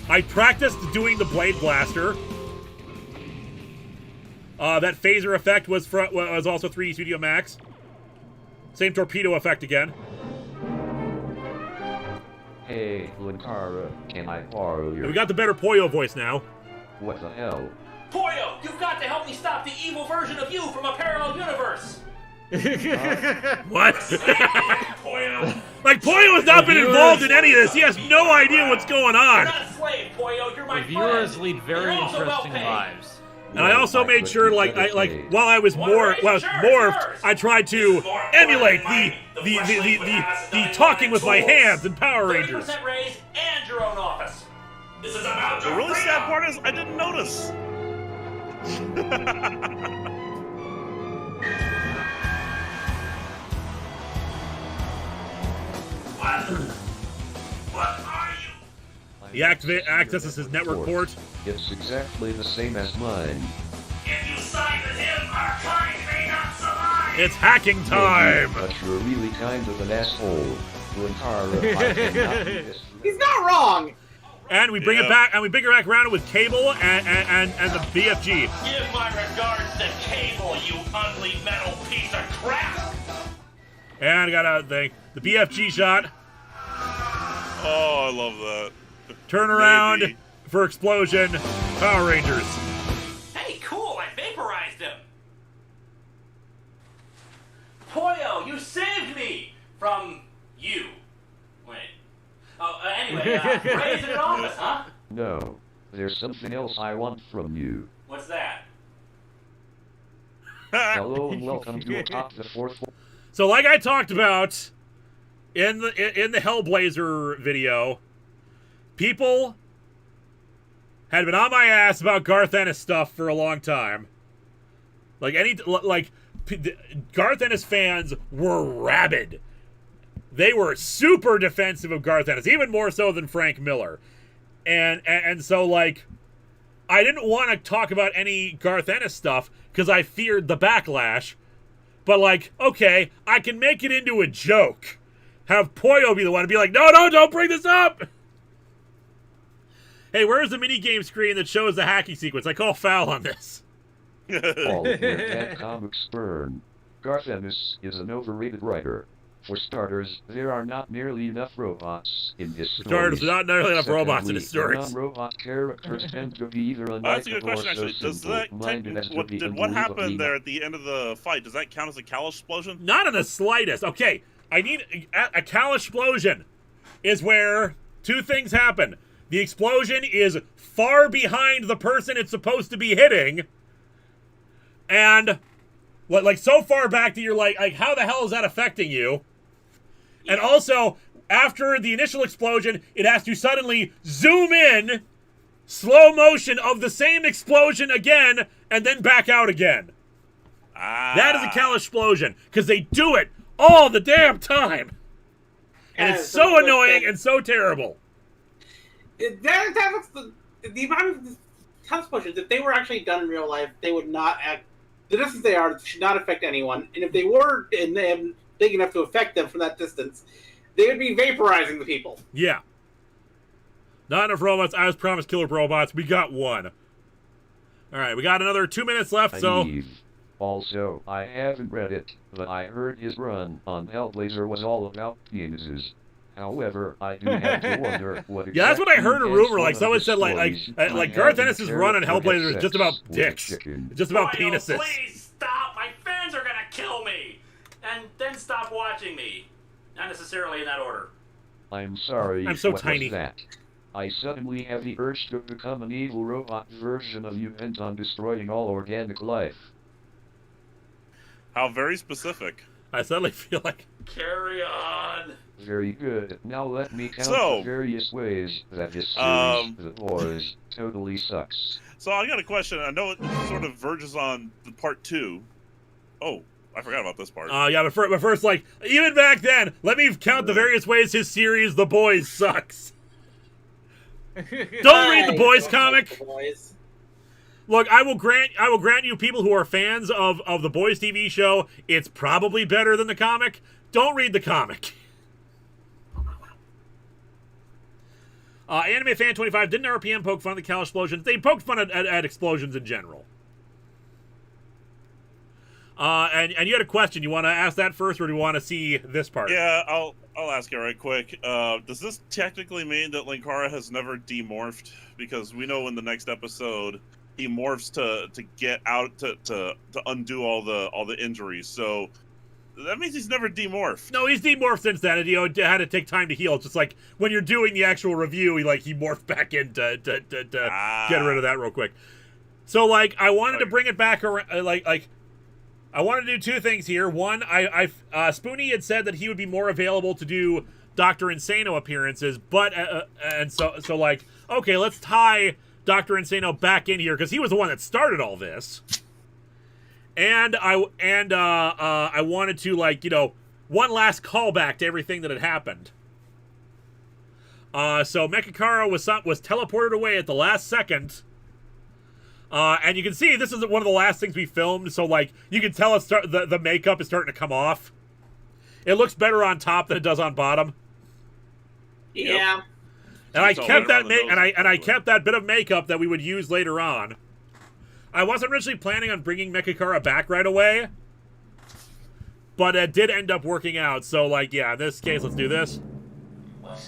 I practiced doing the Blade Blaster. That phaser effect was also 3D Studio Max. Same torpedo effect again. Hey, Linkara, can I borrow your... And we got the better Poyo voice now. What the hell? Poyo, you've got to help me stop the evil version of you from a parallel universe. What? Poyo. Like, Poyo has not been involved in any of this. He has no idea what's going on. You're not a slave, Poyo. You're my Reviewers friend. lead very interesting lives. And I also made sure, like while I was morphed, I tried to emulate the talking with my hands in Power Rangers. 30% raise and your own office. This is about The really sad part is I didn't notice. What are you? He accesses his network port. It's exactly the same as mine. If you side with him, our kind may not survive. It's hacking time. But you're really kind of an asshole. Linkara, I cannot do this. He's not wrong. And we bring it back, and we bring it back around with Cable and the BFG. Give my regards to Cable, you ugly metal piece of crap. And I got a thing. The BFG shot. Oh, I love that. Turn around for explosion. Power Rangers. Hey, cool, I vaporized him. Poyo, you saved me from you. Wait. Oh, anyway, raising an office, huh? No, there's something else I want from you. What's that? Hello and welcome to AtopTheFourthWall. So, like I talked about in the Hellblazer video, people had been on my ass about Garth Ennis stuff for a long time. Garth Ennis fans were rabid. They were super defensive of Garth Ennis, even more so than Frank Miller. And so, like, I didn't want to talk about any Garth Ennis stuff because I feared the backlash. But, like, okay, I can make it into a joke. Have Poyo be the one to be like, no, don't bring this up! Hey, where's the minigame screen that shows the hacking sequence? I call foul on this. All of your bad comics burn. Garth Ennis is an overrated writer. For starters, there are not nearly enough robots in his stories. Starters, there are not nearly enough robots in his stories. Non-robot characters tend to be either That's a good unlikable or question, actually. so Does that simple-minded as to be what happened unbelievably there at the end of the fight? Does that count as a Cal explosion? Not in the slightest. Okay, I need a Cal explosion is where two things happen. The explosion is far behind the person it's supposed to be hitting, and like so far back that you're like how the hell is that affecting you? And also, after the initial explosion, it has to suddenly zoom in, slow motion of the same explosion again, and then back out again. That is a Cal explosion, because they do it all the damn time. And it's so annoying and so terrible. That looks the amount of Cal explosions, if they were actually done in real life, they would not act. The distance they are should not affect anyone. And if they were big enough to affect them from that distance, they would be vaporizing the people. Yeah. Not enough robots. I was promised killer robots. We got one. All right, we got another 2 minutes left, so... Also, I haven't read it, but I heard his run on Hellblazer was all about penises. However, I do have to wonder what Yeah, that's what I heard a exactly rumor. is Like, one someone of said, the like stories Garth I Ennis's haven't run on cared to Hellblazer is get just about sex with dicks. chicken. It's just about Boyo, penises. Please stop! My fans are gonna kill me! And then stop watching me. Not necessarily in that order. I'm sorry, I'm so what tiny. was that? I suddenly have the urge to become an evil robot version of you bent on destroying all organic life. How very specific. I suddenly feel like... Carry on! Very good. Now let me count So, the various ways that this series, The Boys, totally sucks. So I got a question. I know it sort of verges on the part 2. Oh, I forgot about this part. Yeah, but first, like, even back then, let me count the various ways his series, The Boys, sucks. Don't read the Boys comic. Look, I will grant you, people who are fans of the Boys TV show, it's probably better than the comic. Don't read the comic. Anime Fan 25, didn't RPM poke fun at the cow explosions? They poked fun at explosions in general. And you had a question. You want to ask that first, or do you want to see this part? Yeah, I'll ask it right quick. Does this technically mean that Linkara has never demorphed? Because we know in the next episode he morphs to get out to undo all the injuries. So that means he's never demorphed. No, he's demorphed since then. And, had to take time to heal. It's just like when you're doing the actual review, he morphed back in to get rid of that real quick. So like I wanted to bring it back around. I wanted to do two things here. One, Spoonie had said that he would be more available to do Dr. Insano appearances, but so like, okay, let's tie Dr. Insano back in here because he was the one that started all this. And I wanted to, like, one last callback to everything that had happened. So Mechakara was teleported away at the last second. And you can see this is one of the last things we filmed, so like you can tell the makeup is starting to come off. It looks better on top than it does on bottom. Yeah. And I kept that I kept that bit of makeup that we would use later on. I wasn't originally planning on bringing Mechakara back right away, but it did end up working out. So like, yeah, in this case, let's do this. What?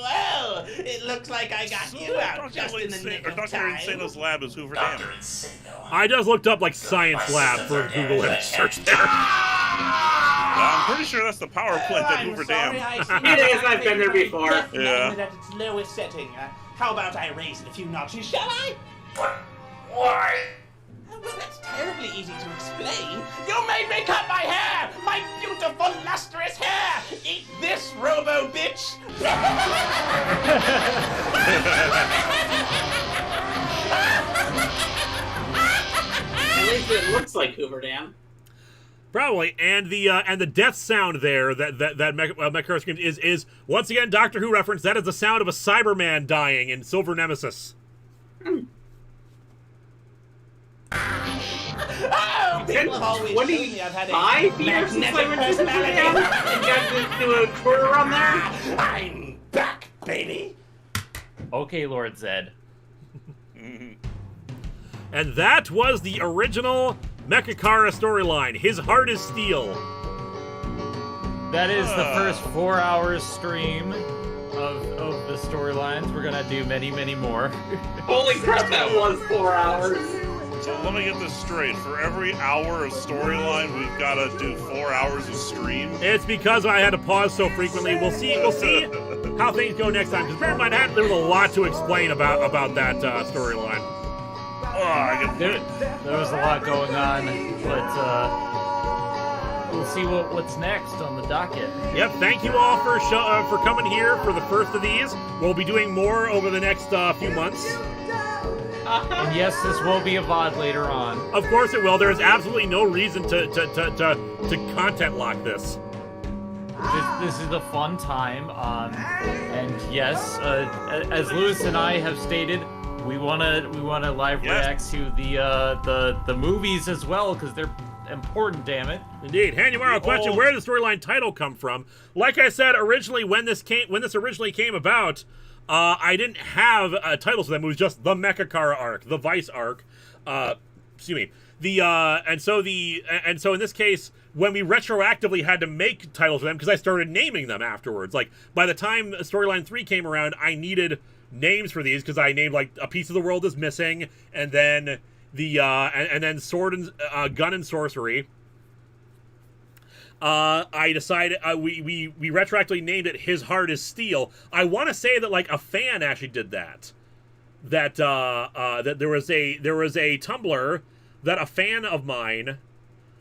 Well, it looks like I got you out just in the nick of Dr. time. Insano's lab is Hoover Dam. I just looked up like science lab for Google image search there. I'm pretty sure that's the power plant at Hoover Dam. It is. I've been there before. Yeah. At its lowest setting. How about I raise it a few notches, shall I? Why? Well, that's terribly easy to explain. You made me cut my hair! My beautiful, lustrous hair! Eat this, robo bitch! At least it looks like Hoover Dam. Probably, and the death sound there that Mechakara screams is once again Doctor Who reference. That is the sound of a Cyberman dying in Silver Nemesis. Oh, people have always told me I've had a 5 years since I went to Hoover Dam and got to do a tour around there. I'm back, baby. Okay, Lord Zed. And that was the original Mechakara storyline. His heart is steel. That is the first 4 hours stream of the storylines. We're gonna do many, many more. Holy crap, that was 4 hours. So let me get this straight. For every hour of storyline, we've got to do 4 hours of stream. It's because I had to pause so frequently. We'll see how things go next time. Because bear in mind, there was a lot to explain about that storyline. There was a lot going on, but we'll see what's next on the docket. Yep, thank you all for coming here for the first of these. We'll be doing more over the next few months. And yes, this will be a VOD later on. Of course it will. There is absolutely no reason to content lock this. This is a fun time, and yes, as Lewis and I have stated, we wanna live react to the movies as well because they're important. Damn it! Indeed. Hanumaro, question: where did the storyline title come from? Like I said originally, when this originally came about, I didn't have titles for them. It was just the Mechakara arc, the Vice arc. Excuse me. And so in this case, when we retroactively had to make titles for them, because I started naming them afterwards. Like, by the time Storyline 3 came around, I needed names for these, because I named, like, A Piece of the World is Missing, and then and then Sword and Gun and Sorcery. I decided we retroactively named it His Heart is Steel. I want to say that, like, a fan actually did that. That there was a Tumblr that a fan of mine,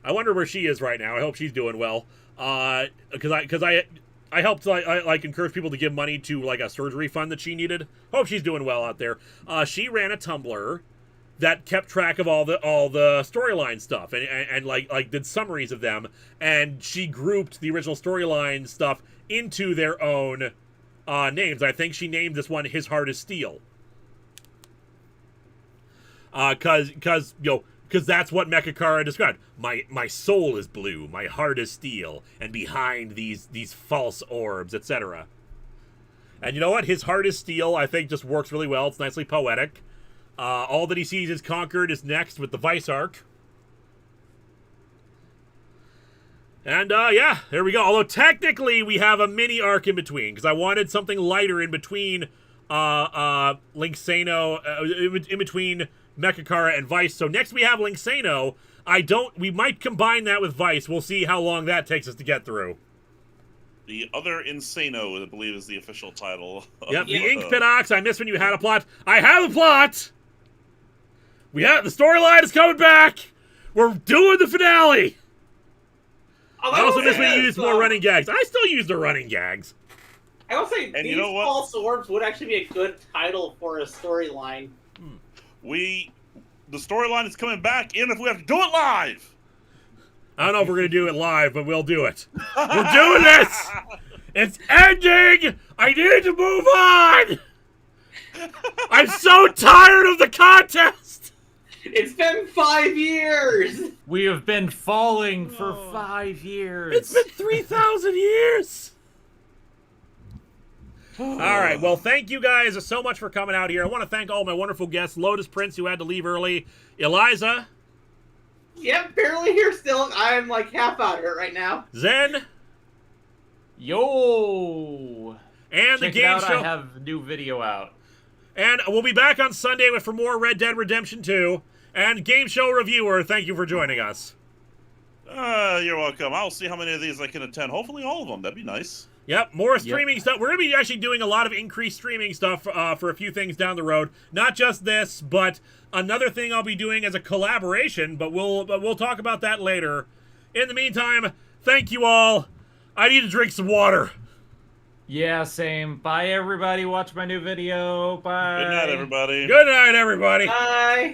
I wonder where she is right now. I hope she's doing well. Because I helped like encourage people to give money to, like, a surgery fund that she needed. Hope she's doing well out there. She ran a Tumblr that kept track of all the storyline stuff and like did summaries of them, and she grouped the original storyline stuff into their own names. I think she named this one His Heart is Steel. Because that's what Mechakara described. My soul is blue, my heart is steel, and behind these false orbs, etc. And you know what? His heart is steel, I think, just works really well. It's nicely poetic. All that he sees is conquered is next with the Vice arc. And, yeah, there we go. Although, technically, we have a mini arc in between, because I wanted something lighter in between, Insano, in between Mechakara and Vice. So next we have Insano. We might combine that with Vice. We'll see how long that takes us to get through. The other Insano, I believe, is the official title. Yep, the Ink Pinox. I missed when you had a plot. I have a plot! The storyline is coming back! We're doing the finale! I also missed when you used more running gags. I still use the running gags. I will say, and these you know what? false orbs would actually be a good title for a storyline. The storyline is coming back, even if we have to do it live! I don't know if we're going to do it live, but we'll do it. We're doing this! It's ending! I need to move on! I'm so tired of the contest! It's been 5 years! We have been falling for 5 years. It's been 3,000 years! All right, well, thank you guys so much for coming out here. I want to thank all my wonderful guests. Lotus Prince, who had to leave early. Eliza. Yep, barely here still. I'm like half out of it right now. Zen. Yo. And the game show. I have new video out. And we'll be back on Sunday for more Red Dead Redemption 2. And Game Show Reviewer, thank you for joining us. You're welcome. I'll see how many of these I can attend. Hopefully all of them. That'd be nice. Yep, more streaming stuff. We're going to be actually doing a lot of increased streaming stuff for a few things down the road. Not just this, but another thing I'll be doing as a collaboration, but we'll talk about that later. In the meantime, thank you all. I need to drink some water. Yeah, same. Bye, everybody. Watch my new video. Bye. Good night, everybody. Good night, everybody. Bye.